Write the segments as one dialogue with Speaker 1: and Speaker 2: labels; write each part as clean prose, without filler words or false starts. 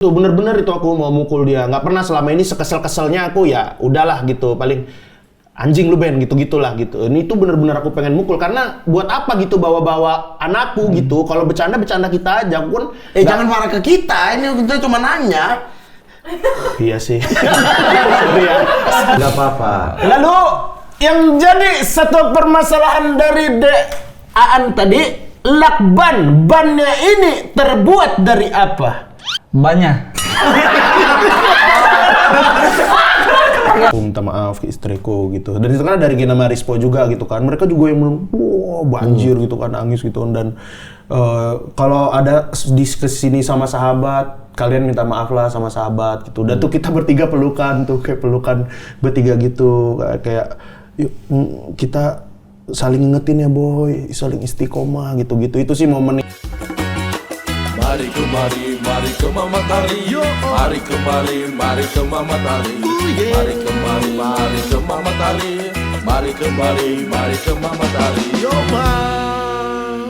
Speaker 1: Tuh bener-bener itu aku mau mukul dia. Nggak pernah selama ini sekesel-keselnya aku ya udahlah gitu. Paling anjing lu Ben gitu-gitulah gitu. Ini tuh bener-bener aku pengen mukul karena buat apa gitu bawa-bawa anakku gitu. Kalau bercanda kita aja aku pun
Speaker 2: jangan marah ke kita. Ini kita cuma nanya.
Speaker 1: Iya sih.
Speaker 2: Iya. Gak apa-apa.
Speaker 1: Lalu yang jadi satu permasalahan dari Aan tadi, lakban. Bannya ini terbuat dari apa?
Speaker 3: Banyak.
Speaker 1: Aku minta maaf ke istriku gitu. Dan itu kan dari Gina Marispo juga gitu kan. Mereka juga yang belum, banjir gitu kan, nangis gitu. Dan kalau ada diskusi sama sahabat, kalian minta maaf lah sama sahabat gitu. Dan tuh kita bertiga pelukan tuh, kayak pelukan bertiga gitu. Kayak yuk, kita saling ngingetin ya boy, saling istiqomah gitu-gitu. Itu sih momen.
Speaker 4: Mari kemari, mari ke Mama Tari. Mari kemari, mari ke Mama Tari. Mari kemari, mari ke Mama Tari. Mari kemari, mari ke Mama Tari. Yo ma.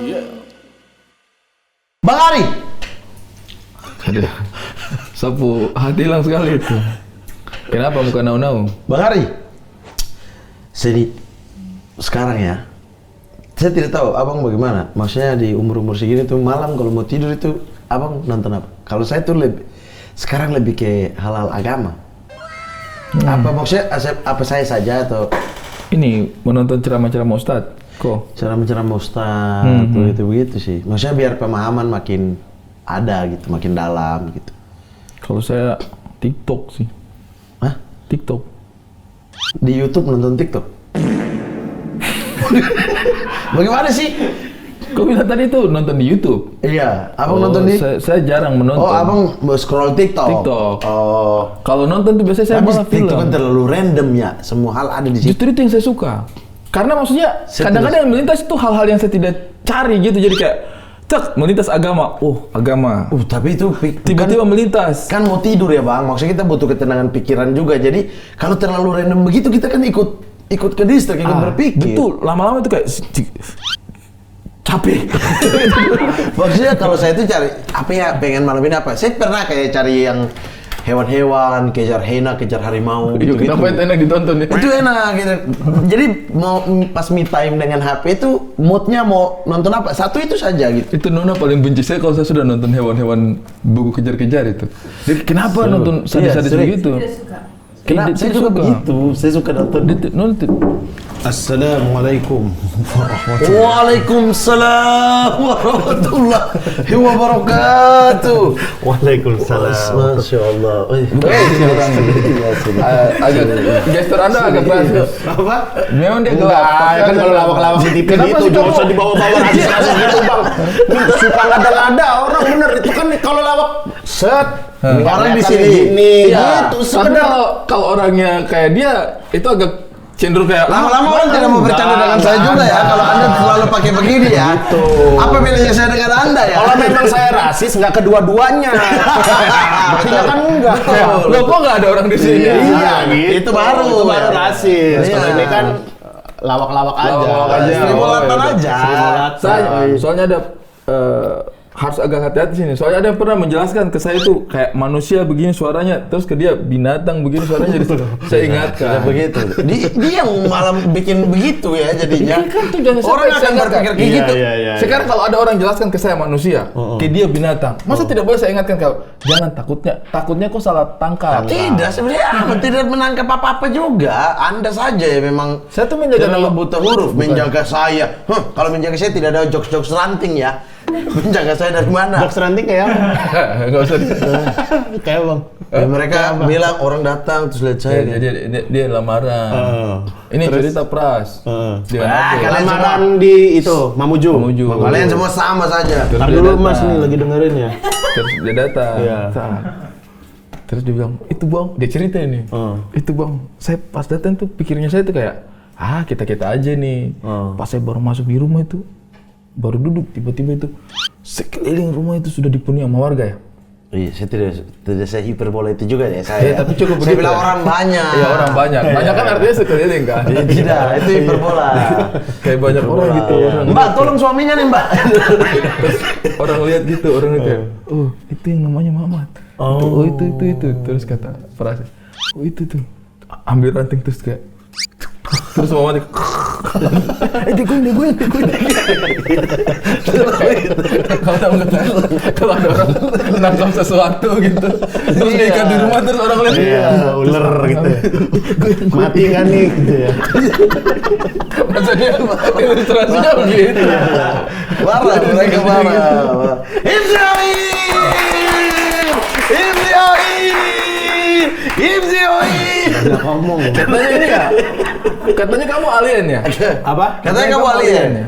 Speaker 4: Yeah.
Speaker 2: Bang Ari.
Speaker 3: Aduh, sapu hati hilang sekali itu. Kenapa muka nau-nau?
Speaker 2: Bang Ari. Sekarang ya. Saya tidak tahu abang bagaimana. Maksudnya di umur-umur segini tuh malam kalau mau tidur itu abang nonton apa? Kalau saya tuh sekarang lebih ke halal agama. Apa maksudnya? Apa saya saja atau?
Speaker 3: Ini menonton ceramah-ceramah Ustadz. Kok?
Speaker 2: Ceramah Ustadz, begitu sih. Maksudnya biar pemahaman makin ada gitu, makin dalam gitu.
Speaker 3: Kalau saya TikTok sih.
Speaker 2: Hah?
Speaker 3: TikTok.
Speaker 2: Di YouTube nonton TikTok? Bagaimana sih?
Speaker 3: Kok bilang tadi tuh nonton di YouTube?
Speaker 2: Iya, abang nonton di?
Speaker 3: Saya jarang menonton.
Speaker 2: Oh, abang scroll TikTok?
Speaker 3: TikTok.
Speaker 2: Oh.
Speaker 3: Kalau nonton tuh biasanya saya malah film.
Speaker 2: TikTok kan terlalu random ya, semua hal ada di situ.
Speaker 3: Justru itu yang saya suka. Karena maksudnya kadang-kadang yang melintas itu hal-hal yang saya tidak cari gitu. Jadi kayak melintas agama. Agama.
Speaker 2: Tapi itu
Speaker 3: tiba-tiba melintas.
Speaker 2: Kan mau tidur ya bang, maksudnya kita butuh ketenangan pikiran juga. Jadi kalau terlalu random begitu kita kan ikut ke distrik, ikut berpikir.
Speaker 3: Betul, lama-lama itu kayak capek.
Speaker 2: Maksudnya kalau saya itu cari apa ya, pengen malam ini apa? Saya pernah kayak cari yang hewan-hewan, kejar hiena, kejar harimau gitu.
Speaker 3: Kenapa itu enak ditonton ya?
Speaker 2: Itu enak gitu. Jadi mau pas me time dengan HP itu moodnya mau nonton apa? Satu itu saja gitu.
Speaker 3: Itu Nona paling benci saya kalau saya sudah nonton hewan-hewan buku kejar-kejar itu. Jadi kenapa nonton sadis-sadis begitu?
Speaker 2: Kenapa? Saya suka begitu. Saya suka nonton.
Speaker 1: Assalamualaikum warahmatullahi
Speaker 2: Waalaikumsalam warahmatullahi wabarakatuh.
Speaker 1: Waalaikumsalam.
Speaker 2: Masya Allah.
Speaker 3: Agak gestur Anda agak keras.
Speaker 1: Apa?
Speaker 3: Memang dia gelap.
Speaker 1: Kan kalau lawak-lawak di TV itu jangan usah dibawa-bawa rasis-rasis gitu bang. Suka ngada-ngada orang bener itu kan kalau lawak set.
Speaker 2: Orang di sini
Speaker 1: gitu.
Speaker 3: Sebenarnya kalau orangnya kayak dia itu agak cenderung kayak
Speaker 2: lama-lama orang tidak mau bercanda dengan saya juga ya kalau Anda selalu pakai begini ya.
Speaker 1: Gitu.
Speaker 2: Apa bedanya saya dengan Anda ya?
Speaker 1: Kalau memang saya rasis nggak kedua-duanya. Maksudnya kan enggak.
Speaker 3: Loh kok nggak ada orang di sini?
Speaker 1: Iya, gitu.
Speaker 2: Itu baru
Speaker 1: rasis. Kalau ini kan lawak-lawak aja.
Speaker 2: Stimulatan aja.
Speaker 3: Soalnya ada harus agak hati-hati sini. Soalnya ada yang pernah menjelaskan ke saya itu kayak manusia begini suaranya, terus ke dia binatang begini suaranya. Jadi saya ingatkan.
Speaker 2: Begitu. Dia yang malah bikin begitu ya jadinya.
Speaker 3: Kan tujuannya
Speaker 2: orang akan berpikir kayak gitu.
Speaker 3: Sekarang kalau ada orang jelaskan ke saya manusia, ke dia binatang, masa tidak boleh saya ingatkan kalau jangan takutnya kok salah tangkap.
Speaker 2: Tidak, sebenarnya tidak menangkap apa-apa juga. Anda saja ya memang.
Speaker 3: Saya tuh menjaga
Speaker 2: nama buta huruf, menjaga saya. Kalau menjaga saya tidak ada jokes-jokes ranting ya. Menjaga saya dari mana?
Speaker 1: Jokes ranting kayak apa?
Speaker 3: Enggak usah.
Speaker 1: Kayak bang.
Speaker 2: Ya, mereka bilang orang datang terus lihat saya.
Speaker 3: Dia lamaran. Ini cerita pras.
Speaker 1: Lamaran di itu Mamuju.
Speaker 2: Kalian semua sama saja.
Speaker 1: Ntar dulu mas nih lagi dengerin ya.
Speaker 3: Terus dia datang. Terus dia bilang, itu bang, dia cerita ini. Itu bang, saya pas datang tuh pikirnya saya tuh kayak, kita aja nih. Pas saya baru masuk di rumah itu, baru duduk tiba-tiba itu sekeliling rumah itu sudah dipenuhi sama warga ya.
Speaker 2: Iya, saya tidak saya hiperbola itu juga ya saya.
Speaker 3: Iya, tapi cukup
Speaker 2: saya
Speaker 3: begitu
Speaker 2: bilang
Speaker 3: ya.
Speaker 2: orang banyak.
Speaker 3: Iya, orang banyak. Banyak kan artinya sekeliling kan.
Speaker 2: Tidak, itu hiperbola.
Speaker 3: Kayak banyak orang gitu.
Speaker 2: Iya.
Speaker 3: Orang
Speaker 2: Mbak, tolong suaminya nih, Mbak.
Speaker 3: Terus orang lihat gitu, orang itu. Oh, itu yang namanya Mamat. Oh, itu. Terus kata frase. Oh, itu tuh. Ambil ranting terus kayak. Terus Mamat digoyang. Kalau ada orang nangkap sesuatu gitu, terus diikat di rumah terus orang lihat.
Speaker 1: Iya, ular gitu. Mati kan nih gitu ya.
Speaker 3: Maksudnya ilustrasinya begitu.
Speaker 2: Marah, mereka marah. Ibzioim.
Speaker 1: Nggak ngomong.
Speaker 3: Katanya ini ya. Katanya kamu alien ya?
Speaker 1: Apa?
Speaker 2: Katanya kamu alien.
Speaker 3: ya?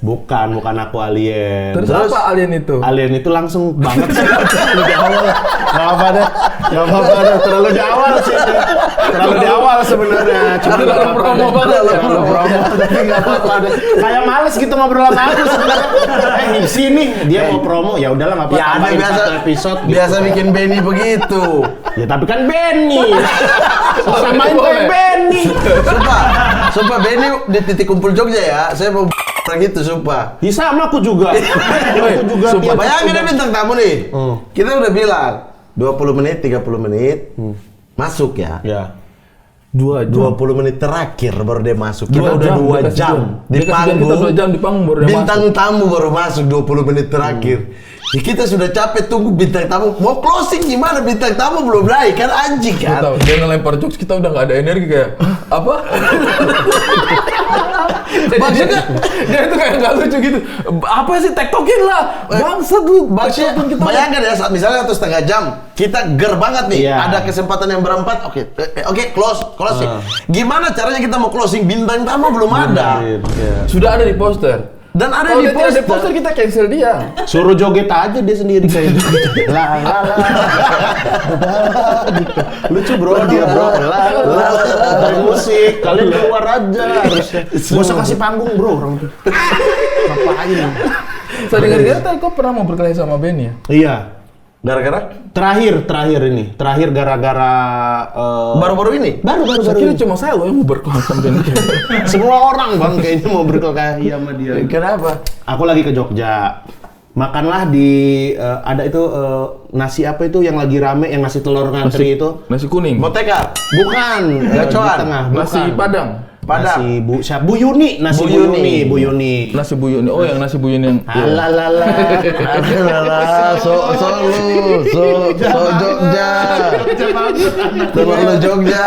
Speaker 1: Bukan aku alien.
Speaker 3: Terus apa alien itu?
Speaker 1: Alien itu langsung banget sih. Terlalu di awal. Nggak apa-apa dah. Terlalu di awal sih. Terlalu di awal sebenarnya. Cuma
Speaker 3: Itu dalam promo banget.
Speaker 1: Dalam promo. Tapi nggak apa-apa dah. Kayak males gitu ngobrol sama aku sebenarnya. Di sini dia mau promo, ya udahlah nggak apa-apa.
Speaker 2: Ya, ada
Speaker 1: Tambahin
Speaker 2: biasa
Speaker 1: satu episode. Gitu.
Speaker 2: Biasa bikin Benny begitu.
Speaker 1: Ya tapi kan Benny. Samain kayak Benny.
Speaker 2: Sumpah Benny di titik kumpul Jogja ya. Saya mau gitu sumpah.
Speaker 1: Ya sama aku juga. Aku juga.
Speaker 2: Sumpah,
Speaker 1: tiap
Speaker 2: bayangin
Speaker 1: waktu
Speaker 2: ada bintang tamu nih.
Speaker 1: Hmm.
Speaker 2: Kita udah bilang 20 menit, 30 menit masuk ya.
Speaker 1: Ya.
Speaker 3: 2
Speaker 2: 20 menit terakhir baru dia masuk. Kita
Speaker 3: 2
Speaker 2: udah 2
Speaker 3: jam
Speaker 2: jam di
Speaker 3: Dia kasih
Speaker 2: panggung.
Speaker 3: kita 2 jam di panggung baru dia
Speaker 2: Bintang
Speaker 3: masuk.
Speaker 2: tamu baru masuk 20 menit terakhir. Ya, kita sudah capek tunggu bintang tamu. Mau closing gimana? Bintang tamu belum naik kan anjing
Speaker 3: Gak
Speaker 2: kan?
Speaker 3: tahu, dia ngelempar jokes kita udah nggak ada energi kayak apa? Maksudnya dia itu kayak nggak lucu gitu. Apa sih tektokin lah, bangsat lu.
Speaker 2: Maksudnya
Speaker 3: tektokin kita.
Speaker 2: bayangkan ya saat misalnya 1,5 jam kita ger banget nih,
Speaker 1: Iya.
Speaker 2: ada kesempatan yang berempat, oke, closing. Gimana caranya kita mau closing? Bintang tamu belum ada.
Speaker 1: Iya.
Speaker 3: Sudah ada di poster.
Speaker 2: Dan ada
Speaker 3: Kalau
Speaker 2: di
Speaker 3: dia tidak ada
Speaker 2: poster.
Speaker 3: poster kita cancel dia.
Speaker 1: Suruh joget aja dia sendiri kayak gitu. La la la. Gitu. Lucu bro dia bro. La la. Dari musik kalian keluar aja harusnya. Gak usah kasih panggung bro orang tuh. Ngapain?
Speaker 3: Saya dengar-dengar tadi kau pernah mau berkelahi sama Ben ya?
Speaker 1: Iya.
Speaker 2: Gara-gara
Speaker 1: Terakhir ini. Terakhir gara-gara
Speaker 2: baru-baru ini.
Speaker 1: baru
Speaker 3: Saya kira cuma saya loh yang mau berkelahi sama Ben.
Speaker 1: Semua orang bang kayaknya mau berkelahi sama dia.
Speaker 2: Kenapa?
Speaker 1: Aku lagi ke Jogja. Makanlah di ada itu nasi apa itu yang lagi rame yang nasi telur ngantri itu.
Speaker 3: Nasi kuning.
Speaker 2: Motekar.
Speaker 1: Bukan,
Speaker 2: Gacoan.
Speaker 1: di tengah.
Speaker 3: Nasi
Speaker 1: bukan.
Speaker 3: Padang.
Speaker 1: Nasi Bu Yuni, nasi Bu Yuni.
Speaker 3: Nasi buyun. Oh, yang nasi buyun yang
Speaker 1: Alalala.
Speaker 2: So Jogja. Telur lu Jogja.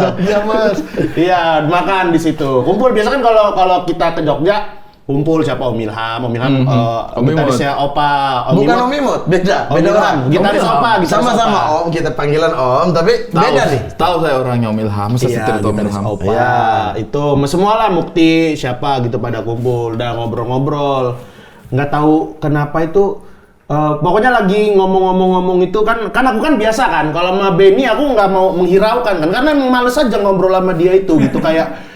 Speaker 1: Jogja Mas. Iya, makan di situ. Kumpul biasa kan kalau kita ke Jogja kumpul siapa Om Ilham, gitarisnya Opa,
Speaker 2: Bukan Om Imut, beda orang.
Speaker 1: Gitaris Opa, gitaris
Speaker 2: Sama-sama
Speaker 1: Opa.
Speaker 2: Om, kita panggilan Om, tapi beda nih.
Speaker 3: Tahu saya orangnya Om Ilham, masa
Speaker 1: Iya,
Speaker 3: cerita Om
Speaker 1: gitaris
Speaker 3: Ilham.
Speaker 1: Opa.
Speaker 2: Iya.
Speaker 1: Itu semua lah Mukti siapa gitu pada kumpul, udah ngobrol-ngobrol. Nggak tahu kenapa itu pokoknya lagi ngomong itu kan aku kan biasa kan kalau sama Benny aku nggak mau menghiraukan kan karena emang males aja ngobrol sama dia itu gitu kayak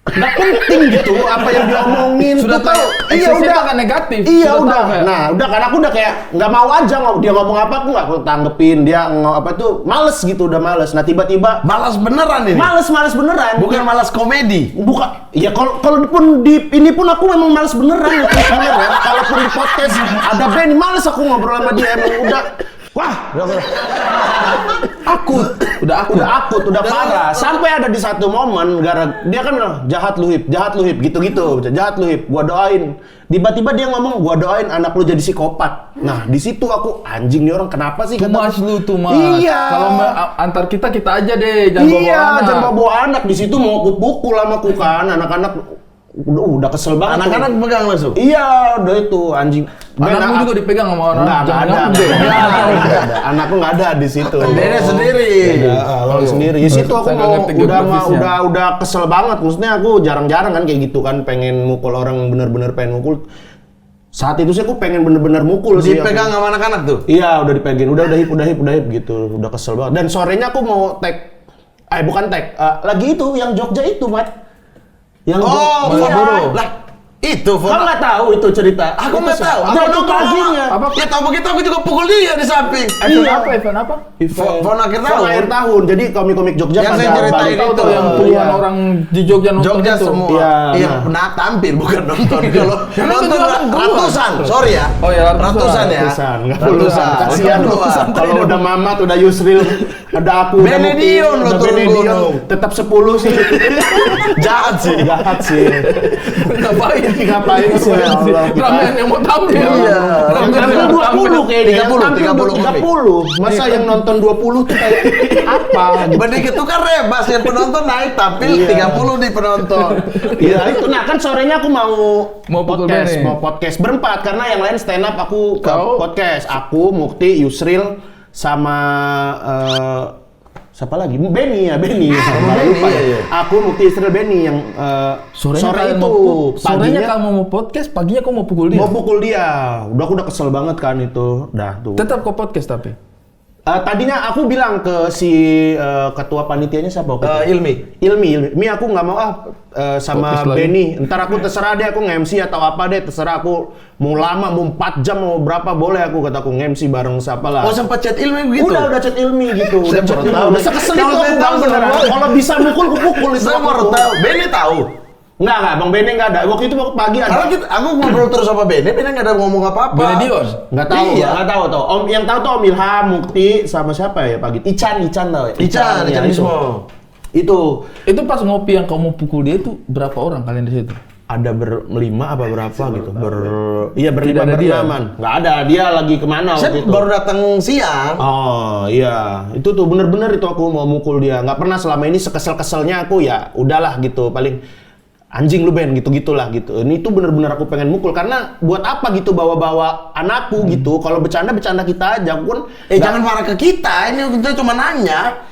Speaker 1: nggak penting gitu apa yang dia omongin
Speaker 3: Sudah
Speaker 1: tuh
Speaker 3: tahu,
Speaker 1: kayak, iya
Speaker 3: eksesnya
Speaker 1: udah
Speaker 3: akan negatif.
Speaker 1: iya
Speaker 3: Sudah
Speaker 1: udah
Speaker 3: tahu kayak-
Speaker 1: nah udah kan aku udah kayak nggak mau aja dia ngomong apa aku nggak tanggepin dia apa tuh males gitu udah males nah tiba-tiba
Speaker 2: Malas beneran ini.
Speaker 1: males beneran
Speaker 2: Bukan malas komedi.
Speaker 1: bukan ya kalaupun di ini pun aku memang males beneran sebenarnya kalaupun di podcast ada Benny males aku ngobrol sama dia emang udah wah akut udah parah sampai ada di satu momen dia kan bilang jahat lu hip gitu jahat lu hip gua doain tiba-tiba dia ngomong gua doain anak lu jadi psikopat nah di situ aku anjing nih orang kenapa sih
Speaker 3: Tumas lu, Tumas.
Speaker 1: iya
Speaker 3: Kalau antar kita aja deh, jangan bawa anak.
Speaker 1: jangan bawa anak di situ mau aku pukul sama aku kan anak-anak udah kesel banget
Speaker 2: Anak-anak
Speaker 1: tuh.
Speaker 2: pegang langsung.
Speaker 1: Iya, udah itu anjing.
Speaker 3: Anakmu juga dipegang sama orang.
Speaker 1: Enggak
Speaker 3: Jangan
Speaker 1: ada.
Speaker 3: ngambek.
Speaker 1: Nggak ada. Anakku nggak ada di situ.
Speaker 2: Dia sendiri.
Speaker 1: Kalau sendiri. Di situ aku
Speaker 3: Saya nggak
Speaker 1: mau
Speaker 3: ngerti geografisnya.
Speaker 1: udah kesel banget. Maksudnya aku jarang-jarang kan kayak gitu kan pengen mukul orang bener-bener pengen mukul. Saat itu sih aku pengen bener-bener mukul sih.
Speaker 2: Dipegang
Speaker 1: aku.
Speaker 2: sama anak-anak tuh.
Speaker 1: Iya, udah dipegang. Udah hip gitu. Udah kesel banget. Dan sorenya aku mau bukan tag. Lagi itu yang Jogja itu, Mat. Yang
Speaker 2: Oh,
Speaker 1: iya.
Speaker 2: lah. Itu
Speaker 1: Kau nggak tahu itu cerita?
Speaker 2: Aku nggak tahu.
Speaker 1: Apa itu paginya?
Speaker 3: Apa?
Speaker 2: Ya tahu begitu aku juga pukul dia di samping.
Speaker 3: Event apa?
Speaker 2: Phone akhir tahun.
Speaker 1: Phone akhir tahun. Jadi komik-komik Jogja
Speaker 2: Yang
Speaker 1: pada
Speaker 2: saya ceritain
Speaker 1: balik
Speaker 2: itu.
Speaker 3: Tahu yang puluhan orang di Jogja nonton
Speaker 2: Jogja
Speaker 3: itu.
Speaker 2: semua.
Speaker 1: Iya,
Speaker 2: Iya,
Speaker 1: nah.
Speaker 2: tampil bukan nonton. Kalau
Speaker 3: Yang nonton
Speaker 2: nonton
Speaker 3: juga kan
Speaker 2: ratusan. Sorry ya.
Speaker 3: Oh ya,
Speaker 2: ratusan ya.
Speaker 1: Ratusan, nggak
Speaker 2: Ratusan.
Speaker 1: puluhan. Kasihan lu.
Speaker 2: Ratusan.
Speaker 1: Kalau udah Mamat, udah Yusril, ada aku, udah
Speaker 2: Benedion lo
Speaker 1: udah
Speaker 2: turun
Speaker 1: Benedion.
Speaker 2: gunung.
Speaker 1: Tetap 10 sih.
Speaker 2: Jahat sih.
Speaker 1: Jahat sih. Ngapain sih? Ya Allah.
Speaker 3: Ramen yang mau tampil.
Speaker 2: Iya.
Speaker 1: Tampil 20 kayaknya.
Speaker 2: 30.
Speaker 1: 30. Masa yang nonton 20 tuh kayak apa?
Speaker 2: Benih itu kan rebas yang penonton naik tampil
Speaker 1: Iya.
Speaker 2: 30 di penonton.
Speaker 1: Iya itu. Nah kan sorenya aku mau
Speaker 3: pukul
Speaker 1: podcast,
Speaker 3: Benny.
Speaker 1: mau podcast berempat karena yang lain stand up, aku ke
Speaker 3: Kau?
Speaker 1: podcast. Aku, Mukti, Yusril sama siapa lagi? Benny ya, Benny. Malah lupa ya.
Speaker 2: iya.
Speaker 1: Aku, Mukti, Yusril, Benny yang sore itu.
Speaker 3: Sorenya
Speaker 1: Paginya
Speaker 3: kamu mau podcast, paginya kamu mau pukul dia.
Speaker 1: mau pukul dia. Aku udah kesel banget kan itu. Dah tuh.
Speaker 3: Tetap kau podcast tapi.
Speaker 1: Tadinya aku bilang ke si ketua panitianya siapa? Ilmi, aku nggak mau sama
Speaker 3: Podcast lagi.
Speaker 1: Benny. Ntar aku terserah deh, aku nge-MC atau apa deh, terserah aku mau lama, mau 4 jam, mau berapa boleh aku kata aku nge-MC bareng siapa lah.
Speaker 2: Oh sempat chat Ilmi begitu?
Speaker 1: Udah chat Ilmi gitu.
Speaker 2: Saya
Speaker 1: Udah chat
Speaker 2: baru
Speaker 1: Ilmi.
Speaker 2: tahu.
Speaker 1: Udah sekesel itu
Speaker 2: Kalau saya
Speaker 1: aku
Speaker 2: tahu
Speaker 1: bang beneran.
Speaker 2: beneran.
Speaker 1: Kalau bisa mukul, aku pukul itu.
Speaker 2: Saya baru tahu. Benny tahu.
Speaker 1: Enggak, Bang Benny enggak ada. Waktu itu waktu pagi ada.
Speaker 2: Karena aku ngobrol terus sama Benny nggak ada ngomong apa-apa.
Speaker 3: Benedion.
Speaker 1: Nggak tahu,
Speaker 2: Iya.
Speaker 1: nggak tahu tuh. Om yang tahu tuh Om Ilham, Mukti, sama siapa ya pagi? Ican tahu ya?
Speaker 2: Ican
Speaker 1: ya,
Speaker 2: Bismo.
Speaker 1: Itu
Speaker 3: Itu pas ngopi yang kamu pukul dia itu berapa orang kalian di situ?
Speaker 1: ada berlima apa berapa gitu? Iya berlima
Speaker 3: Tidak ada dia?
Speaker 1: berenaman. Nggak ada, dia lagi kemana
Speaker 2: Saya
Speaker 1: waktu itu?
Speaker 2: baru datang siang.
Speaker 1: Oh iya, itu tuh bener-bener itu aku mau mukul dia. Nggak pernah selama ini sekesel-keselnya aku ya udahlah gitu. Paling anjing lu Ben gitu-gitulah gitu. Ini tuh bener-bener aku pengen mukul karena buat apa gitu bawa-bawa anakku gitu. Kalau bercanda kita aja aku kan.
Speaker 2: Jangan marah ke kita, ini kita cuma nanya.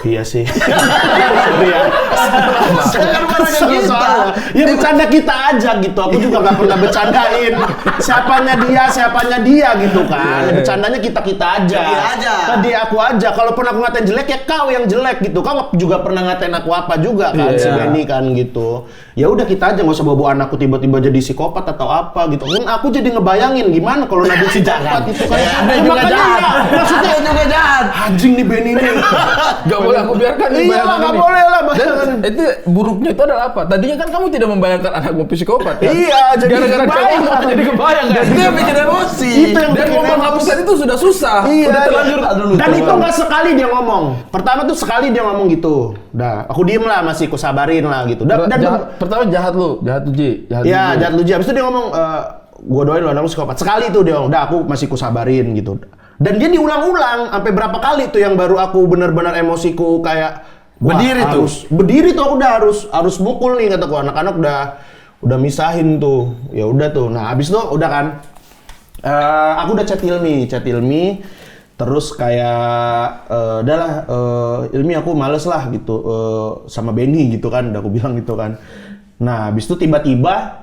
Speaker 1: Iya sih. Iya.
Speaker 2: Jangan marah ke kita.
Speaker 1: Ya bercanda kita aja gitu. Aku juga nggak pernah bercandain. Siapanya dia gitu kan. Bercandanya kita aja.
Speaker 2: Dia aja.
Speaker 1: Tadi aku aja. Kalaupun aku ngatain jelek ya kau yang jelek gitu. Kau juga pernah ngatain aku apa juga kan si Benny kan gitu. Ya udah kita aja nggak usah bawa anakku tiba-tiba jadi psikopat atau apa gitu. Aku jadi ngebayangin gimana kalau Nabil psikopat itu kayak
Speaker 2: Anda juga jahat. Maksudnya juga jahat.
Speaker 1: anjing nih Benny nih.
Speaker 3: Gak boleh aku biarkan nih
Speaker 1: Iya
Speaker 3: bayangan
Speaker 1: lah, nggak
Speaker 3: ini.
Speaker 1: boleh lah,
Speaker 3: Dan
Speaker 1: bayangan.
Speaker 3: itu buruknya itu adalah apa? Tadinya kan kamu tidak membayangkan anakmu psikopat kan?
Speaker 1: Iya, jadi
Speaker 3: Gara-gara
Speaker 1: kebayang.
Speaker 3: kamu jadi kebayang kan?
Speaker 2: Itu yang bikin emosi.
Speaker 1: Itu yang
Speaker 3: Dan
Speaker 1: bikin
Speaker 3: mau
Speaker 1: emosi.
Speaker 3: menghapuskan itu sudah susah.
Speaker 1: Iya,
Speaker 3: Udah terlanjur.
Speaker 1: Dan itu nggak sekali dia ngomong. Pertama tuh sekali dia ngomong gitu. Dah, aku diem lah, masih ku sabarin lah gitu. Dan
Speaker 3: Pertama jahat lu, jahat tuh Ji.
Speaker 1: ya jahat lu Abis itu dia ngomong, gua doain lu anak lu psikopat. Sekali tuh dia ngomong, udah aku masih ku sabarin gitu. Dan dia diulang-ulang sampai berapa kali tuh yang baru aku benar-benar emosiku kayak wah, berdiri tuh aku udah harus mukul nih kataku. Anak-anak udah misahin tuh. Ya udah tuh. Nah, habis itu udah kan aku udah chat Ilmi terus kayak udahlah Ilmi aku males lah gitu sama Benny gitu kan, udah aku bilang gitu kan. Nah, habis itu tiba-tiba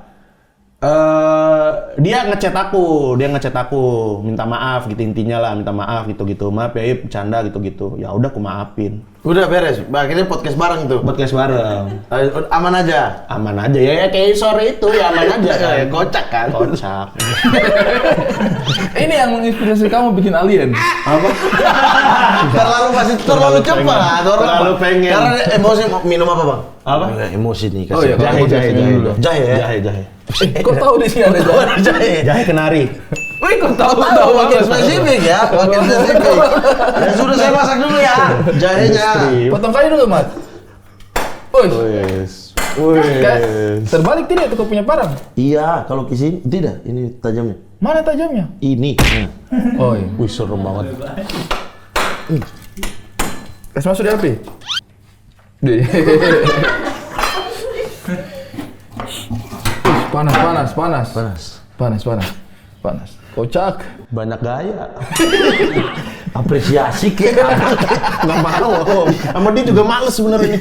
Speaker 1: dia ngechat aku, minta maaf gitu intinya lah, minta maaf gitu-gitu. Maaf ya, bercanda gitu-gitu. Ya udah aku maafin.
Speaker 2: Udah beres. Akhirnya podcast bareng tuh.
Speaker 1: Podcast bareng.
Speaker 2: Aman aja.
Speaker 1: Aman aja ya, kayak sore itu ya aman aja kan.
Speaker 2: Kocak kan?
Speaker 1: Kocak.
Speaker 3: Ini yang menginspirasi kamu bikin alien.
Speaker 1: Apa?
Speaker 2: terlalu cepat.
Speaker 1: terlalu pengen.
Speaker 2: Karena emosi minum apa bang?
Speaker 1: Apa?
Speaker 2: Emosi nih.
Speaker 3: Oh iya,
Speaker 2: kasih.
Speaker 1: Jahe dulu.
Speaker 2: Jahe ya?
Speaker 1: Jahe.
Speaker 3: Kok tahu di sini ada jahat?
Speaker 2: Jahe.
Speaker 1: Kenari.
Speaker 3: Wih, kok tahu
Speaker 2: Makin spesifik ya, makin spesifik. Ya sudah saya masak dulu ya, jahenya.
Speaker 3: Potong kayu dulu, Mat. Wih, kayak
Speaker 1: Wih.
Speaker 3: terbalik tidak itu kau punya parang?
Speaker 2: Iya, kalau ke sini tidak, ini tajamnya.
Speaker 3: Mana tajamnya?
Speaker 2: Ini.
Speaker 3: Oh iya.
Speaker 1: Wih, serem banget.
Speaker 3: Es masuk di api? Di. Panas. Kocak.
Speaker 1: Banyak gaya.
Speaker 2: Apresiasi ke.
Speaker 1: Nggak mau. Sama dia juga males sebenarnya.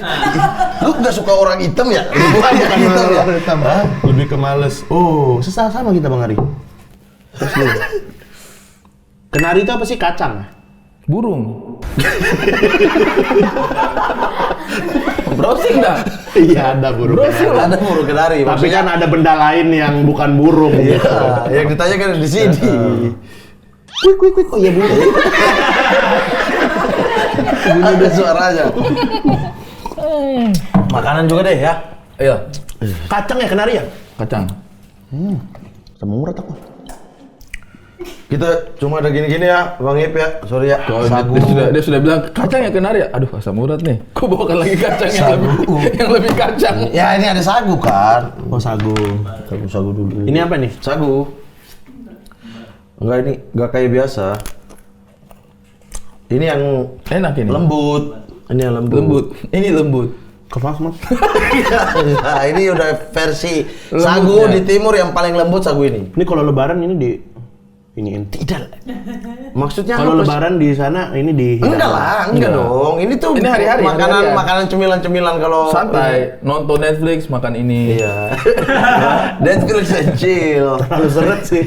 Speaker 2: Lu nggak suka orang hitam ya?
Speaker 1: Bukan
Speaker 2: hitam ya?
Speaker 1: orang hitam. Lebih ke males. Oh, sama kita Bang Ari. Terus lu. Kenari itu apa sih? Kacang?
Speaker 3: Burung. Browsing dah.
Speaker 1: Iya ada burung.
Speaker 3: Browsing
Speaker 2: Ada burung kenari.
Speaker 1: Tapi
Speaker 2: maksudnya-
Speaker 1: kan ada benda lain yang bukan burung
Speaker 2: Iya,
Speaker 1: gitu.
Speaker 2: yang ditanyakan di sini.
Speaker 1: Kuik, oh iya burung.
Speaker 2: Bunyi ada suaranya. Makanan juga deh ya.
Speaker 3: Iya,
Speaker 1: Kacang ya kenari ya?
Speaker 3: kacang.
Speaker 1: Sama murah aku.
Speaker 2: Kita cuma ada gini-gini ya, Bang Ip ya. Sorry ya.
Speaker 3: Kalau
Speaker 2: Sagu.
Speaker 3: dia sudah bilang kacang ya kenari ya. Aduh, asam urat nih. Kok bawakan lagi kacang yang lebih kacang.
Speaker 2: Ya ini ada sagu kan.
Speaker 1: Oh sagu.
Speaker 2: Sagu dulu.
Speaker 1: Ini apa nih?
Speaker 2: Sagu. Enggak, ini enggak kayak biasa. Ini yang
Speaker 3: Enak ini.
Speaker 2: lembut. Ini yang lembut.
Speaker 3: Lembut. Ini lembut.
Speaker 1: Kepas mas.
Speaker 2: Nah, ini udah versi
Speaker 3: Lembutnya.
Speaker 2: sagu di timur yang paling lembut sagu ini.
Speaker 1: Ini kalau lebaran ini di iniin.
Speaker 2: Tidak. Maksudnya
Speaker 1: Kalau
Speaker 2: apa sih?
Speaker 1: lebaran di sana ini di
Speaker 2: Enggak lah, enggak dong. Ini tuh
Speaker 3: Ini hari-hari,
Speaker 2: makanan
Speaker 3: hari-hari.
Speaker 2: makanan cemilan-cemilan kalau
Speaker 3: Santai, nonton Netflix, makan ini.
Speaker 2: Iya. Netflix and chill.
Speaker 1: Terlalu seret sih.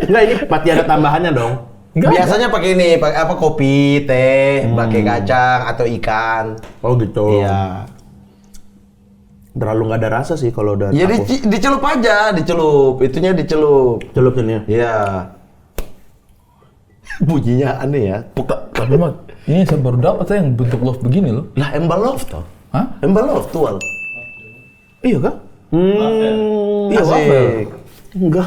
Speaker 1: Enggak ini pasti ada tambahannya dong.
Speaker 3: Enggak,
Speaker 2: Biasanya pakai ini, pakai apa kopi, teh, pakai kacang atau ikan.
Speaker 1: Oh gitu.
Speaker 2: Iya.
Speaker 1: Terlalu nggak ada rasa sih kalau udah.
Speaker 2: Ya
Speaker 1: tahu.
Speaker 2: dicelup aja, dicelup. Itunya dicelup.
Speaker 1: Celup ini ya.
Speaker 2: Iya. Bunyinya aneh ya.
Speaker 3: Tapi Mat, ini saya baru dapat saya yang bentuk love begini loh.
Speaker 2: Lah embalov toh.
Speaker 3: Hah?
Speaker 2: Embalov tual.
Speaker 3: Iya kah?
Speaker 2: Iya,
Speaker 3: Asik.
Speaker 2: wafel.
Speaker 1: Enggak.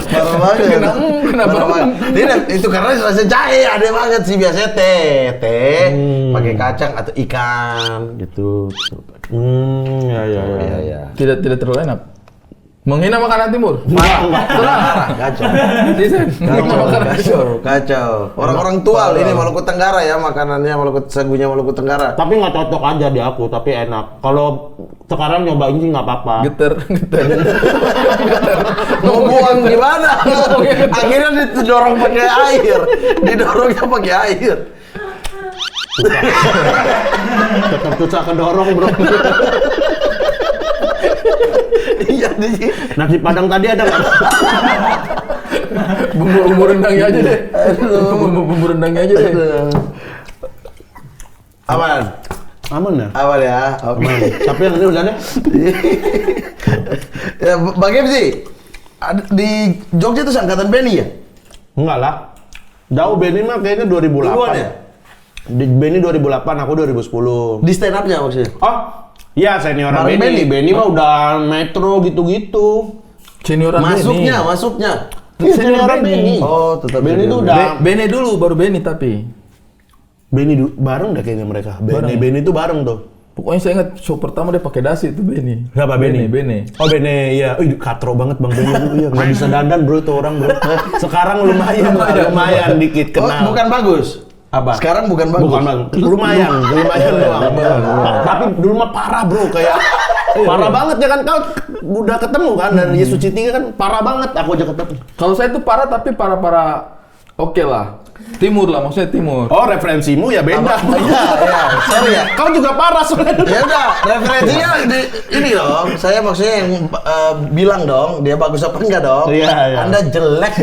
Speaker 2: Parah banget.
Speaker 3: Kenapa?
Speaker 2: Parah banget. Tidak, itu karena rasa jahe ada banget sih biasanya teh pakai kacang atau ikan gitu.
Speaker 1: Ya.
Speaker 3: Tidak terlalu enak. Menghina makanan timur.
Speaker 2: Parah, kacau.
Speaker 3: Desain. Menghina makanan timur.
Speaker 2: Kacau. Orang-orang tual ini Maluku Tenggara ya makanannya sagunya Maluku Tenggara.
Speaker 1: Tapi nggak cocok aja di aku, tapi enak. Kalau sekarang nyobain sih nggak apa-apa.
Speaker 3: Geter.
Speaker 2: Mau buang gimana? Akhirnya didorong pakai air. Didorongnya pakai air.
Speaker 1: Tetap susah kedorong bro.
Speaker 2: Iya di
Speaker 1: Nasi padang tadi ada nggak?
Speaker 3: Bumbu rendangnya aja deh. Bumbu rendangnya aja deh.
Speaker 2: Aman.
Speaker 1: Aman ya?
Speaker 2: Aman ya. Oke.
Speaker 1: Tapi yang ini udah deh.
Speaker 2: Ya, bagaimana sih? Di Jogja itu angkatan Benny ya?
Speaker 1: Enggak lah. Jauh Benny mah kayaknya 2008.
Speaker 2: Duluan ya?
Speaker 1: Di Benny 2008, aku 2010.
Speaker 2: Di stand up-nya maksudnya?
Speaker 1: Oh, iya senioran
Speaker 2: Bareng
Speaker 1: Benny.
Speaker 2: Benny.
Speaker 1: Benny mah udah metro gitu-gitu.
Speaker 3: Senioran
Speaker 2: Masuknya.
Speaker 1: Iya, senioran Benny.
Speaker 2: Oh, tetap
Speaker 1: Benny
Speaker 2: senior.
Speaker 1: tuh udah.
Speaker 3: Bene dulu, baru Bene tapi.
Speaker 1: Benny bareng deh kayaknya mereka. Benny tuh bareng tuh.
Speaker 3: Pokoknya saya ingat show pertama dia pakai dasi itu Bene.
Speaker 1: Siapa Benny?
Speaker 3: Bene.
Speaker 1: Oh Benny, iya. Ih, katro banget Bang Benny. Iya, nggak bisa dandan bro itu orang bro. Sekarang lumayan dikit
Speaker 2: Oh,
Speaker 1: kenal.
Speaker 2: bukan bagus.
Speaker 1: Apa?
Speaker 2: Sekarang bukan bagus.
Speaker 1: Bukan bang, lumayan doang. Tapi dulu mah parah bro, kayak parah banget ya kan kau udah ketemu kan dan Yesus Citi kan parah banget aku aja ketemu.
Speaker 3: Kalau saya itu parah tapi para oke lah. Timur lah, maksudnya timur.
Speaker 1: Oh referensimu ya beda.
Speaker 2: Iya, sorry ya.
Speaker 1: Kau juga parah soalnya.
Speaker 2: Ya udah, referensinya ini dong. Saya maksudnya yang bilang dong, dia bagus apa enggak dong?
Speaker 1: Iya, iya.
Speaker 2: Anda jelek.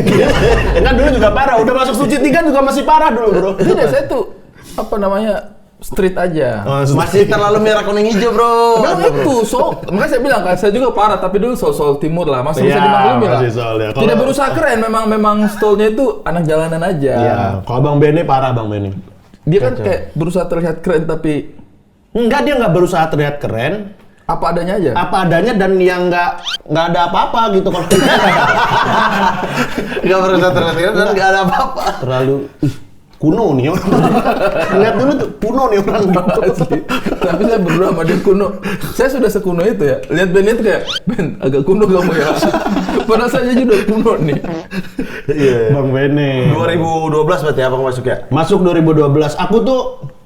Speaker 1: Kan dulu juga parah, udah masuk Suci 3 juga masih parah dulu bro.
Speaker 3: Tidak, saya tuh apa namanya street aja.
Speaker 2: Masih terlalu merah kuning hijau, bro.
Speaker 3: Memang itu, makanya saya bilang kan, saya juga parah, tapi dulu soal timur lah, masih bisa
Speaker 1: Iya,
Speaker 3: dimaklumi lah.
Speaker 1: masih soal ya. Kalau-
Speaker 3: Tidak berusaha keren, memang stolnya itu anak jalanan aja.
Speaker 1: Iya, kalau Bang Benny parah Bang Benny.
Speaker 3: Dia kan kayak berusaha terlihat keren, tapi
Speaker 1: Enggak, dia nggak berusaha terlihat keren,
Speaker 3: apa adanya aja.
Speaker 1: apa adanya dan yang nggak ada apa-apa gitu kalau
Speaker 2: Enggak berusaha terlihat dan enggak ada apa-apa.
Speaker 1: terlalu kuno nih orang. Lihat dulu tuh kuno nih orang.
Speaker 3: Asli. Tapi saya berdua sama dia kuno. Saya sudah sekuno itu ya. Lihat Ben itu kayak, Ben agak kuno kamu ya. Padahal saya juga kuno nih.
Speaker 1: Bang Benny.
Speaker 2: 2012 berarti abang masuk ya?
Speaker 1: Masuk 2012. Aku tuh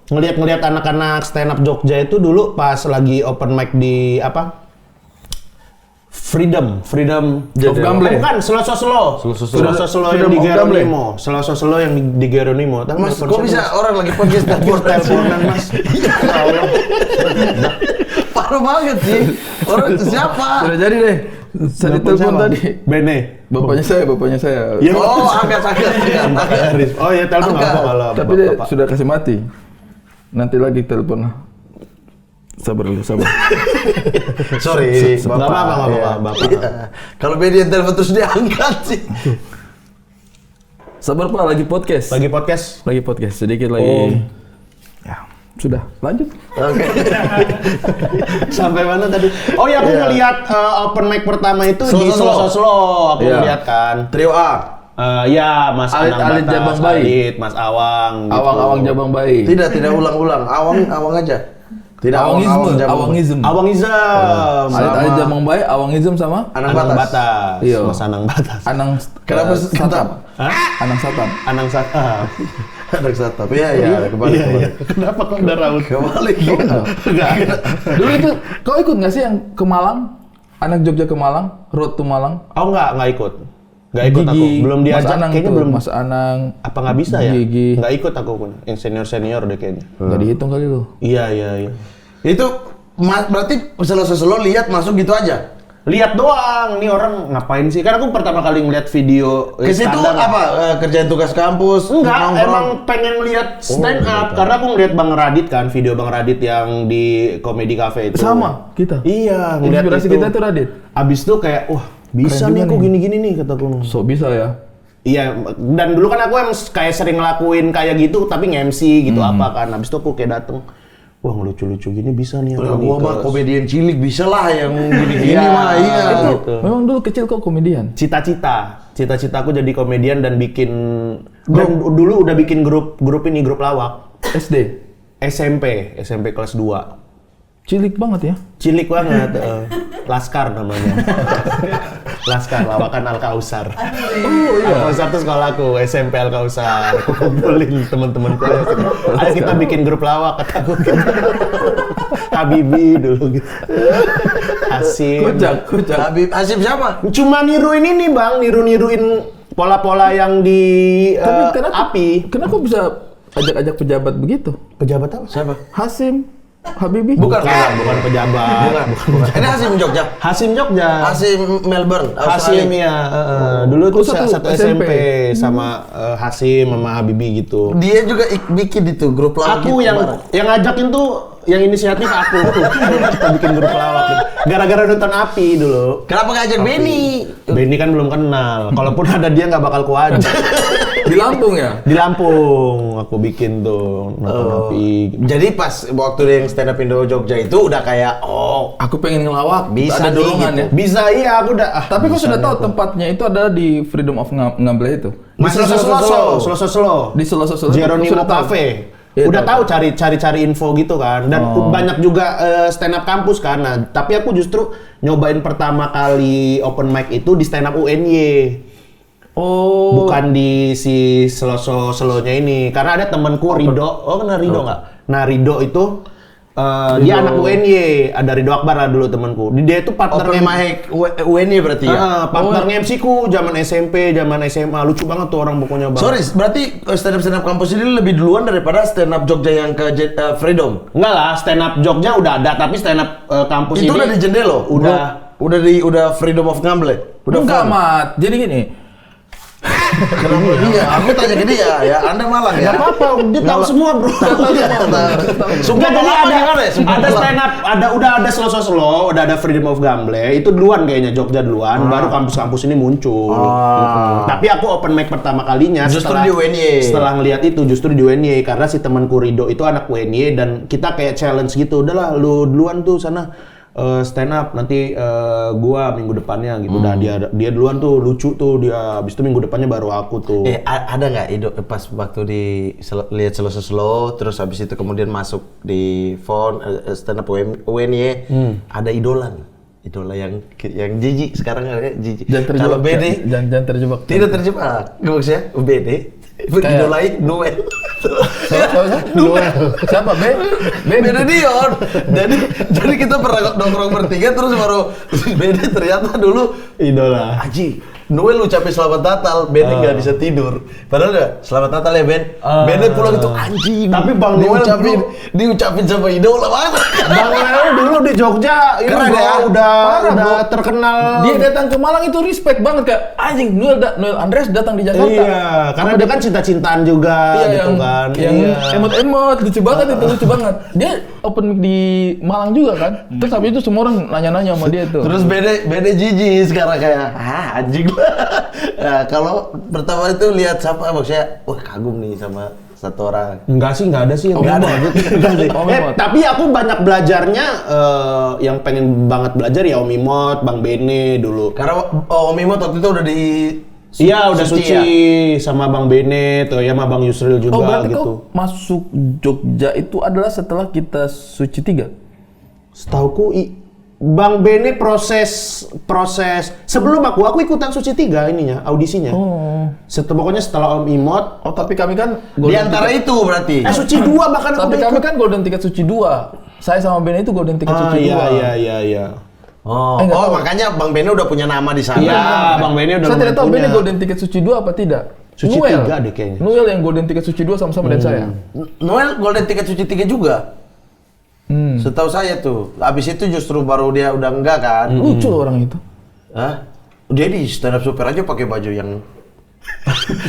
Speaker 1: ngelihat anak-anak stand up Jogja itu dulu pas lagi open mic di apa? Freedom
Speaker 3: Of Gamble.
Speaker 1: Bukan, Slow yang di Geronimo. Slow yang di Geronimo. Tapi
Speaker 2: Mas,
Speaker 1: nelfon
Speaker 2: kok
Speaker 1: siapa,
Speaker 2: bisa
Speaker 1: Mas?
Speaker 2: orang lagi podcast
Speaker 1: Teleponan Mas. Ya Allah.
Speaker 2: Parah banget sih. Orang itu siapa?
Speaker 3: Sudah jadi deh. Saya ditelepon
Speaker 1: siapa?
Speaker 3: tadi.
Speaker 1: Bene.
Speaker 3: Bapaknya saya.
Speaker 1: Ya,
Speaker 2: Oh, angkat.
Speaker 1: Oh ya telepon
Speaker 2: Angkat.
Speaker 1: apa kalau
Speaker 3: Tapi dia
Speaker 1: bapak.
Speaker 3: sudah kasih mati. Nanti lagi telepon. Sabar dulu, sabar.
Speaker 2: Sorry,
Speaker 1: Nggak apa-apa, Bapak.
Speaker 2: Iya. Kalau Bedi yang telepon terus diangkat sih.
Speaker 3: Sabar Pak, lagi podcast.
Speaker 1: Lagi podcast.
Speaker 3: Lagi podcast, sedikit lagi. Ya, sudah, lanjut.
Speaker 2: Oke.
Speaker 1: Sampai mana tadi? Oh ya, aku ngeliat open mic pertama itu di Solo. Aku
Speaker 3: Iya.
Speaker 1: ngeliat kan.
Speaker 2: Trio A.
Speaker 1: Ya, Mas
Speaker 3: Alit-
Speaker 1: Anang
Speaker 3: Alit
Speaker 1: Batas,
Speaker 3: Jabang Bayi.
Speaker 1: Alit, Mas Awang. gitu.
Speaker 3: Awang-awang Jabang Bayi.
Speaker 2: Tidak ulang-ulang. Awang aja. Tidak
Speaker 3: Awangisme,
Speaker 2: Jabang.
Speaker 3: awangism.
Speaker 1: Awangizam.
Speaker 3: Alit Jabang Bayi, awangism sama
Speaker 2: Anang
Speaker 1: Anang
Speaker 2: Batas.
Speaker 1: Batas.
Speaker 3: Iya.
Speaker 1: Mas Anang Batas.
Speaker 3: Anang.
Speaker 2: Kenapa
Speaker 3: Satam.
Speaker 2: Satam?
Speaker 1: Hah?
Speaker 3: Anang Satam.
Speaker 1: Anang Satam.
Speaker 2: Anak Satap. Iya, kembali.
Speaker 1: Kenapa kok udah raut?
Speaker 2: Kembali.
Speaker 1: Enggak.
Speaker 3: Dulu itu, kau ikut nggak sih yang ke Malang? Anak Jogja ke Malang, road to Malang.
Speaker 1: Oh enggak ikut. Enggak ikut aku.
Speaker 3: Gigi,
Speaker 1: Belum
Speaker 3: Mas
Speaker 1: diajak.
Speaker 3: Anang
Speaker 1: Kayaknya
Speaker 3: tuh,
Speaker 1: belum.
Speaker 3: Mas Anang.
Speaker 1: Apa nggak bisa ya?
Speaker 3: Gigi.
Speaker 1: Nggak ikut aku pun. Yang senior deh kayaknya.
Speaker 3: Nggak dihitung kali lu.
Speaker 1: Iya.
Speaker 2: Itu berarti selesai lihat masuk gitu aja.
Speaker 1: Lihat doang, nih orang ngapain sih? Karena aku pertama kali ngeliat video
Speaker 2: Ke situ
Speaker 1: stand-up.
Speaker 2: apa? Kerjain tugas kampus?
Speaker 1: Enggak,
Speaker 2: nongkrong?
Speaker 1: emang pengen lihat stand up karena aku ngeliat Bang Radit kan, video Bang Radit yang di Comedy Cafe itu.
Speaker 3: Sama kita.
Speaker 1: Iya, ngeliat
Speaker 3: Inspirasi
Speaker 1: itu.
Speaker 3: kita itu Radit.
Speaker 1: Abis itu kayak, wah bisa
Speaker 3: Keren
Speaker 1: nih
Speaker 3: juga
Speaker 1: aku
Speaker 3: nih.
Speaker 1: gini-gini nih kataku.
Speaker 3: So bisa ya.
Speaker 1: Iya, dan dulu kan aku emang kayak sering ngelakuin kayak gitu, tapi nge-MC gitu apa kan. Abis itu aku kayak dateng, wah ngelucu-lucu gini bisa nih aku nih
Speaker 2: Gua mah
Speaker 1: ke-
Speaker 2: komedian cilik bisa lah yang gini-gini
Speaker 1: Iya,
Speaker 2: mah iya.
Speaker 1: itu.
Speaker 3: Itu memang dulu kecil kok komedian.
Speaker 1: Cita-cita aku jadi komedian dan bikin dan dulu udah bikin grup lawak
Speaker 3: SD.
Speaker 1: SMP kelas 2.
Speaker 3: Cilik banget ya.
Speaker 1: Cilik banget, Laskar namanya. Laskar, lawakan Al-Kausar.
Speaker 3: Oh
Speaker 1: Al-Kausar tuh sekolahku, SMP Al-Kausar. Aku kumpulin teman-temanku. Ayo kita bikin grup lawak, kataku. Habibi dulu gitu. Hasim.
Speaker 3: Kocak.
Speaker 2: Habib Hasim siapa?
Speaker 1: Cuma niruin ini bang, niruin pola-pola yang di
Speaker 3: Tapi
Speaker 1: api.
Speaker 3: kenapa bisa ajak-ajak pejabat begitu?
Speaker 1: Pejabat apa?
Speaker 2: Siapa?
Speaker 3: Hasim, Habibi.
Speaker 2: Bukan.
Speaker 1: Bukan pejabat.
Speaker 2: Bukan. Ini Hasim Jogja.
Speaker 1: Hasim Jogja.
Speaker 2: Hasim Melbourne.
Speaker 1: Hasim
Speaker 2: Australia.
Speaker 1: ya, dulu tuh
Speaker 3: satu
Speaker 1: satu SMP sama Hasim sama Habibi gitu.
Speaker 2: Dia juga bikin itu grup lawak.
Speaker 1: Aku
Speaker 2: gitu,
Speaker 1: yang
Speaker 2: bareng.
Speaker 1: ngajakin tuh yang inisiatif aku. Kita bikin grup pelawak gitu. Gara-gara nonton Api dulu.
Speaker 2: Kenapa nggak ajak Benny?
Speaker 1: Benny kan belum kenal. Kalaupun ada dia nggak bakal kuajak.
Speaker 3: Di Lampung ya?
Speaker 1: Di Lampung aku bikin tuh nonton Api.
Speaker 2: Jadi pas waktu yang stand up Indo Jogja itu udah kayak
Speaker 3: Aku pengen ngelawak.
Speaker 2: Bisa
Speaker 3: ada
Speaker 2: nih,
Speaker 3: dorongan
Speaker 2: gitu.
Speaker 3: ya.
Speaker 1: Bisa iya aku udah.
Speaker 3: Tapi kau
Speaker 1: bisa
Speaker 3: sudah
Speaker 1: nih
Speaker 3: tahu
Speaker 1: aku.
Speaker 3: tempatnya itu ada di Freedom of Ngamble itu.
Speaker 1: Di Sloso.
Speaker 3: Di Solo.
Speaker 1: Geronimo Cafe.
Speaker 3: Iya,
Speaker 1: Udah
Speaker 3: tahu.
Speaker 1: tahu cari info gitu kan, dan banyak juga stand up kampus kan. Nah, tapi aku justru nyobain pertama kali open mic itu di stand up UNY.
Speaker 3: Oh.
Speaker 1: Bukan di si Slonya ini, karena ada temanku Rido. Oh, kenal Rido nggak? Nah, Rido itu dia anak UNY, ada Rido Akbar lah dulu temanku. Dia itu partner
Speaker 2: open mic UNY berarti ya?
Speaker 1: partner MC ku zaman SMP, zaman SMA. Lucu banget tuh orang pokoknya bang.
Speaker 2: Sorry, berarti stand up kampus ini lebih duluan daripada stand up Jogja yang ke Freedom.
Speaker 1: Enggak lah, stand up Jogja udah ada, tapi stand up kampus
Speaker 2: Itu
Speaker 1: ini
Speaker 2: udah di Jendelo. Udah Freedom of Ngamble. Udah
Speaker 3: Enggak,
Speaker 2: firm.
Speaker 3: Mat. Jadi gini.
Speaker 2: Kenapa dia? Aku tanya ke dia ya. Anda Malang ya?
Speaker 1: Nggak apa-apa, dia tahu semua bro.
Speaker 2: Sumpah
Speaker 1: Nggak, jadi
Speaker 2: Malang
Speaker 1: ada,
Speaker 2: gimana ya? Sumpah
Speaker 1: ada
Speaker 2: Malang.
Speaker 1: stand up, udah ada Slow, udah ada Freedom of Gamble. Itu duluan kayaknya Jogja duluan, baru kampus-kampus ini muncul. Tapi aku open mic pertama kalinya
Speaker 2: Justru
Speaker 1: setelah
Speaker 2: di UNY.
Speaker 1: Setelah ngeliat itu justru di UNY karena si temanku Rido itu anak UNY dan kita kayak challenge gitu. Udahlah lu duluan tuh sana. Stand up nanti gua minggu depannya gitu. Udah dia duluan tuh lucu tuh dia. Habis itu minggu depannya baru aku tuh.
Speaker 2: Ada nggak pas waktu lihat slow terus habis itu kemudian masuk di phone stand up UNY ada idola yang jijik sekarang jijik. Kalau BD
Speaker 3: Jangan terjebak.
Speaker 2: tidak terjebak. Maksudnya BD idolain Noel.
Speaker 3: Siapa?
Speaker 2: Beda Dion. Jadi kita pernah nongkrong bertiga terus baru BD ternyata dulu
Speaker 1: Idola.
Speaker 2: Aji, Noel ucapin selamat Natal, Benny nggak bisa tidur. Padahal udah selamat Natal ya Ben. Benny pulang itu anjing.
Speaker 1: Tapi Bang Noel
Speaker 2: diucapin sama idola mana?
Speaker 1: Bang Noel dulu di Jogja ini
Speaker 2: Keren
Speaker 1: bro,
Speaker 2: ya?
Speaker 1: udah terkenal.
Speaker 3: Dia datang ke Malang itu respect banget kayak anjing Noel Andres datang di Jakarta.
Speaker 1: Iya, karena dia kan cinta-cintaan juga
Speaker 3: Iya,
Speaker 1: gitu kan.
Speaker 3: yang
Speaker 1: Iya.
Speaker 3: emot-emot lucu banget itu lucu banget. Dia open mic di Malang juga kan. Terus habis itu semua orang nanya-nanya sama dia tuh.
Speaker 2: Terus Benny jijik sekarang kayak anjing lah. Nah, kalau pertama itu lihat siapa maksudnya, wah kagum nih sama satu orang.
Speaker 1: Enggak sih, enggak ada sih.
Speaker 2: Enggak ada.
Speaker 1: Enggak sih.
Speaker 3: Om Imot.
Speaker 1: Tapi aku banyak belajarnya yang pengen banget belajar ya Om Imot, Bang Bene dulu.
Speaker 2: Karena Om Imot waktu itu udah di
Speaker 1: Iya, udah
Speaker 2: Suci
Speaker 1: suci sama Bang Bene tuh ya sama Bang Yusril juga
Speaker 3: Oh berarti
Speaker 1: gitu.
Speaker 3: kau masuk Jogja itu adalah setelah kita Suci 3?
Speaker 1: Setauku Bang Bene proses sebelum aku ikutan Suci 3 ininya, audisinya.
Speaker 3: Oh.
Speaker 1: Pokoknya setelah Om Imot,
Speaker 3: Oh tapi kami kan
Speaker 2: di antara itu berarti.
Speaker 1: Suci 2 bahkan
Speaker 3: Tapi
Speaker 1: udah
Speaker 3: kami
Speaker 1: ikut.
Speaker 3: kan Golden Ticket Suci 2. Saya sama Ben itu Golden Ticket Suci 2.
Speaker 1: Iya.
Speaker 2: Oh,
Speaker 3: Nggak tahu.
Speaker 2: makanya Bang Benny udah punya nama di sana.
Speaker 1: Iya, Bang Bene udah
Speaker 3: Saya tidak tahu
Speaker 1: punya.
Speaker 3: Ben Golden Ticket Suci 2 apa tidak.
Speaker 1: Suci
Speaker 3: Noel.
Speaker 1: 3 deh kayaknya.
Speaker 3: Noel yang Golden Ticket Suci 2 sama-sama dengan saya.
Speaker 2: Noel Golden Ticket Suci 3 juga. Setahu saya tuh. Abis itu justru baru dia udah enggak kan.
Speaker 3: Lucu loh orang itu.
Speaker 2: Hah? Dia di stand up super aja pakai baju yang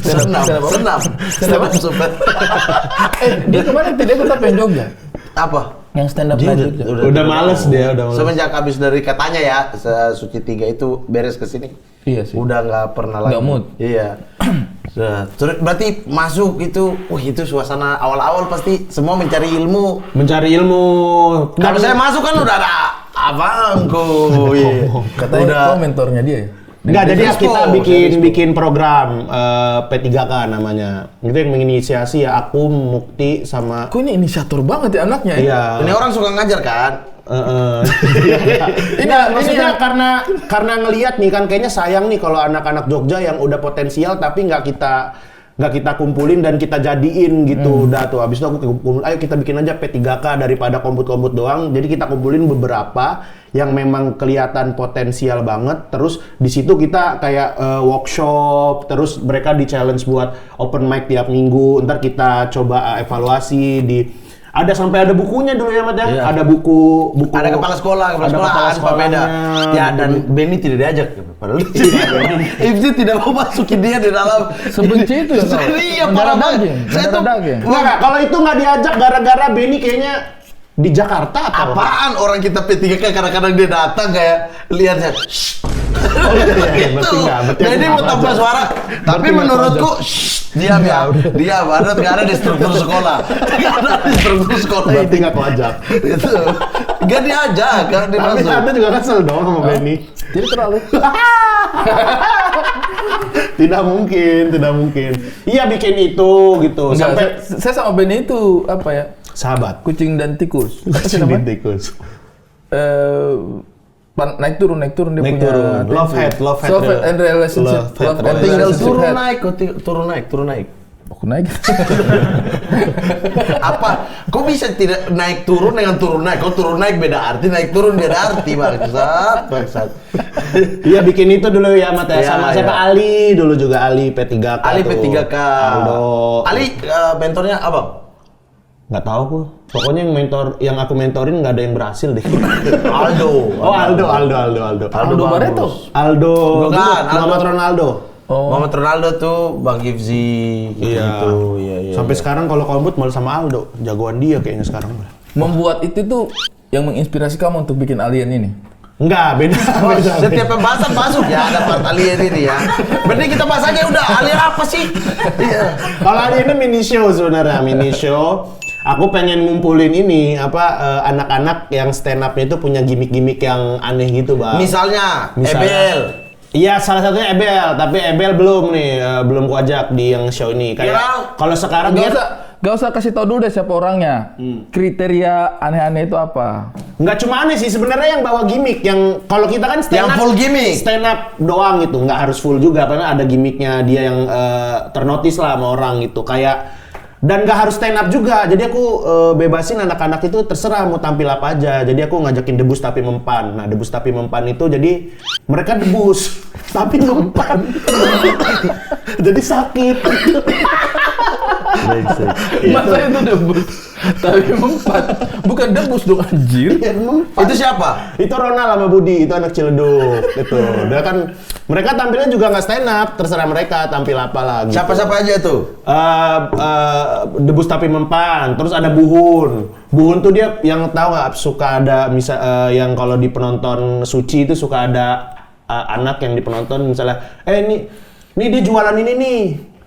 Speaker 3: Stand up
Speaker 2: senam super.
Speaker 3: Dia kemarin tidak ikut apa yang Jogja?
Speaker 2: Apa?
Speaker 3: Yang stand up
Speaker 2: Dia
Speaker 3: di
Speaker 2: udah-
Speaker 3: Jogja.
Speaker 1: Udah males dia, udah males.
Speaker 2: Semenjak habis dari katanya ya, Suci 3 itu beres ke sini.
Speaker 3: Iya sih.
Speaker 2: Udah nggak pernah lagi.
Speaker 3: Nggak mood.
Speaker 2: Iya. Nah, terus berarti masuk itu, wah itu suasana awal-awal pasti semua mencari ilmu.
Speaker 1: Mencari ilmu.
Speaker 2: Kalau saya masuk kan udah ada abangku. Iya.
Speaker 3: Katanya
Speaker 2: udah.
Speaker 3: kau mentornya dia ya?
Speaker 1: Enggak, jadi
Speaker 2: Expo,
Speaker 1: kita
Speaker 2: Expo.
Speaker 1: bikin program P3K namanya. Itu yang menginisiasi ya aku, Mukti sama
Speaker 3: Kok ini inisiator banget ya anaknya ya?
Speaker 1: iya.
Speaker 2: Ini orang suka ngajar kan?
Speaker 1: Ini maksudnya karena ngelihat nih kan kayaknya sayang nih kalau anak-anak Jogja yang udah potensial tapi nggak kita kumpulin dan kita jadiin gitu. Udah tuh habis itu aku kumpul, ayo kita bikin aja P3K daripada komput-komput doang. Jadi kita kumpulin beberapa yang memang kelihatan potensial banget. Terus di situ kita kayak workshop, terus mereka di challenge buat open mic tiap minggu. Ntar kita coba evaluasi ada sampai ada bukunya dulu ya Mat ya.
Speaker 2: Iya.
Speaker 1: Ada buku
Speaker 2: Ada kepala sekolah,
Speaker 1: ada kepala sekolahnya.
Speaker 2: Ya dan Benny tidak diajak. Padahal Ibnu tidak mau masukin dia di dalam.
Speaker 3: Sebenci itu ya kau?
Speaker 2: Iya,
Speaker 3: Mendarah
Speaker 2: parah banget.
Speaker 3: daging,
Speaker 2: Saya
Speaker 3: mendarah
Speaker 2: tuh
Speaker 3: daging.
Speaker 1: Enggak, kalau itu nggak diajak gara-gara Benny kayaknya di Jakarta atau
Speaker 2: apaan orang kita P3K kadang-kadang dia datang kayak lihatnya.
Speaker 1: iya, berarti nggak, berarti aku
Speaker 2: Benny
Speaker 1: nggak
Speaker 2: mau tambah
Speaker 1: wajar.
Speaker 2: suara, tapi
Speaker 1: nggak
Speaker 2: menurutku diam ya, diam. Nggak ada di struktur sekolah, nggak ada di struktur sekolah.
Speaker 1: Berarti nggak kuajak.
Speaker 2: Itu nggak diajak, nggak
Speaker 1: Tapi
Speaker 2: dimasuk.
Speaker 1: Anda juga kesel dong sama Benny.
Speaker 3: Jadi terlalu.
Speaker 1: Tidak mungkin. Iya bikin itu gitu.
Speaker 3: Enggak,
Speaker 1: Sampai
Speaker 3: saya sama Benny itu apa ya?
Speaker 1: sahabat.
Speaker 3: Kucing dan tikus. Apa sih
Speaker 1: Kucing
Speaker 3: namanya?
Speaker 1: tikus.
Speaker 3: Naik turun dia
Speaker 1: Naik
Speaker 3: punya
Speaker 1: turun. Love hate
Speaker 3: Self-hate and relationship.
Speaker 1: Love hate
Speaker 3: and
Speaker 2: Tinggal
Speaker 3: relationship
Speaker 2: turun
Speaker 3: hate.
Speaker 2: naik, turun naik.
Speaker 3: Aku naik.
Speaker 2: Apa? Kok bisa tidak naik turun dengan turun naik? Kok turun naik beda arti, naik turun beda arti, bangsat.
Speaker 1: Iya bikin itu dulu ya Mat ya.
Speaker 2: Iya,
Speaker 1: Sama
Speaker 2: iya.
Speaker 1: siapa Ali dulu juga Ali P3K.
Speaker 2: Ali
Speaker 1: tuh.
Speaker 2: P3K.
Speaker 1: Aldo.
Speaker 2: Ali mentornya apa?
Speaker 1: Nggak tahu aku. Pokoknya yang aku mentorin nggak ada yang berhasil deh.
Speaker 2: Aldo.
Speaker 1: Oh Aldo.
Speaker 3: Aldo Barreto.
Speaker 1: Aldo.
Speaker 2: Bukan,
Speaker 1: Muhammad
Speaker 2: Aldo.
Speaker 1: Ronaldo.
Speaker 3: Oh.
Speaker 2: Muhammad Ronaldo tuh Bang Gifzi gitu. Iya.
Speaker 1: Sampai sekarang kalau komput malah sama Aldo. Jagoan dia kayaknya sekarang.
Speaker 3: Membuat itu tuh yang menginspirasi kamu untuk bikin Alien ini.
Speaker 1: Enggak, beda.
Speaker 2: Setiap pembahasan masuk ya ada part alien ini ya. Berarti kita bahas aja udah alien apa sih? Iya.
Speaker 1: Kalau hari ini mini show sebenarnya, mini show. Aku pengen ngumpulin ini anak-anak yang stand up-nya itu punya gimmick-gimmick yang aneh gitu, Bang.
Speaker 2: Misalnya
Speaker 1: Misalnya.
Speaker 2: Ebel.
Speaker 1: Iya, salah satunya Ebel, tapi Ebel belum nih, belum kuajak di yang show ini. Kayak
Speaker 2: Viral.
Speaker 1: kalau sekarang
Speaker 3: Gak usah kasih tau dulu deh siapa orangnya. Kriteria aneh-aneh itu apa?
Speaker 1: nggak cuma aneh sih sebenarnya yang bawa gimmick yang kalau kita kan stand
Speaker 2: Yang
Speaker 1: up
Speaker 2: full gimmick.
Speaker 1: stand up doang gitu nggak harus full juga karena ada gimmicknya dia yang ternotis lah sama orang gitu kayak Dan nggak harus stand up juga. Jadi aku bebasin anak-anak itu terserah mau tampil apa aja. Jadi aku ngajakin debus tapi mempan. Nah, debus tapi mempan itu jadi mereka debus tapi mempan. Jadi sakit.
Speaker 3: Masa itu debus tapi mempan, bukan debus dong anjir.
Speaker 1: Iya, mempan.
Speaker 2: Itu siapa?
Speaker 1: Itu Ronald sama Budi, itu anak Ciledug gitu. Dia kan mereka tampilnya juga nggak stand up, terserah mereka tampil apa lah gitu.
Speaker 2: Siapa-siapa aja tuh?
Speaker 1: Debus tapi mempan, terus ada Buhun. Buhun tuh dia yang tahu nggak suka ada yang kalau di penonton suci itu suka ada anak yang di penonton misalnya, ini dia jualan ini nih.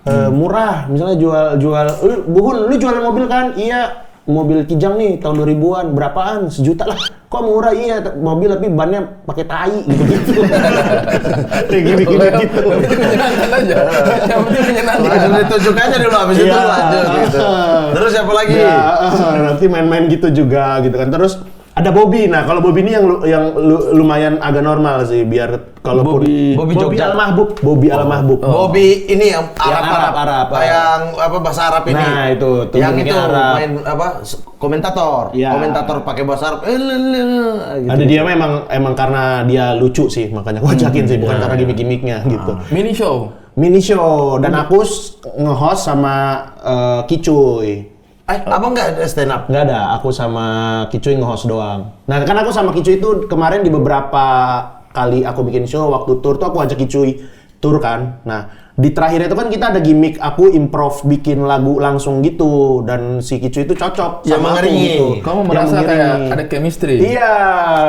Speaker 1: Murah, misalnya jual Buhun, lu jualan mobil kan? Iya, mobil Kijang nih tahun 2000-an, berapaan? 1 juta lah. Kok murah? Iya, mobil tapi bannya pakai tai gitu-gitu. Kayak gini-gini gitu.
Speaker 3: Menyenangkan aja. Yang penting menyenangkan.
Speaker 2: Langsung ditunjuk aja dulu, habis itu lanjut gitu. Terus siapa lagi?
Speaker 1: Nanti main-main gitu juga gitu kan. Terus ada Bobby. Nah, kalau Bobby ini yang lumayan agak normal sih, biar kalau
Speaker 2: Bobby Jogja.
Speaker 1: Al-Mahbub, Bobby Al-Mahbub.
Speaker 2: Bobby ini yang
Speaker 1: Arab.
Speaker 2: Yang bahasa Arab ini.
Speaker 1: Nah, itu
Speaker 2: yang itu
Speaker 1: Arab.
Speaker 2: main komentator.
Speaker 1: Ya.
Speaker 2: Komentator pakai bahasa Arab. Gitu.
Speaker 1: Ada dia emang karena dia lucu sih, makanya gua ajakin sih, bukan karena gimmick-gimmicknya gitu.
Speaker 3: Mini show
Speaker 1: Dan aku nge-host sama Kicuy.
Speaker 2: Abang nggak ada stand up?
Speaker 1: Nggak ada, aku sama Kicuy nge-host doang. Nah, kan aku sama Kicuy itu kemarin di beberapa kali aku bikin show, waktu tour tuh aku ajak Kicuy tour kan. Nah, di terakhir itu kan kita ada gimmick, aku improv bikin lagu langsung gitu, dan si Kicuy itu cocok
Speaker 2: Ya,
Speaker 1: sama aku
Speaker 2: mengiringi.
Speaker 1: gitu.
Speaker 3: Kamu
Speaker 1: Yang
Speaker 3: merasa kayak
Speaker 1: mengiringi.
Speaker 3: ada chemistry?
Speaker 1: Iya,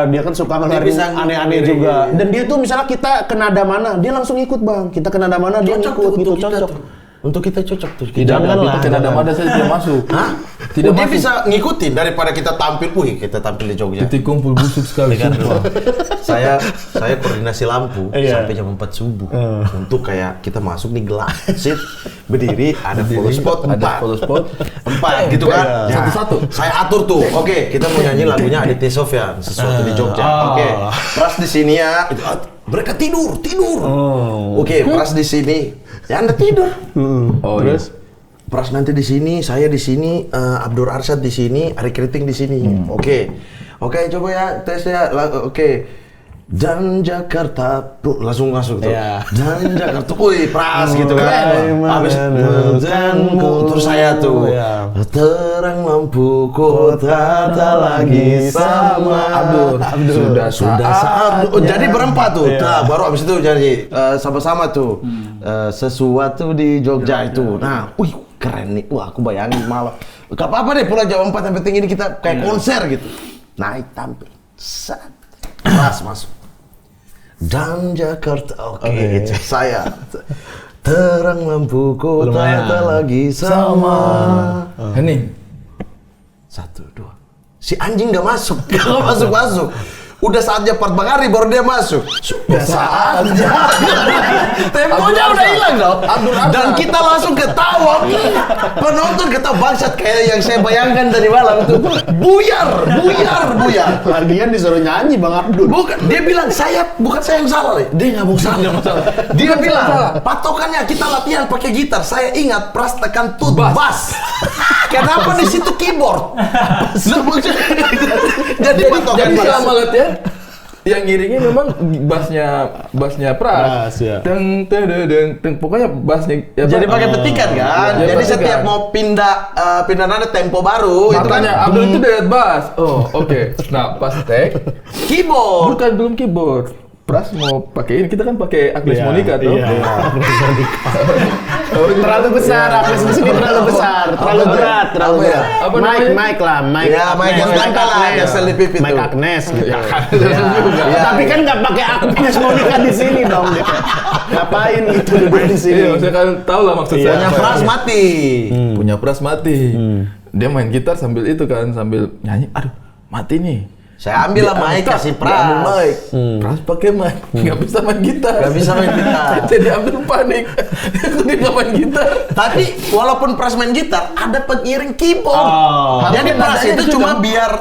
Speaker 1: dia kan suka ngeluarin
Speaker 2: bisa
Speaker 1: aneh-aneh
Speaker 2: mengiringi.
Speaker 1: juga. Dan dia tuh misalnya kita ke nada mana, dia langsung ikut bang. Kita ke nada mana, dia
Speaker 2: Cocok
Speaker 1: ikut
Speaker 2: tuh
Speaker 1: gitu,
Speaker 2: untuk kita
Speaker 1: cocok.
Speaker 2: tuh. Untuk kita cocok tuh.
Speaker 3: Tidak ada,
Speaker 1: Janganlah,
Speaker 3: kita ada mana saya tidak masuk.
Speaker 2: Hah?
Speaker 3: Tidak
Speaker 2: Dia
Speaker 3: masuk.
Speaker 2: bisa ngikutin daripada kita tampil. Kita tampil di Jogja.
Speaker 3: Titik kumpul busuk sekali. Sumpah.
Speaker 2: saya koordinasi lampu
Speaker 1: Iya.
Speaker 2: sampai jam 4 subuh untuk kayak kita masuk nih gelap, sit, berdiri, ada follow spot
Speaker 3: Ada follow spot.
Speaker 2: 4 gitu kan.
Speaker 1: Iya.
Speaker 3: Satu-satu.
Speaker 2: Saya atur tuh. Oke, kita mau nyanyi lagunya Aditya Sofyan, sesuatu di Jogja. Oke. Pras di sini ya. Mereka tidur. Oke, Pras di sini. Ya Anda tidur.
Speaker 3: Oh,
Speaker 1: Terus?
Speaker 2: Pras nanti di sini, saya di sini, Abdur Arsyad di sini, Ari Kriting di sini. Oke, coba ya tes ya. Oke. Dan Jakarta tuh langsung masuk tuh.
Speaker 1: Iya.
Speaker 2: Dan Jakarta, Pras gitu kan. Habis danmu terus saya tuh.
Speaker 1: Iya.
Speaker 2: Terang lampu kota tak lagi sama.
Speaker 3: Abdur.
Speaker 2: Sudah saat. Jadi berempat tuh.
Speaker 1: Iya.
Speaker 2: Nah, baru habis itu jadi sama-sama tuh. Sesuatu di Jogja itu. Nah, keren nih. Wah, aku bayangin malah. Gak apa-apa deh pulang jam 4 yang penting ini kita kayak konser gitu. Naik tampil. Set. Pras masuk. Dan Jakarta, oke. Saya terang lampu kota
Speaker 1: Lumayan.
Speaker 2: tak lagi sama.
Speaker 3: Hening.
Speaker 2: 1, 2. Si anjing nggak masuk, nggak masuk. Udah saatnya part Bang Ari baru dia masuk. Sudah saatnya. Temponya udah hilang dong. Dan kita langsung ketawa. Penonton ketawa bangsat kayak yang saya bayangkan dari malam itu. Buyar.
Speaker 1: Lagian disuruh nyanyi Bang Abdul.
Speaker 2: Bukan, dia bilang bukan saya yang salah. Dia nggak mau salah. Dia bilang patokannya kita latihan pakai gitar. Saya ingat Pras tekan tut bass. Kenapa di situ keyboard? Jadi patokan
Speaker 3: Jadi
Speaker 2: bass.
Speaker 3: selama latihan yang ngiringin memang bassnya Pras.
Speaker 1: Bass, ya.
Speaker 3: Teng. Pokoknya bassnya.
Speaker 2: Jadi pakai petikan kan.
Speaker 3: Jadi
Speaker 2: Jadi
Speaker 3: petikan.
Speaker 2: setiap mau pindah nada tempo baru itu kan
Speaker 3: Makanya Abdul itu dari bass. Oh, oke. Nah, pas tag
Speaker 2: keyboard.
Speaker 3: bukan belum keyboard. Pras mau pakai ini, kita kan pakai Agnes
Speaker 1: Iya,
Speaker 3: Monica tuh.
Speaker 1: iya. Terlalu besar, Agnes di sini terlalu besar, terlalu berat, terlalu
Speaker 2: Apa ya?
Speaker 1: berat.
Speaker 3: Apa
Speaker 1: Mike
Speaker 3: namanya?
Speaker 1: lah, Mike.
Speaker 2: Ya, Mike yang tempel lah, yang selip pipi
Speaker 1: Mike
Speaker 2: tuh.
Speaker 1: Agnes gitu.
Speaker 3: Iya.
Speaker 2: Iya.
Speaker 1: Tapi kan nggak pakai Agnes Monica di sini dong gitu. Ngapain gitu duduk di sini?
Speaker 3: Iya, maksudnya kan tahu lah maksud saya.
Speaker 2: Punya
Speaker 3: apa.
Speaker 2: Pras mati.
Speaker 3: Punya Pras mati. Dia main gitar sambil itu kan, sambil nyanyi. Aduh, mati nih.
Speaker 2: Saya ambil lah mic kasih Pras.
Speaker 3: Pras pakai mic, nggak bisa main gitar.
Speaker 2: Nggak bisa main gitar.
Speaker 3: Jadi Abdul panik. Dia nggak main gitar.
Speaker 2: Tapi walaupun Pras main gitar, ada pengiring keyboard.
Speaker 1: Oh.
Speaker 2: Jadi Pras
Speaker 3: Nadanya
Speaker 2: itu
Speaker 3: juga.
Speaker 2: cuma biar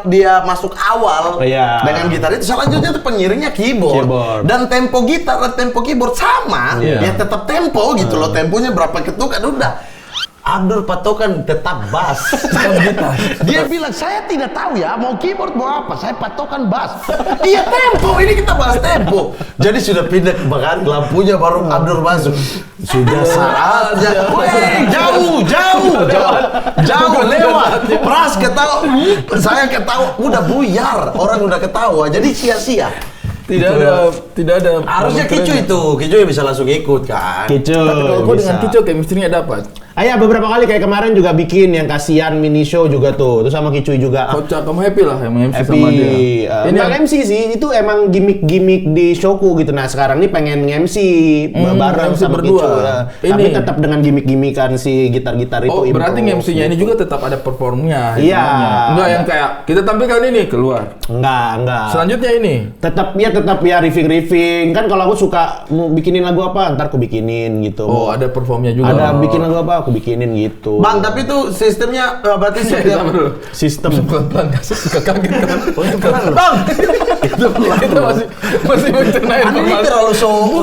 Speaker 2: dia masuk awal
Speaker 1: Iya.
Speaker 2: dengan gitar itu. Selanjutnya tuh pengiringnya keyboard.
Speaker 1: Keyboard.
Speaker 2: Dan tempo gitar dan tempo keyboard sama.
Speaker 3: Iya.
Speaker 2: Ya tetap tempo gitu loh. Temponya berapa ketukan udah. Abdur patokan tetap bass. Dia bilang, saya tidak tahu ya, mau keyboard mau apa, saya patokan bass. Iya tempo, ini kita bahas tempo. Jadi sudah pindah ke bagian lampunya baru Abdur masuk. Sudah saatnya. Weh, jauh lewat. Pras ketawa, saya ketawa, udah buyar. Orang udah ketawa, jadi sia-sia.
Speaker 3: Tidak ada.
Speaker 2: Harusnya Kicu itu, Kicu bisa langsung ikut kan.
Speaker 1: Kicu.
Speaker 3: Tapi kalau gua dengan
Speaker 1: bisa.
Speaker 3: Kicu chemistry-nya dapat.
Speaker 1: Ayah beberapa kali kayak kemarin juga bikin yang kasihan mini show juga tuh. Terus sama Kicuy juga.
Speaker 3: Kocak, kamu happy lah yang MC
Speaker 1: Happy.
Speaker 3: sama dia.
Speaker 1: Ini MC sih, itu emang gimmick-gimmick di showku gitu. Nah sekarang ini pengen MC bareng
Speaker 3: MC
Speaker 1: sama
Speaker 3: berdua.
Speaker 1: Kicuy. Tapi tetap dengan gimmick-gimmickan si gitar-gitar itu.
Speaker 3: Oh, berarti
Speaker 1: improv,
Speaker 3: MC-nya ini
Speaker 1: gitu.
Speaker 3: juga tetap ada performnya.
Speaker 1: Iya.
Speaker 3: Enggak yang kayak kita tampilkan ini keluar.
Speaker 1: Enggak.
Speaker 3: Selanjutnya ini.
Speaker 1: Tetap ya riffing. Kan kalau aku suka mau bikinin lagu apa, ntar aku bikinin gitu.
Speaker 3: Oh, ada performnya juga.
Speaker 1: Ada bikin lagu apa, aku bikinin gitu.
Speaker 2: Bang, tapi itu sistemnya berarti setiap
Speaker 1: Sistem.
Speaker 3: Pelan-pelan suka kaget kan.
Speaker 2: Bang,
Speaker 3: Kita masih mencerna
Speaker 2: ini
Speaker 3: informasi.
Speaker 2: terlalu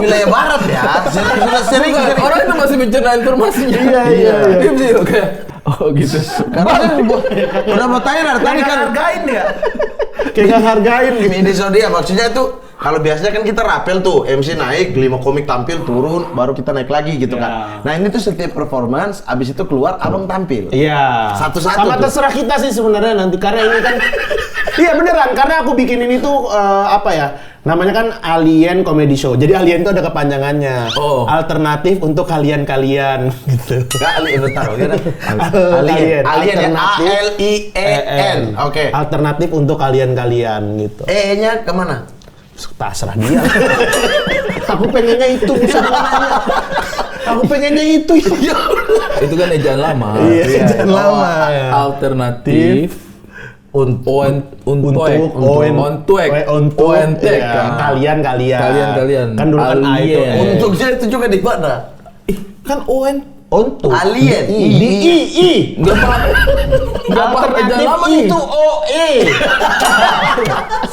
Speaker 2: wilayah barat ya. Sudah sering.
Speaker 3: Bukan, orang itu masih mencerna informasinya.
Speaker 1: Iya.
Speaker 3: Dia mesti kayak oh gitu.
Speaker 2: Karena kan udah mau tanya dari tadi kan.
Speaker 1: Hargain ya. Kayak nggak hargain gitu.
Speaker 2: Ini dia maksudnya itu kalau biasanya kan kita rapel tuh MC naik, 5 komik tampil turun, baru kita naik lagi gitu kan. Nah ini tuh setiap performance, abis itu keluar abang tampil.
Speaker 1: Iya.
Speaker 2: Satu-satu
Speaker 1: Sama
Speaker 2: tuh.
Speaker 1: terserah kita sih sebenarnya nanti karena ini kan. Iya beneran karena aku bikin ini tuh apa ya? Namanya kan Alien Comedy Show. Jadi Alien itu ada kepanjangannya.
Speaker 3: Oh.
Speaker 1: Alternatif untuk kalian-kalian gitu.
Speaker 2: Alien, bentar, oke.
Speaker 1: Alien.
Speaker 2: Alien ya,
Speaker 1: Alternatif.
Speaker 2: ALIEN. Oke.
Speaker 1: Alternatif untuk kalian-kalian gitu.
Speaker 2: E-nya kemana?
Speaker 1: Terserah dia. Aku pengennya itu, usah nanya. Aku pengennya itu.
Speaker 3: Itu kan ejaan lama.
Speaker 1: Iya, ejaan lama.
Speaker 3: Alternatif ontuek
Speaker 1: kalian
Speaker 3: Kalian.
Speaker 1: kan dulu kan A itu
Speaker 3: Alien.
Speaker 2: Untuknya itu juga di mana?
Speaker 3: kan untuk
Speaker 2: Alien.
Speaker 1: I
Speaker 3: nggak paham ejaan lama nih.
Speaker 1: itu OE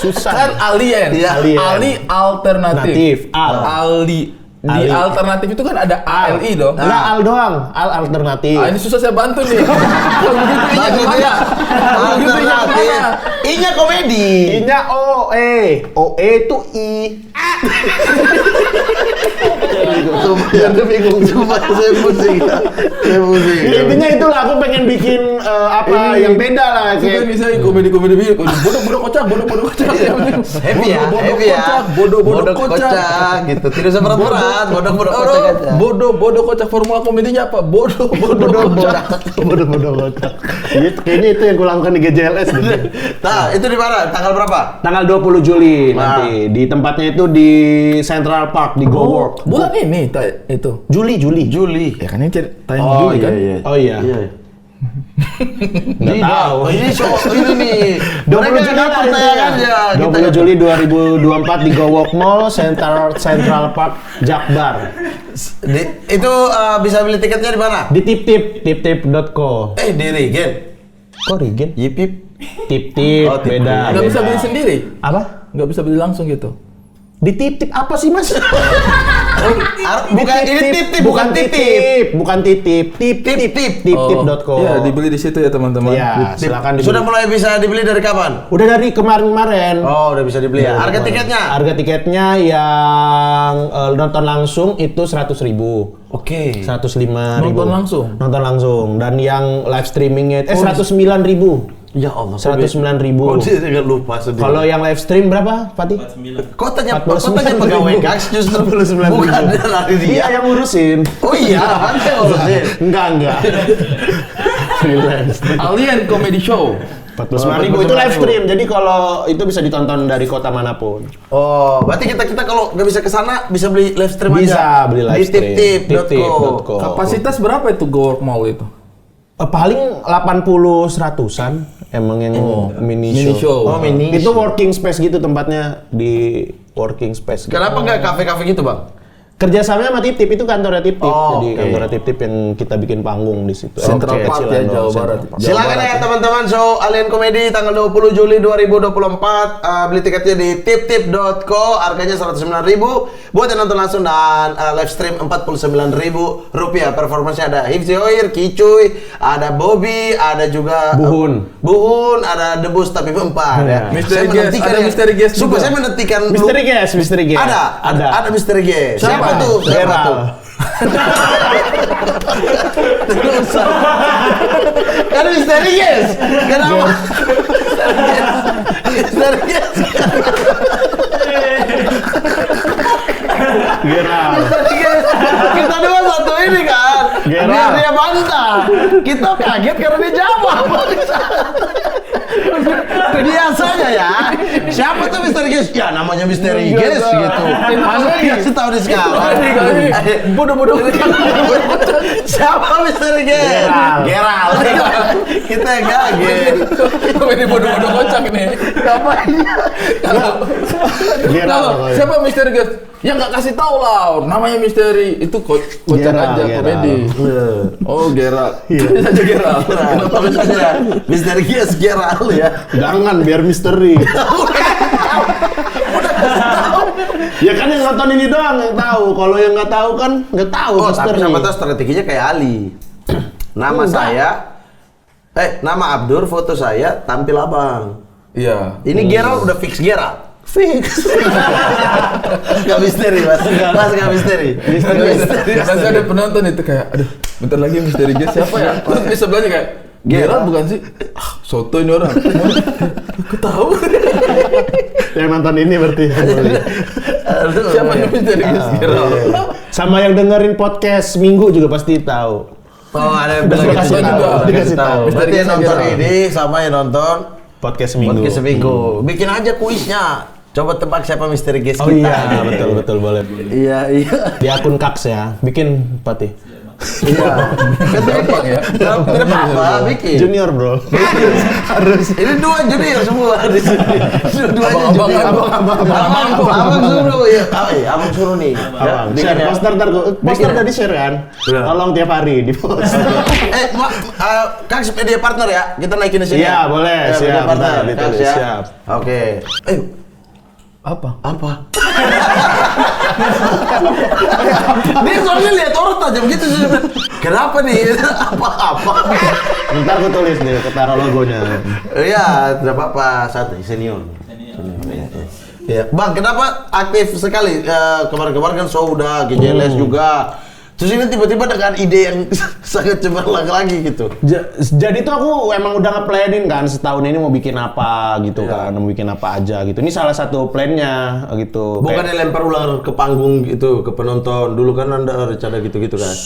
Speaker 1: susah
Speaker 3: Kan alien.
Speaker 2: Iya,
Speaker 1: alien.
Speaker 3: Ali alternatif.
Speaker 1: Alternatif.
Speaker 3: Di
Speaker 1: Ali.
Speaker 3: alternatif itu kan ada ALI dong.
Speaker 1: Nggak al doang alternatif.
Speaker 3: Ini susah saya bantu nih. Kalau begitu I-nya kemana? Kalau begitu I-nya kemana?
Speaker 2: I-nya komedi.
Speaker 1: I-nya OE itu I.
Speaker 2: Jadi bingung. Cuma saya pusing.
Speaker 1: Intinya itulah aku pengen bikin apa yang beda lah
Speaker 3: Itu kan
Speaker 1: kayak
Speaker 3: misalnya komedi-komedi bodoh kocak.
Speaker 2: Happy ya.
Speaker 3: Bodoh
Speaker 2: kocak
Speaker 3: kocak.
Speaker 2: gitu. Tidak usah berat-berat. Bodoh kocak aja.
Speaker 3: Bodoh kocak formula komedinya apa? Bodoh kocak.
Speaker 1: bodoh. Kayaknya itu yang kulakukan di GJLS gitu.
Speaker 2: Nah, itu di mana? Tanggal berapa?
Speaker 1: Tanggal 20 Juli nanti di tempatnya itu di Central Park di Go Work.
Speaker 3: Bulan ini itu.
Speaker 1: Juli.
Speaker 3: Ya kan ini tayang Juli kan?
Speaker 1: Oh iya. Nggak tahu.
Speaker 2: Ini show ini nih.
Speaker 1: 20 Juli
Speaker 2: pertayangannya.
Speaker 1: 20 Juli 2024 di Go Walk Mall Central Park Jakbar.
Speaker 2: Itu bisa beli tiketnya di mana?
Speaker 1: Di tiptip.co.
Speaker 2: Di Regen.
Speaker 1: Kok Regen?
Speaker 2: Yipip.
Speaker 1: Tip
Speaker 2: Oh, tip.
Speaker 1: beda.
Speaker 3: Nggak bisa
Speaker 1: beda.
Speaker 3: beli sendiri?
Speaker 1: Apa?
Speaker 3: Nggak bisa beli langsung gitu?
Speaker 1: Di tip apa sih Mas?
Speaker 2: Bukan ini tip, bukan titip.
Speaker 1: Bukan titip. Tip.co.
Speaker 3: Iya, dibeli di situ ya teman-teman.
Speaker 1: Iya, silakan dibeli.
Speaker 2: Sudah mulai bisa dibeli dari kapan?
Speaker 1: Udah dari kemarin-kemarin.
Speaker 2: Oh, udah bisa dibeli ya. Harga tiketnya?
Speaker 1: Harga tiketnya yang nonton langsung itu 100.000.
Speaker 2: Oke.
Speaker 1: 105.000.
Speaker 3: Nonton langsung?
Speaker 1: Nonton langsung. Dan yang live streamingnya 109.000.
Speaker 2: Ya Allah.
Speaker 1: 109.000.
Speaker 2: Oh, dia nggak lupa sedih.
Speaker 1: Kalau yang live stream berapa, Fatih?
Speaker 2: Kotanya
Speaker 1: 49.000.
Speaker 2: pegawai Gax justru
Speaker 1: 49.000.
Speaker 2: bukan dari
Speaker 1: Dia
Speaker 2: dia.
Speaker 1: yang ngurusin.
Speaker 2: Oh iya, anda ngurusin.
Speaker 1: Enggak. Freelance.
Speaker 3: Alien Comedy Show.
Speaker 1: 45.000 itu live stream. Jadi kalau itu bisa ditonton dari kota manapun.
Speaker 2: Oh, berarti kita kalau nggak bisa ke sana bisa beli live stream aja.
Speaker 1: Bisa beli live stream.
Speaker 2: Di tip.co.
Speaker 3: Kapasitas berapa itu Go Work Mall itu?
Speaker 1: Paling 80-100-an emang yang mini show.
Speaker 2: Oh, mini
Speaker 1: Itu
Speaker 2: show.
Speaker 1: working space gitu tempatnya di working space. Gitu.
Speaker 2: Kenapa nggak kafe-kafe gitu, Bang?
Speaker 1: Kerjasamanya sama Tip Tip, itu kantornya Tip Tip.
Speaker 2: Oh,
Speaker 1: Jadi
Speaker 2: oke.
Speaker 1: kantornya Tip Tip yang kita bikin panggung di situ.
Speaker 3: Central
Speaker 1: Oke,
Speaker 3: Park
Speaker 1: kecilan
Speaker 3: ya,
Speaker 1: dong,
Speaker 3: Jawa
Speaker 1: Central
Speaker 3: Barat.
Speaker 1: Park.
Speaker 2: Silakan ya teman-teman, show Alien Komedi tanggal 20 Juli 2024. Beli tiketnya di tiptip.co, harganya 109.000. Buat yang nonton langsung dan live stream 49.000 rupiah. Performanya ada Hifzi Oir, Kicuy, ada Bobby, ada juga Buhun, ada Debus tapi empat ya.
Speaker 3: Mystery
Speaker 2: Saya
Speaker 3: guest,
Speaker 2: menantikan
Speaker 3: ada
Speaker 2: ya.
Speaker 3: mystery guest
Speaker 2: Sumpah
Speaker 3: juga.
Speaker 2: saya menantikan
Speaker 1: Misteri guys.
Speaker 2: ada misteri guest. Siapa tuh? Siapa tuh? Kan misteri guys. Kenapa? Misteri guys.
Speaker 1: Geral.
Speaker 2: Kita dua satu ini kan.
Speaker 1: Geral.
Speaker 2: Dia bantah. Kita kaget karena dia jawab. Biasanya ya. Siapa tuh misteri guys? Ya namanya misteri guys gitu. Masa dikasih tahu di sekarang.
Speaker 3: Bodoh-bodoh.
Speaker 2: Siapa misteri guys? Geral. Kita kaget.
Speaker 3: Ini bodoh-bodoh kocak nih.
Speaker 1: Geral.
Speaker 3: Kalau siapa misteri guys? Ya nggak kasih tahu lah, namanya misteri itu kocak
Speaker 1: Geral,
Speaker 3: aja
Speaker 1: Geral.
Speaker 3: komedi. Oh Geral, bisa aja Geral.
Speaker 2: Kenapa misalnya misteri guys Geral ya?
Speaker 1: Jangan biar misteri. Ya kan yang nonton ini doang yang tahu. Kalau yang nggak tahu kan nggak tahu
Speaker 2: Oh, tapi
Speaker 1: misteri.
Speaker 2: sama tahu strateginya kayak Ali. Nama saya, nama Abdur, foto saya, tampil abang.
Speaker 3: Iya.
Speaker 2: Ini Geral udah fix Geral. Fix. Gak misteri mas. Mas gak misteri.
Speaker 3: Nanti ada penonton itu kayak, aduh, bentar lagi misteri guest siapa ya? Terus di sebelahnya kayak, Geral bukan sih? Ah, soto ini orang. Aku tahu.
Speaker 1: Yang nonton ini berarti.
Speaker 3: Siapa yang misteri guest Geral?
Speaker 1: Sama yang dengerin podcast Minggu juga pasti tahu.
Speaker 2: Oh ada yang bilang
Speaker 1: Dikasih
Speaker 2: gitu
Speaker 1: tahu,
Speaker 2: juga.
Speaker 1: dikasih tahu.
Speaker 2: Berarti yang nonton
Speaker 3: Geral.
Speaker 2: ini sama yang nonton
Speaker 1: Podcast Minggu.
Speaker 2: podcast seminggu. Bikin aja kuisnya. Coba tebak siapa misteri guest
Speaker 1: Oh
Speaker 2: kita.
Speaker 1: iya, betul boleh.
Speaker 2: Iya.
Speaker 1: Di akun Kaks ya, bikin Pati.
Speaker 2: Iya.
Speaker 3: Gampang ya.
Speaker 2: Tidak apa-apa, bikin.
Speaker 1: Junior bro. Harus.
Speaker 2: Ini dua junior semua di sini. Dua
Speaker 3: Abang-abangan.
Speaker 2: Abang suruh ya. Abang suruh nih.
Speaker 1: Abang,
Speaker 2: Bikin
Speaker 1: share
Speaker 2: ya.
Speaker 1: poster ntar gua. Poster
Speaker 2: Bikin.
Speaker 1: udah di share kan?
Speaker 2: Udah.
Speaker 1: Tolong tiap hari di post.
Speaker 2: Kang media partner ya, kita naikin di sini.
Speaker 1: Iya, boleh.
Speaker 2: Ya,
Speaker 1: Siap,
Speaker 2: media partner,
Speaker 1: bentar,
Speaker 2: Kang,
Speaker 1: ditulis,
Speaker 2: ya.
Speaker 1: siap.
Speaker 2: Oke.
Speaker 3: Apa?
Speaker 2: Apa? Dia soalnya lihat orang tajam gitu sih. Kenapa nih? Apa?
Speaker 1: Ntar gua tulis deh, ketara logonya.
Speaker 2: Iya, tidak apa-apa. Santai, senior. Ya, Bang, kenapa aktif sekali? Kemarin-kemarin kan show udah, GJLS juga. Terus ini tiba-tiba dengan ide yang sangat cemerlang lagi gitu.
Speaker 1: Jadi tuh aku emang udah nge-planning kan setahun ini mau bikin apa gitu kan, mau bikin apa aja gitu. Ini salah satu plannya gitu.
Speaker 2: Bukan lempar ular ke panggung gitu, ke penonton. Dulu kan Anda rencana gitu-gitu kan.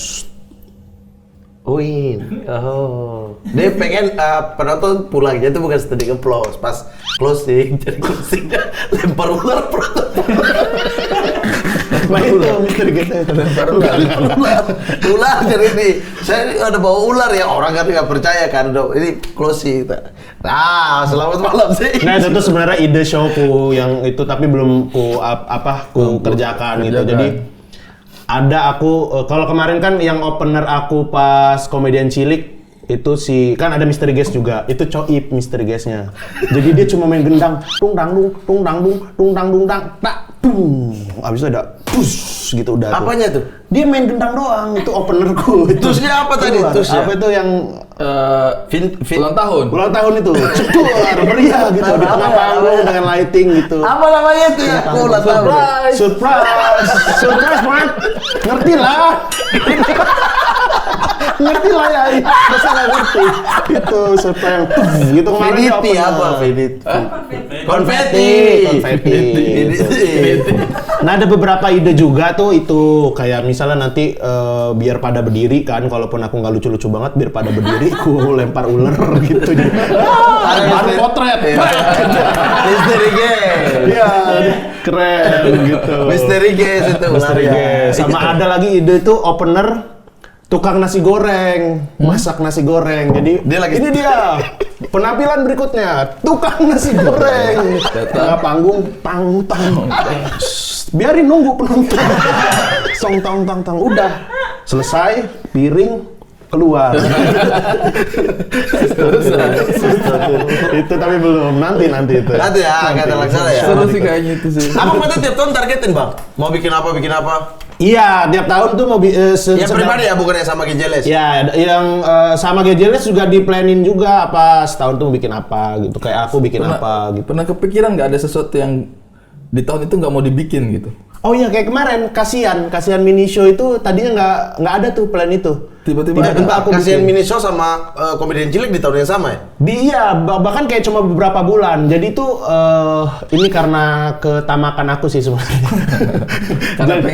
Speaker 2: Dia pengen penonton pulang, jadi itu bukan standing applause. Pas closing, jadi closingnya lempar ular penonton.
Speaker 1: Nah itu misteri kita itu.
Speaker 2: Ular jadi ini. Saya ini ada bawa ular ya, orang kan nggak percaya kan. Ini closing. Nah, selamat malam sih.
Speaker 1: Nah itu tuh sebenarnya ide showku yang itu tapi belum ku kerjakan gitu. Jadi ada aku kalau kemarin kan yang opener aku pas komedian cilik itu kan ada misteri guest juga. Itu Coip misteri guestnya. Jadi dia cuma main gendang, tung dang tak tung. Abis itu ada push gitu udah.
Speaker 2: Apanya tuh?
Speaker 1: Dia main gendang doang, itu openerku.
Speaker 2: Tusnya apa tadi? Tusnya?
Speaker 1: Apa itu yang
Speaker 3: Ulang tahun.
Speaker 1: ulang tahun itu? Cekur, meriah gitu di tengah panggung dengan lighting gitu.
Speaker 2: Apa namanya itu ya? Ulang tahun.
Speaker 1: Surprise man. Ngerti lah. Ngerti lah ya. Masa nggak ngerti? Itu surprise yang gitu kemarin.
Speaker 2: Finiti apa? Konfeti.
Speaker 1: Nah ada beberapa ide juga tuh itu kayak misalnya nanti biar pada berdiri kan, kalaupun aku nggak lucu-lucu banget biar pada berdiri aku lempar ular gitu. Baru potret.
Speaker 2: Misteri guest.
Speaker 1: Iya, keren gitu.
Speaker 2: Misteri guest itu.
Speaker 1: Misteri
Speaker 2: ular ya.
Speaker 1: guest. Sama ada lagi ide tuh opener tukang nasi goreng, masak nasi goreng. Jadi
Speaker 2: Dia lagi-
Speaker 1: ini dia Penampilan berikutnya, tukang nasi goreng. Tengah panggung, tang. Biarin nunggu penonton. Song tang. Udah. Selesai, piring, keluar. Itu tapi belum, nanti itu.
Speaker 2: Nanti ya, agak terlaksana ya.
Speaker 3: Seru sih kayaknya itu sih.
Speaker 2: Abang berarti tiap tahun targetin bang? Mau bikin apa?
Speaker 1: Iya, tiap tahun tuh mau
Speaker 2: Yang pribadi ya, bukan yang sama Gejeles?
Speaker 1: Ya, yang sama Gejeles juga di-planning juga apa setahun tuh mau bikin apa gitu. Kayak aku bikin apa gitu.
Speaker 3: Pernah kepikiran nggak ada sesuatu yang di tahun itu nggak mau dibikin gitu?
Speaker 1: Oh iya, kayak kemarin kasihan mini show itu tadinya nggak ada tuh plan itu.
Speaker 3: Tiba-tiba
Speaker 1: aku
Speaker 2: Kasihan
Speaker 1: bikin.
Speaker 2: mini show sama komedian cilik di tahun yang sama ya?
Speaker 1: Iya, bahkan kayak cuma beberapa bulan. Jadi tuh ini karena ketamakan aku sih sebenarnya.
Speaker 3: Karena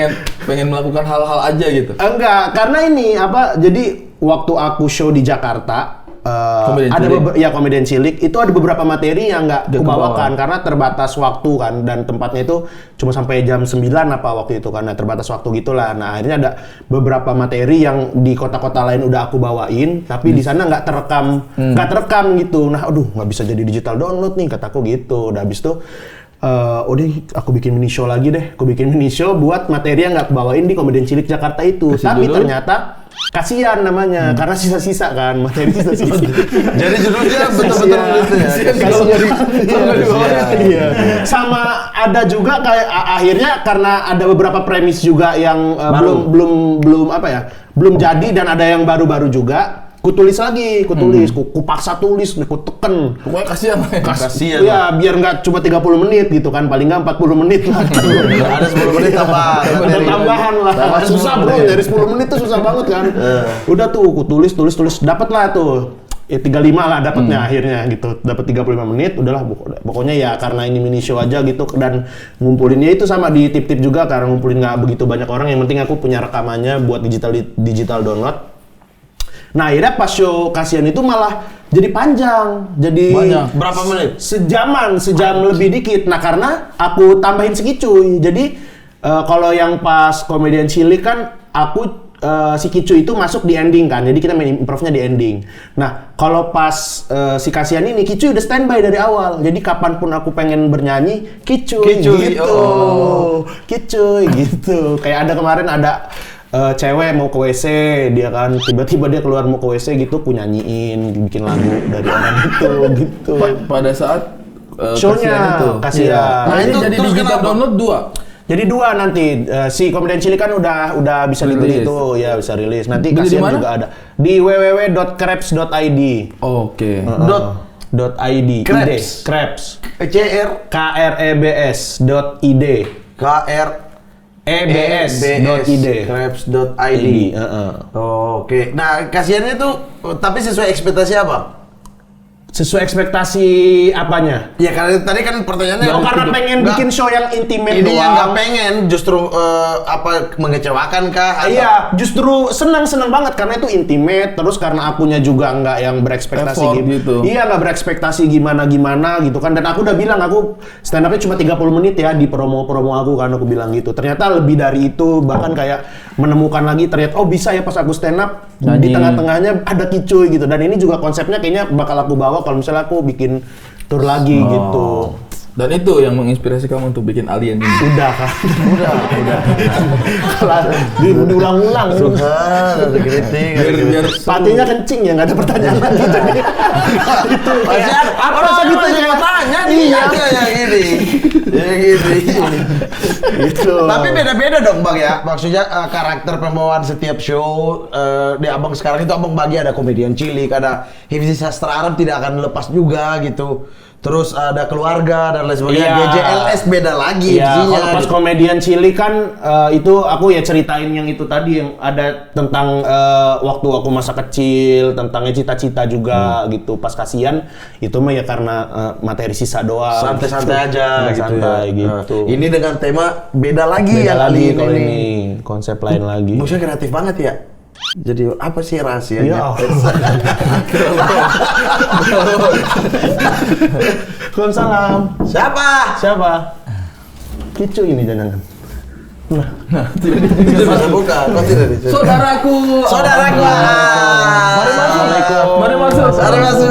Speaker 3: pengen melakukan hal-hal aja gitu.
Speaker 1: Enggak, karena ini apa? Jadi waktu aku show di Jakarta, komedian cilik itu ada beberapa materi yang nggak kubawakan karena terbatas waktu kan, dan tempatnya itu cuma sampai jam 9 apa waktu itu karena terbatas waktu gitulah. Nah akhirnya ada beberapa materi yang di kota-kota lain udah aku bawain tapi di sana nggak terekam gitu. Nah aduh, nggak bisa jadi digital download nih kataku gitu. Udah habis itu udah aku bikin mini show lagi deh. Aku bikin mini show buat materi yang nggak bawain di komedian cilik Jakarta itu. Tapi ternyata kasihan namanya karena sisa-sisa kan, materi sisa-sisa.
Speaker 2: Jadi judulnya betul-betul itu ya.
Speaker 1: Iya. Sama ada juga kayak akhirnya karena ada beberapa premis juga yang belum jadi dan ada yang baru-baru juga. Kutulis, kupaksa tulis, kuteken.
Speaker 3: Pokoknya kasihan.
Speaker 1: Iya, biar nggak cuma 30 menit gitu kan, paling nggak 40 menit lah.
Speaker 2: Ada 10 menit tambah.
Speaker 1: Ada tambahan lah. Susah bro, dari 10 menit tuh susah banget kan. Udah tuh, kutulis, dapet lah tuh. 35 lah dapatnya akhirnya gitu. Dapat 35 menit, udahlah pokoknya ya karena ini mini show aja gitu, dan ngumpulinnya itu sama di tip-tip juga karena ngumpulin nggak begitu banyak orang, yang penting aku punya rekamannya buat digital download. Nah akhirnya pas show kasihan itu malah jadi panjang, jadi
Speaker 3: banyak.
Speaker 2: Berapa menit?
Speaker 1: Sejam lebih dikit. Nah karena aku tambahin sekicuy, jadi kalau yang pas komedian cilik kan aku si Kicu itu masuk di ending kan, jadi kita main improvnya di ending. Nah kalau pas si kasihan ini Kicu udah standby dari awal, jadi kapanpun aku pengen bernyanyi Kicu gitu, Kicu gitu. Kayak ada kemarin ada cewek mau ke WC, dia kan tiba-tiba dia keluar mau ke WC gitu, aku nyanyiin, bikin lagu dari orang itu gitu.
Speaker 3: Pada saat
Speaker 1: show-nya kasihan.
Speaker 3: Nah itu jadi digital download 2.
Speaker 1: Jadi 2 nanti si komedian cilik kan udah bisa dibeli itu ya, bisa rilis. Nanti kasihan juga ada di www.krebs.id.
Speaker 3: Oke.
Speaker 1: .id. Krebs. KREBS.id. ebs.id.
Speaker 2: Krebs.id. Oke. Nah, kasihannya tuh tapi sesuai ekspektasi apa?
Speaker 1: Sesuai ekspektasi apanya?
Speaker 2: Ya karena tadi kan pertanyaannya
Speaker 1: karena pengen bikin show yang intimate
Speaker 2: ini
Speaker 1: doang.
Speaker 2: Ini yang nggak pengen, justru mengecewakan kah?
Speaker 1: Iya, justru senang banget karena itu intimate. Terus karena akunya juga nggak yang berekspektasi
Speaker 3: gitu.
Speaker 1: Iya, nggak berekspektasi gimana gitu kan. Dan aku udah bilang aku stand up-nya cuma 30 menit ya di promo aku kan, aku bilang gitu. Ternyata lebih dari itu, bahkan kayak menemukan lagi ternyata bisa ya pas aku stand up di tengah-tengahnya ada Kicuy gitu. Dan ini juga konsepnya kayaknya bakal aku bawa kalau misalnya aku bikin tour lagi gitu.
Speaker 3: Dan itu yang menginspirasi kamu untuk bikin Alien ini?
Speaker 1: Udah kan. Udah. Diulang-ulang.
Speaker 2: Ada kritik.
Speaker 3: Biar
Speaker 1: patinya kencing ya, nggak ada pertanyaan lagi. Jadi itu
Speaker 2: apa gitu ya tanya iya ya gini. Ya gini.
Speaker 1: Itu.
Speaker 2: Tapi beda-beda dong Bang ya. Maksudnya karakter pembawaan setiap show di Abang sekarang itu Abang bagi ada komedian cilik, ada Hifzi sastra Arab tidak akan lepas juga gitu. Terus ada keluarga dan lain sebagainya. GJLS beda lagi
Speaker 1: kalau pas komedian cilik kan itu aku ya ceritain yang itu tadi yang ada tentang waktu aku masa kecil, tentangnya cita-cita juga gitu. Pas kasihan itu mah ya karena materi sisa doang.
Speaker 2: Santai-santai aja gitu.
Speaker 1: Santai gitu.
Speaker 2: Ini dengan tema beda lagi
Speaker 1: beda
Speaker 2: yang
Speaker 1: lagi kalau ini konsep lain lagi.
Speaker 2: Maksudnya kreatif banget ya. Jadi apa sih rahasianya?
Speaker 1: Ya. Waalaikumsalam. Siapa? Kicu ini jangan.
Speaker 3: Nah, tidak
Speaker 2: buka. Kok tidak dicoba?
Speaker 3: Saudaraku.
Speaker 2: Mari masuk.
Speaker 3: Mari masuk.
Speaker 2: Mari masuk.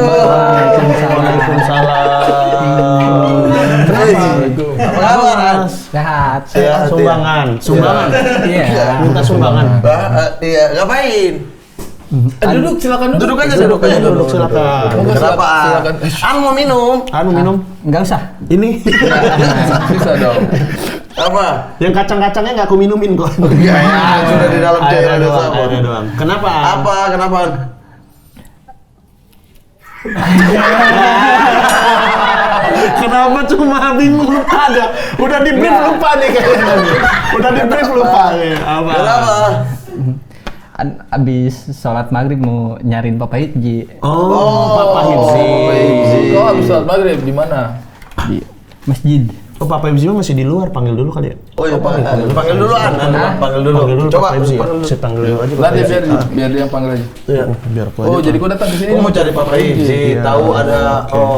Speaker 5: sehat.
Speaker 1: Sumbangan.
Speaker 5: Iya.
Speaker 1: Minta sumbangan.
Speaker 2: Iya, ngapain?
Speaker 3: Duduk, silakan duduk.
Speaker 2: Duduk aja, silakan. Kenapa?
Speaker 3: Silakan.
Speaker 2: Mau minum?
Speaker 1: Minum.
Speaker 5: Enggak usah.
Speaker 1: Ini
Speaker 3: Bisa dong.
Speaker 2: Apa?
Speaker 1: yang kacang-kacangnya nggak aku minumin kok.
Speaker 2: Ya, sudah di dalam cairan
Speaker 1: Airnya doang. Kenapa?
Speaker 2: Kenapa?
Speaker 1: Kenapa cuma bingung lupa aja? Udah di brief lupa nih kayaknya. Udah di brief lupa nih. Apa?
Speaker 2: Kenapa?
Speaker 5: Abis sholat maghrib mau nyariin Papa Hipji
Speaker 1: Papa Hipzi.
Speaker 3: Kau habis sholat maghrib di mana?
Speaker 5: di masjid.
Speaker 1: Papa Hipzi masih di luar, panggil dulu kali ya.
Speaker 2: Oh iya, panggil dulu panggil dulu. Coba
Speaker 1: Papa Hipzi. Saya panggil dulu aja.
Speaker 3: Nanti biar dia yang panggil aja.
Speaker 1: Iya, biar aku
Speaker 3: Oh,
Speaker 1: aja.
Speaker 3: jadi kau datang ke sini
Speaker 2: Gua mau cari Papa Hipzi, tahu ada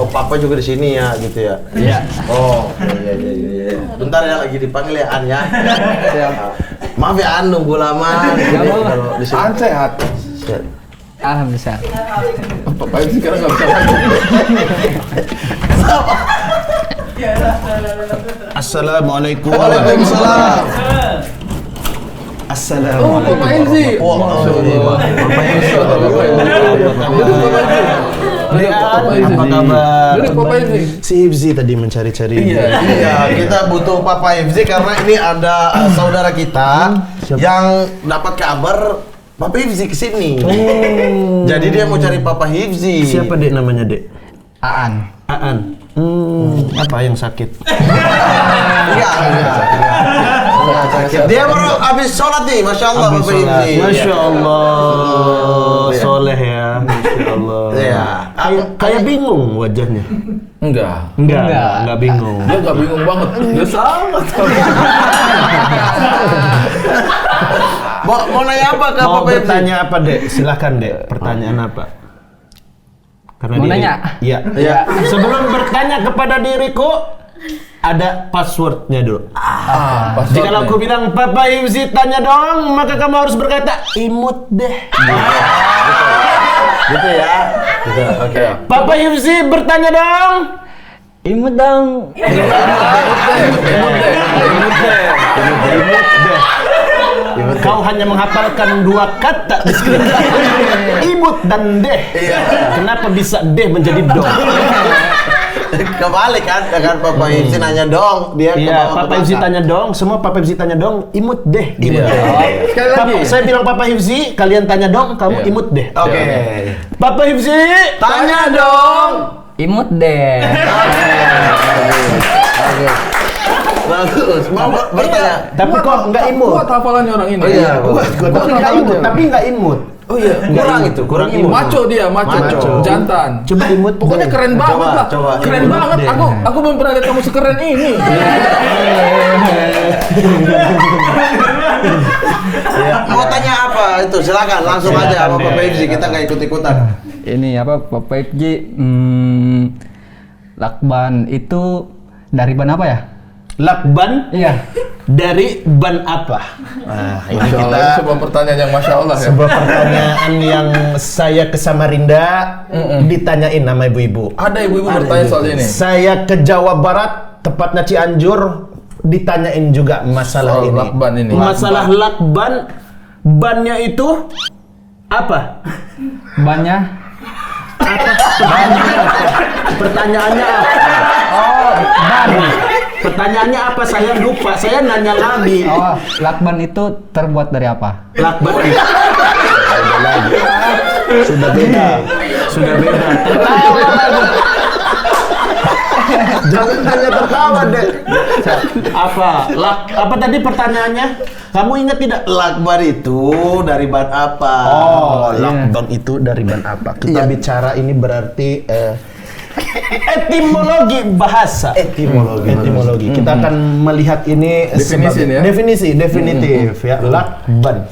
Speaker 2: Papa juga di sini ya gitu ya.
Speaker 5: Iya.
Speaker 2: Oh, iya. Bentar ya lagi dipanggil ya An ya. Maaf ya An nunggu lama.
Speaker 5: Nggak apa-apa.
Speaker 2: Kalau di sini.
Speaker 3: An sehat.
Speaker 5: Alhamdulillah.
Speaker 3: Papa itu sekarang nggak bisa lagi.
Speaker 1: Assalamualaikum.
Speaker 2: Waalaikumsalam.
Speaker 3: Oh, Papa Hipzi.
Speaker 1: Apa kabar?
Speaker 3: Duduk, Papa Hipzi.
Speaker 1: Si Hipzi tadi mencari-cari.
Speaker 2: Iya, kita butuh Papa Hipzi karena ini ada saudara kita yang dapat kabar Papa Hipzi kesini. Jadi dia mau cari Papa Hipzi.
Speaker 1: Siapa Dek namanya Dek?
Speaker 5: Aan.
Speaker 1: Aan. Apa yang sakit?
Speaker 2: Enggak. Dia baru habis sholat nih, Masya Allah Papa Hipzi.
Speaker 1: Masya Allah. Soleh ya. Masya Allah.
Speaker 2: Iya.
Speaker 1: Kayak bingung wajahnya.
Speaker 3: Enggak.
Speaker 1: Enggak bingung.
Speaker 3: Dia nggak bingung banget. Dia sangat.
Speaker 2: Mau nanya apa ke
Speaker 1: Mau
Speaker 2: Papa Hipzi?
Speaker 1: bertanya apa Dek? Silakan Dek. Pertanyaan apa? Karena
Speaker 5: Mau
Speaker 1: dia-
Speaker 5: nanya?
Speaker 1: Iya. Sebelum bertanya kepada diriku, ada passwordnya dulu. Jadi kalau aku bilang Papa Hipzi tanya dong, maka kamu harus berkata imut deh.
Speaker 2: Gitu ya.
Speaker 3: Oke.
Speaker 1: Papa Hipzi bertanya dong.
Speaker 5: Imut dong.
Speaker 1: Kau hanya menghafalkan dua kata di sini. Imut dan deh. Kenapa bisa deh menjadi dong?
Speaker 2: Kebalik kan, dengan Papa Hipzi nanya dong, dia ke
Speaker 1: Iya,
Speaker 2: bawah ke
Speaker 1: Papa Hipzi
Speaker 2: belakang.
Speaker 1: tanya dong, semua Papa Hipzi tanya dong, imut deh. Imut deh.
Speaker 3: Sekali lagi.
Speaker 1: Saya bilang Papa Hipzi, kalian tanya dong, kamu imut deh.
Speaker 2: Oke.
Speaker 1: Papa Hipzi,
Speaker 2: Tanya dong.
Speaker 5: Imut deh.
Speaker 2: Bagus. Mau bertanya.
Speaker 1: tapi kok nggak imut?
Speaker 3: Kuat hafalannya orang ini.
Speaker 2: Oh iya,
Speaker 1: Tapi nggak imut, tapi nggak imut.
Speaker 2: Oh iya, kurang imut.
Speaker 3: Maco dia, maco. Jantan.
Speaker 1: Coba imut.
Speaker 3: Pokoknya
Speaker 1: deh.
Speaker 3: keren banget lah.
Speaker 2: coba.
Speaker 3: Keren
Speaker 1: Imut
Speaker 3: banget.
Speaker 1: deh.
Speaker 3: Aku belum pernah lihat kamu sekeren ini.
Speaker 2: Mau tanya apa itu? Silakan langsung aja sama Papa Hipzi, kita nggak ikut-ikutan.
Speaker 5: Ini apa Papa Hipji? Lakban itu dari ban apa ya?
Speaker 1: Lakban
Speaker 5: Iya.
Speaker 1: dari ban apa? Nah, ini
Speaker 3: Masya Allah,
Speaker 1: kita
Speaker 3: ini sebuah pertanyaan yang Masya Allah ya.
Speaker 1: sebuah pertanyaan yang saya ke Samarinda ditanyain sama ibu-ibu.
Speaker 3: Ada ibu-ibu bertanya soal ini.
Speaker 1: Saya ke Jawa Barat, tepatnya Cianjur, ditanyain juga masalah
Speaker 3: Soal
Speaker 1: ini.
Speaker 3: lakban ini.
Speaker 1: Masalah lakban, bannya itu apa?
Speaker 5: Bannya
Speaker 1: Pertanyaannya apa?
Speaker 5: oh ban.
Speaker 1: Pertanyaannya apa? Saya lupa. Saya nanya lagi.
Speaker 5: Oh, lakban itu terbuat dari apa?
Speaker 1: Lakban. Ada lagi. Sudah beda. Sudah beda. Tertawa lagi. Jangan hanya tertawa deh. Apa tadi pertanyaannya? Kamu ingat tidak?
Speaker 2: Lakban itu dari ban apa?
Speaker 1: Lakban itu dari ban apa? Kita bicara ini berarti etimologi bahasa. Etimologi. Kita akan melihat ini
Speaker 3: Definisi
Speaker 1: sebagai
Speaker 3: ya?
Speaker 1: definisi definitif ya. Lakban.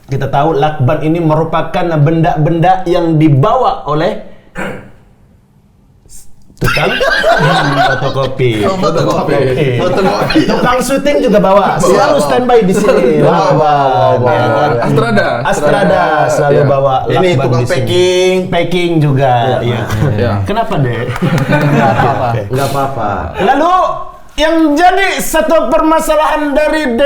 Speaker 1: Kita tahu lakban ini merupakan benda-benda yang dibawa oleh tukang fotokopi.
Speaker 2: Fotokopi.
Speaker 1: Tukang syuting juga bawa. Selalu standby di sini. Astrada selalu
Speaker 3: Iya.
Speaker 1: bawa.
Speaker 2: Ini
Speaker 1: lakban
Speaker 2: tukang
Speaker 1: di sini.
Speaker 2: packing.
Speaker 1: Packing juga. Iya.
Speaker 3: Iya.
Speaker 1: Kenapa deh?
Speaker 5: Enggak apa-apa.
Speaker 2: Nggak apa-apa.
Speaker 1: Lalu Yang jadi satu permasalahan dari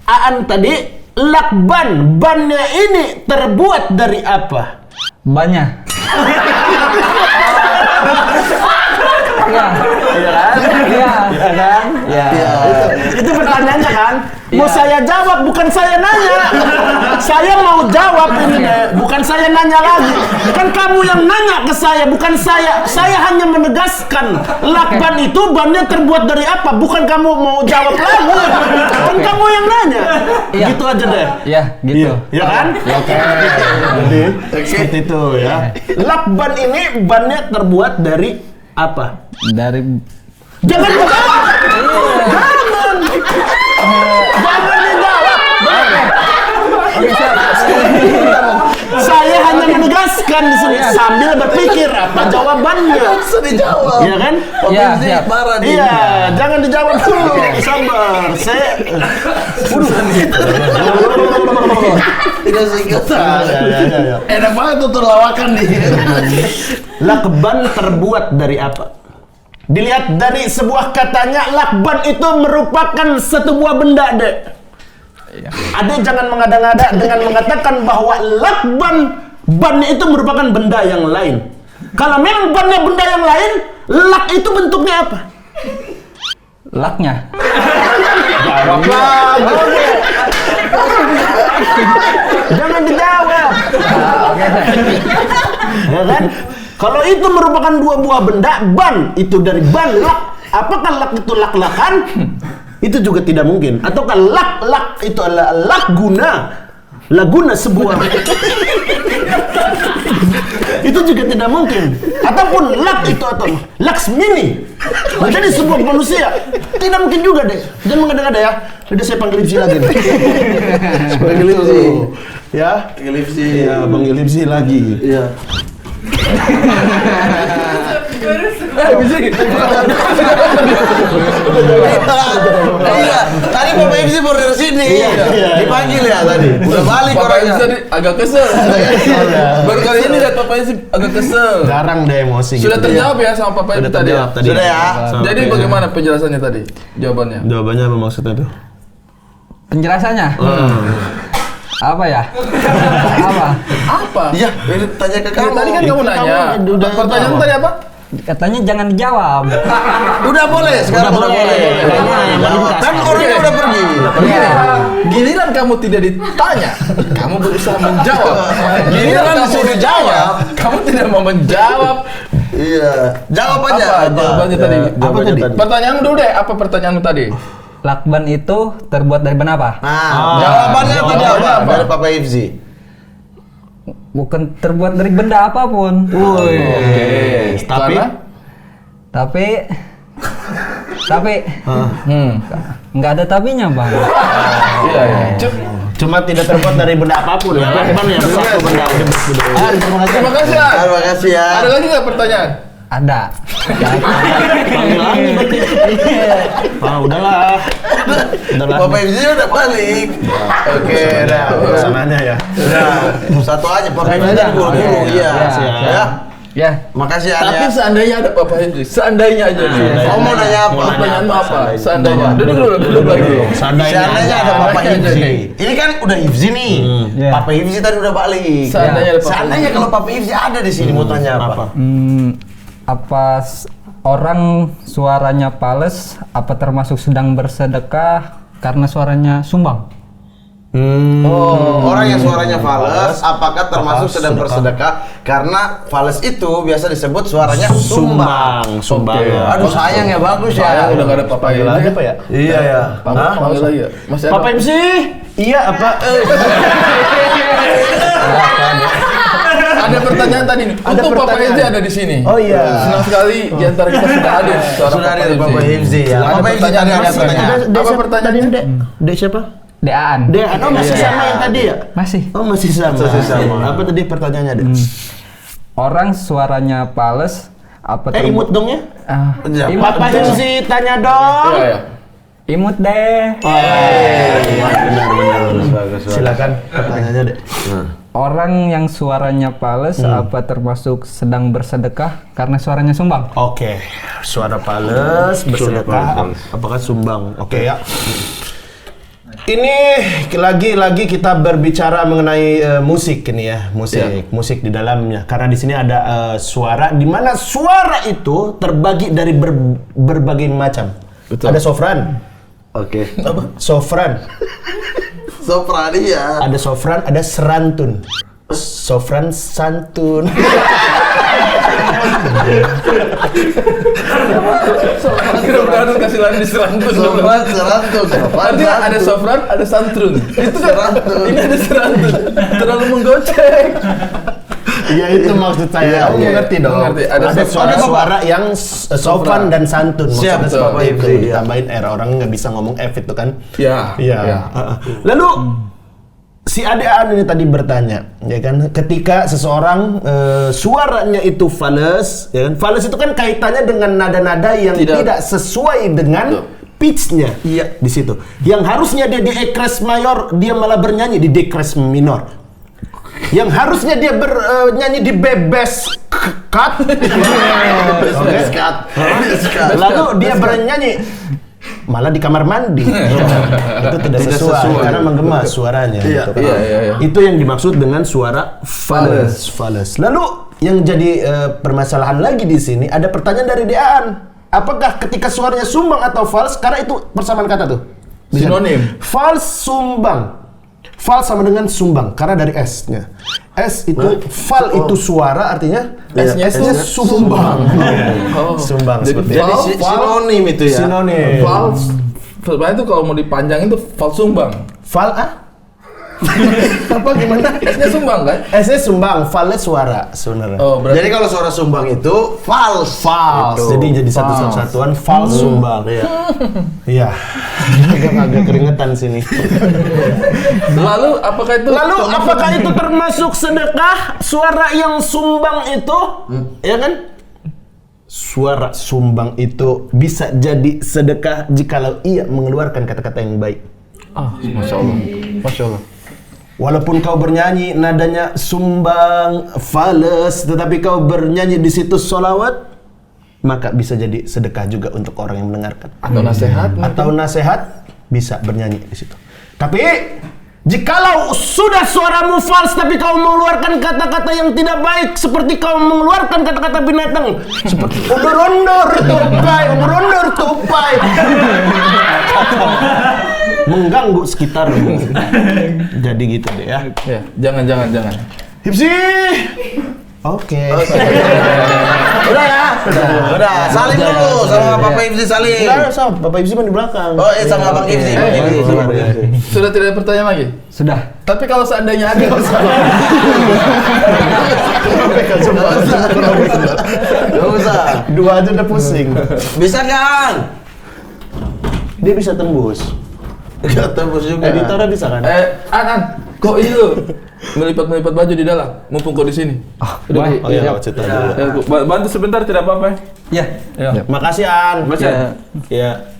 Speaker 1: Aan tadi, lakban, bannya ini terbuat dari apa?
Speaker 5: Bannya. Iya. Iya.
Speaker 1: Ya kan? Ya. Itu pertanyaannya kan? Mau saya jawab, bukan saya nanya. Saya mau jawab ini deh, bukan saya nanya lagi. Kan kamu yang nanya ke saya, bukan saya. Saya hanya menegaskan lakban itu bannya terbuat dari apa, bukan kamu mau jawab lagi. Kan kamu yang nanya.
Speaker 5: Iya.
Speaker 1: Gitu aja deh.
Speaker 5: Iya, gitu.
Speaker 1: Ya kan? Oke. Jadi seperti itu ya. Lakban ini bannya terbuat dari apa?
Speaker 5: Dari
Speaker 1: Jangan dijawab. Jangan dijawab. Saya hanya menegaskan di sini sambil berpikir apa jawabannya.
Speaker 2: dijawab.
Speaker 1: Iya kan?
Speaker 5: Iya, siap.
Speaker 2: Marah nih.
Speaker 1: Iya, jangan dijawab dulu. Sabar. Saya
Speaker 2: Tidak singkatan.
Speaker 1: Ya.
Speaker 2: Enak banget tuh lawakan nih.
Speaker 1: Lakban terbuat dari apa? Dilihat dari sebuah katanya, lakban itu merupakan satu buah benda, Dek. Adek jangan mengada-ngada dengan mengatakan bahwa lakban bannya itu merupakan benda yang lain. Kalau memang bannya benda yang lain, lak itu bentuknya apa?
Speaker 5: laknya.
Speaker 1: Jawablah. Jangan dijawab. Ya kan? Kalau itu merupakan dua buah benda, ban itu dari ban, lak. Apakah lak itu lak-lakan? Itu juga tidak mungkin. Ataukah lak-lak itu adalah laguna? Laguna sebuah. Itu juga tidak mungkin. Ataupun lak itu atau Laksmini menjadi sebuah manusia. Tidak mungkin juga, deh. Jangan mengada-ngada ya. Udah saya panggil Ipsi lagi. Panggil Ipsi. Ya.
Speaker 2: Panggil Ipsi.
Speaker 1: Ya, panggil Ipsi lagi.
Speaker 2: Iya.
Speaker 3: Bisa gitu.
Speaker 2: Iya, tadi Bapak Ipsi baru dari sini.
Speaker 1: Iya.
Speaker 2: Dipanggil ya tadi. Udah balik
Speaker 3: Bapak
Speaker 2: orangnya.
Speaker 3: Ipsi tadi agak kesel. Baru kali ini lihat Bapak Ipsi agak kesel.
Speaker 1: Jarang deh emosi
Speaker 3: Sudah
Speaker 1: gitu.
Speaker 3: terjawab ya sama Bapak Ipsi
Speaker 1: Sudah
Speaker 3: tadi ya?
Speaker 1: terjawab tadi.
Speaker 2: Sudah ya.
Speaker 3: Jadi bagaimana penjelasannya tadi? Jawabannya?
Speaker 1: Jawabannya apa maksudnya tuh?
Speaker 5: Penjelasannya? Apa ya? Apa?
Speaker 3: Apa?
Speaker 2: Iya, ini tanya ke
Speaker 3: Ya,
Speaker 2: kamu.
Speaker 3: tadi kan kamu nanya.
Speaker 1: udah
Speaker 3: Pertanyaan
Speaker 1: tahu.
Speaker 3: tadi apa?
Speaker 5: Katanya jangan dijawab.
Speaker 2: Udah boleh, sekarang udah boleh. Kan orangnya udah pergi.
Speaker 5: Iya.
Speaker 3: Giliran kamu tidak ditanya, kamu berusaha menjawab. Giliran
Speaker 2: Kan
Speaker 3: kamu
Speaker 2: disuruh
Speaker 3: ditanya, kamu tidak mau menjawab.
Speaker 2: Iya. Jawab aja.
Speaker 3: Apa jawabannya tadi?
Speaker 1: Apa tadi?
Speaker 3: Pertanyaanmu dulu deh. Apa pertanyaanmu tadi?
Speaker 5: Lakban itu terbuat dari ban apa?
Speaker 2: Nah, jawabannya tadi
Speaker 3: jawabannya
Speaker 2: apa?
Speaker 3: apa?
Speaker 2: Dari Papa Ipsi.
Speaker 5: Bukan terbuat dari benda apapun.
Speaker 3: Oke.
Speaker 1: Tapi
Speaker 5: Tapi nggak ada tapinya, Bang.
Speaker 3: Iya, iya.
Speaker 1: cuma tidak terbuat dari benda apapun ya. Lakban ya satu benda.
Speaker 3: Terima kasih. An.
Speaker 2: Terima kasih ya.
Speaker 3: Ada lagi nggak pertanyaan?
Speaker 5: Ada.
Speaker 1: Panggil lagi berarti. Ah, udahlah. Udahlah.
Speaker 2: Papa Ipsi udah balik. Oke, dah.
Speaker 1: Sananya ya.
Speaker 2: Udah. Satu aja Papa Ipsi tadi buru-buru. Iya. Ya.
Speaker 5: Ya,
Speaker 2: Makasih
Speaker 3: Tapi
Speaker 2: Anya.
Speaker 3: seandainya ada Papa Hendri, seandainya aja.
Speaker 2: Kamu mau nanya apa?
Speaker 3: Pertanyaanmu apa? Seandainya. Duduk lagi.
Speaker 2: Seandainya ada Papa Ipsi. Ini kan udah Ipsi nih.
Speaker 5: Iya.
Speaker 2: Papa Ipsi tadi udah balik.
Speaker 3: Seandainya ada Papa
Speaker 2: Seandainya kalau Papa Ipsi ada di sini mau tanya apa?
Speaker 5: orang suaranya fales apa termasuk sedang bersedekah karena suaranya sumbang?
Speaker 2: Orang yang suaranya fals, apakah termasuk sedang bersedekah? Karena fals itu biasa disebut suaranya sumbang.
Speaker 1: Sumbang.
Speaker 3: Oke.
Speaker 2: Aduh sayang ya, bagus
Speaker 3: Sayang
Speaker 2: ya.
Speaker 3: udah nggak ada Papa Hendri.
Speaker 1: Lagi apa ya?
Speaker 2: Iya ya.
Speaker 3: Panggil lagi ya. Masih ada.
Speaker 1: Papa MC? Iya apa?
Speaker 3: Ada pertanyaan tadi nih.
Speaker 1: Ada
Speaker 3: Untuk Papa
Speaker 1: pertanyaan.
Speaker 3: Hendri ada di sini.
Speaker 1: Oh iya.
Speaker 3: Senang sekali di antara kita sudah hadir. seorang
Speaker 2: Sudah ada Papa Ipsi ya.
Speaker 3: Ada
Speaker 2: Papa Ipsi
Speaker 3: pertanyaan
Speaker 2: tadi ada
Speaker 3: masih?
Speaker 2: pertanyaan.
Speaker 3: Apa pertanyaannya?
Speaker 1: Dek siapa?
Speaker 5: Deaan.
Speaker 1: Dek, oh masih sama yang tadi ya?
Speaker 5: Masih.
Speaker 1: Oh masih sama.
Speaker 2: Masih sama.
Speaker 1: Apa tadi pertanyaannya, Dek?
Speaker 5: Orang suaranya fales apa
Speaker 1: Imut dong ya?
Speaker 2: Ya,
Speaker 5: Imut.
Speaker 1: Papa MC tanya dong.
Speaker 3: Iya, iya.
Speaker 5: Imut deh.
Speaker 2: Benar.
Speaker 1: Silakan pertanyaannya, Dek.
Speaker 5: orang yang suaranya fals apa termasuk sedang bersedekah karena suaranya sumbang?
Speaker 1: Oke, suara fals bersedekah apakah sumbang? Oke ya. Ini lagi-lagi kita berbicara mengenai musik ini ya, musik di dalamnya. Karena di sini ada suara, di mana suara itu terbagi dari berbagai macam.
Speaker 3: Betul.
Speaker 1: Ada sofran.
Speaker 2: Oke.
Speaker 1: Sofran.
Speaker 2: Soprania.
Speaker 1: Ada sofran, ada serantun. Sofran santun.
Speaker 3: Kira-kira kasih lagi di serantun.
Speaker 2: Sofran, serantun.
Speaker 3: Artinya ada sofran, ada santrun. Itu kan ini ada serantun. Terlalu menggocek.
Speaker 1: Iya itu maksud saya. Kamu mengerti dong.
Speaker 3: Mengerti.
Speaker 1: Ada suara-suara yang sopan dan santun.
Speaker 2: Siap,
Speaker 1: Maksudnya seperti
Speaker 2: Bapak
Speaker 1: itu.
Speaker 2: Ibu.
Speaker 1: Ditambahin R, orang nggak bisa ngomong F itu kan.
Speaker 3: Ya.
Speaker 1: Iya. Lalu si Adean ini tadi bertanya, ya kan, ketika seseorang suaranya itu fals, ya kan, fals itu kan kaitannya dengan nada-nada yang tidak sesuai dengan pitch-nya. Iya. Di situ. Yang harusnya dia di E kres mayor, dia malah bernyanyi di D kres minor. Yang harusnya dia bernyanyi di bebes cut. Lalu dia bernyanyi malah di kamar mandi. Itu tidak sesuai karena menggema suaranya.
Speaker 3: Iya,
Speaker 1: gitu.
Speaker 3: iya.
Speaker 1: Itu yang dimaksud dengan suara fals. Lalu yang jadi permasalahan lagi di sini ada pertanyaan dari Dean. Apakah ketika suaranya sumbang atau fals? Karena itu persamaan kata tuh.
Speaker 3: Sinonim.
Speaker 1: Fals sumbang. Fals sama dengan sumbang karena dari S-nya. S itu fal itu suara artinya S-nya sumbang. Sumbang seperti
Speaker 2: Jadi
Speaker 1: itu.
Speaker 2: sinonim itu ya.
Speaker 1: Sinonim.
Speaker 3: Fals. Sebenarnya itu kalau mau dipanjang itu fals sumbang.
Speaker 1: Fal apa gimana?
Speaker 3: S-nya sumbang kan?
Speaker 1: S-nya sumbang, falnya suara sebenarnya.
Speaker 3: Oh, berarti
Speaker 2: Jadi kalau suara sumbang itu fals.
Speaker 1: Fals.
Speaker 2: Gitu.
Speaker 1: Jadi satu satuan fals sumbang. Iya. Agak keringetan sini.
Speaker 3: Lalu
Speaker 1: apakah itu termasuk sedekah? Suara yang sumbang itu, ya kan? Suara sumbang itu bisa jadi sedekah jikalau ia mengeluarkan kata-kata yang baik.
Speaker 3: Masya Allah. Masya Allah.
Speaker 1: Walaupun kau bernyanyi nadanya sumbang, fals, tetapi kau bernyanyi di situs sholawat, maka bisa jadi sedekah juga untuk orang yang mendengarkan.
Speaker 3: Atau nasihat.
Speaker 1: Atau nasihat bisa bernyanyi di situ. Tapi jikalau sudah suaramu fals tapi kau mengeluarkan kata-kata yang tidak baik seperti kau mengeluarkan kata-kata binatang seperti ondor-ondor tupai mengganggu sekitarmu. Jadi gitu deh ya.
Speaker 3: Ya, jangan.
Speaker 1: Hipsi. Oke.
Speaker 2: Udah ya? Udah. Saling dulu sama Bapak Ibsi saling.
Speaker 1: Enggak, Sob. Bapak Ibsi di belakang.
Speaker 2: Oh, sama Bang Ibsi.
Speaker 3: Sudah tidak ada pertanyaan lagi?
Speaker 5: Sudah.
Speaker 3: Tapi kalau seandainya ada
Speaker 2: Gak usah.
Speaker 1: Dua aja udah pusing.
Speaker 2: Bisa kan?
Speaker 1: Dia bisa tembus.
Speaker 2: Gak tembus juga.
Speaker 1: Editornya bisa kan?
Speaker 3: An, kok itu melipat baju di dalam, mumpung kau di sini. Udah,
Speaker 1: Oh iya, lewat situ aja.
Speaker 3: ya, bantu sebentar tidak apa-apa.
Speaker 5: Ya.
Speaker 3: Ya.
Speaker 1: Makasih An. Iya.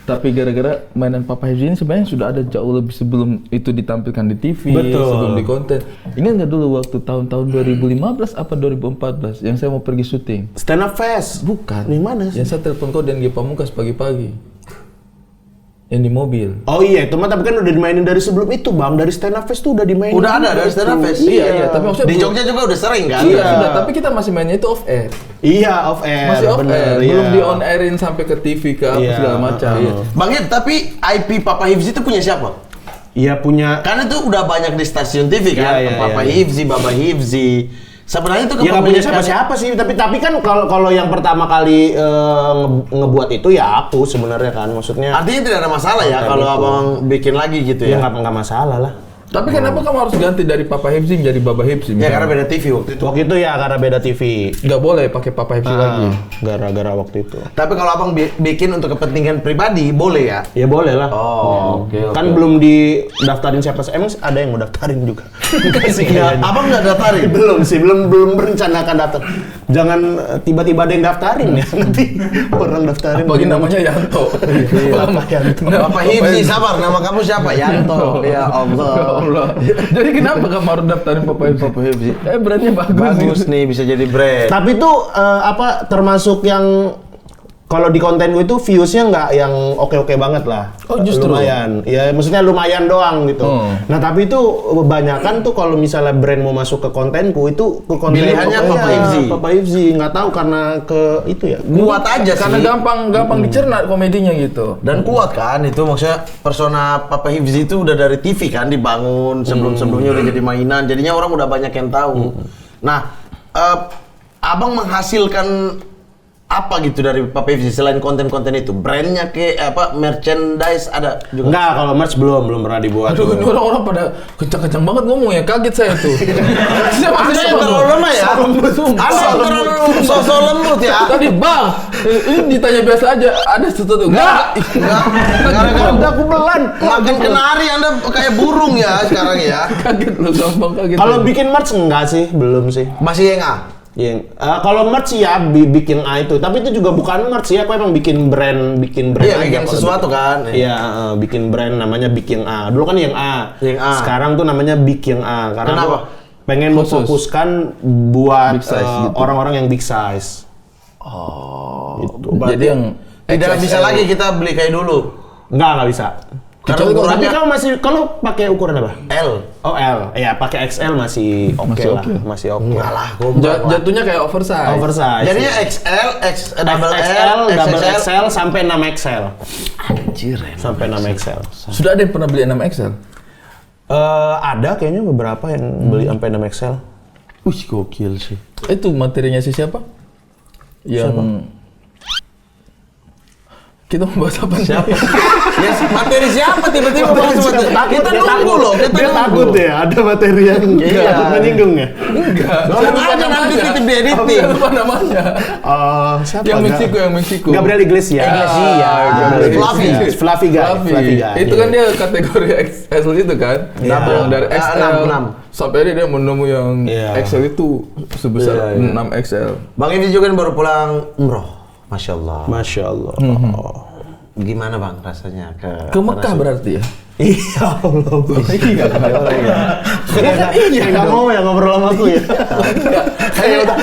Speaker 3: Tapi gara-gara mainan Papa Hipsi ini sebenarnya sudah ada jauh lebih sebelum itu ditampilkan di TV,
Speaker 1: Betul.
Speaker 3: sebelum di konten. Ingat nggak dulu waktu tahun-tahun 2015 apa 2014 yang saya mau pergi syuting?
Speaker 1: Stand Up Fest.
Speaker 3: Bukan.
Speaker 1: Di mana sih?
Speaker 3: Yang saya telepon kau dan G Pamungkas pagi-pagi. Yang di mobil.
Speaker 1: Oh iya, itu mah tapi kan udah dimainin dari sebelum itu, Bang. Dari Stand Up Fest tuh udah dimainin.
Speaker 2: Udah ada dari Stand Up Fest.
Speaker 3: Iya, tapi maksudnya
Speaker 2: Di
Speaker 3: belum-
Speaker 2: Jogja juga udah sering kan?
Speaker 3: Iya, sudah, tapi kita masih mainnya itu off air.
Speaker 1: Iya, off air.
Speaker 3: Masih off
Speaker 1: bener,
Speaker 3: air,
Speaker 1: iya.
Speaker 3: belum di on airin sampai ke TV ke apa
Speaker 1: Iya,
Speaker 3: segala macam.
Speaker 2: Bang Ed, tapi IP Papa Hipsi itu punya siapa?
Speaker 1: Iya punya.
Speaker 2: Karena itu udah banyak di stasiun TV kan?
Speaker 1: Iya,
Speaker 2: Papa
Speaker 1: iya.
Speaker 2: Hipsi, Baba Hipsi. Sebenarnya itu
Speaker 1: Ya nggak punya
Speaker 2: kepemilikan-
Speaker 1: siapa-siapa sih, tapi kan kalau yang pertama kali ngebuat itu ya aku sebenarnya kan, maksudnya.
Speaker 2: Artinya tidak ada masalah ya
Speaker 1: Kayak
Speaker 2: kalau
Speaker 1: gitu.
Speaker 2: abang bikin lagi gitu
Speaker 1: Ya
Speaker 2: ya?
Speaker 1: nggak masalah lah.
Speaker 3: Tapi kenapa kamu harus ganti dari Papa Hipsi menjadi Baba Hipsi?
Speaker 2: Ya karena beda TV waktu itu.
Speaker 1: Waktu itu ya karena beda TV.
Speaker 3: Nggak boleh pakai Papa Hipsi lagi.
Speaker 1: Gara-gara waktu itu.
Speaker 2: Tapi kalau abang bikin untuk kepentingan pribadi boleh ya?
Speaker 1: Ya boleh lah.
Speaker 2: Oh, oke.
Speaker 1: Kan belum didaftarin siapa? Emang ada yang mau daftarin juga? Enggak sih kayaknya.
Speaker 2: Abang nggak daftarin?
Speaker 1: Belum sih, belum merencanakan daftar. Jangan tiba-tiba ada yang daftarin ya. Nanti orang daftarin.
Speaker 3: Apalagi namanya Yanto.
Speaker 1: Apa Yanto?
Speaker 2: Bapak Hipsi, sabar. Nama kamu siapa? Yanto. Ya Allah.
Speaker 3: Allah. Jadi kenapa gak mau daftarin Papa Hibzi? Brandnya bagus.
Speaker 2: Bagus nih, bisa jadi brand.
Speaker 1: Tapi itu termasuk yang kalau di konten gue itu viewsnya nggak yang oke-oke banget lah.
Speaker 3: Oh, justru?
Speaker 1: Lumayan. Ya maksudnya lumayan doang gitu. Nah tapi itu kebanyakan tuh kalau misalnya brand mau masuk ke kontenku itu ke konten
Speaker 2: Pilihannya Papa Hibzi.
Speaker 1: Papa Hibzi. Nggak tahu karena ke itu ya.
Speaker 2: Kuat aja sih.
Speaker 3: Karena gampang dicerna komedinya gitu.
Speaker 2: Dan kuat kan itu, maksudnya persona Papa Hibzi itu udah dari TV kan dibangun, sebelumnya udah jadi mainan, jadinya orang udah banyak yang tahu. Nah, abang menghasilkan apa gitu dari Papa Hibzi selain konten-konten itu? Brandnya merchandise ada juga?
Speaker 1: Enggak, kalau merch belum pernah dibuat.
Speaker 3: Aduh, ini orang-orang pada kencang-kencang banget ngomong ya, kaget saya tuh. Saya
Speaker 2: Ada yang terlalu lemah ya? Ada yang terlalu sosok lembut ya?
Speaker 3: Tadi bang, ini ditanya biasa aja, ada sesuatu enggak?
Speaker 2: Gara-gara aku belan. Makin kenari Anda kayak burung ya sekarang ya.
Speaker 3: Kaget loh, gampang kaget.
Speaker 1: Kalau bikin merch enggak sih, belum sih.
Speaker 2: Masih yang A?
Speaker 1: Kalau merch ya bikin A itu, tapi itu juga bukan merch ya, aku emang bikin brand
Speaker 2: Iya,
Speaker 1: aja.
Speaker 2: bikin sesuatu kan?
Speaker 1: Iya, bikin brand namanya Bikin A. Dulu kan yang A.
Speaker 2: Yang A.
Speaker 1: Sekarang tuh namanya Bikin A. Karena
Speaker 2: Kenapa?
Speaker 1: gua pengen memfokuskan buat
Speaker 3: Big size gitu.
Speaker 1: orang-orang yang big size.
Speaker 3: Jadi yang
Speaker 2: Tidak bisa lagi kita beli kayak dulu.
Speaker 1: Nggak bisa.
Speaker 2: Karena
Speaker 1: Tapi
Speaker 2: ukurannya
Speaker 1: kalau pakai ukuran apa?
Speaker 2: L.
Speaker 1: Oh L, ya pakai XL masih oke lah, masih oke.
Speaker 2: Enggak lah, goblok lah.
Speaker 3: jatuhnya kayak oversize.
Speaker 1: Oversize.
Speaker 2: Jadinya XL, double
Speaker 1: double
Speaker 2: XL.
Speaker 1: XL sampai 6 XL.
Speaker 2: Anjir.
Speaker 1: Sampai 6 XL.
Speaker 3: Sudah ada yang pernah beli 6 XL?
Speaker 1: Ada kayaknya beberapa yang beli sampai 6 XL.
Speaker 2: Wih, gokil sih.
Speaker 3: Itu materinya si siapa? Yang kita mau bahas apa nih?
Speaker 2: Siapa? Ya, materi siapa tiba-tiba bahas materi? Kita nunggu loh, kita
Speaker 1: Dia
Speaker 2: nunggu.
Speaker 1: takut ya, ada materi yang
Speaker 2: Iya.
Speaker 1: menyinggung ya.
Speaker 3: Enggak.
Speaker 2: Ngomong aja nanti titip di
Speaker 3: Saya
Speaker 2: editing.
Speaker 3: lupa namanya.
Speaker 1: Siapa?
Speaker 3: Yang Meksiko.
Speaker 1: Gabriel Iglesias.
Speaker 2: Fluffy.
Speaker 1: Fluffy guy.
Speaker 3: Itu kan dia kategori XL itu kan.
Speaker 1: Iya.
Speaker 3: Yang dari XL
Speaker 2: 6.
Speaker 3: sampai dia menemu yang
Speaker 1: Iya.
Speaker 3: XL itu sebesar 6 XL.
Speaker 2: Bang Ivi juga kan baru pulang umroh. Masya Allah.
Speaker 1: Masya Allah.
Speaker 2: Gimana bang rasanya ke
Speaker 3: Ke Mekah berarti ya?
Speaker 1: Iya Allah.
Speaker 3: Iya kan?
Speaker 1: Iya, nggak mau ya ngobrol sama aku ya.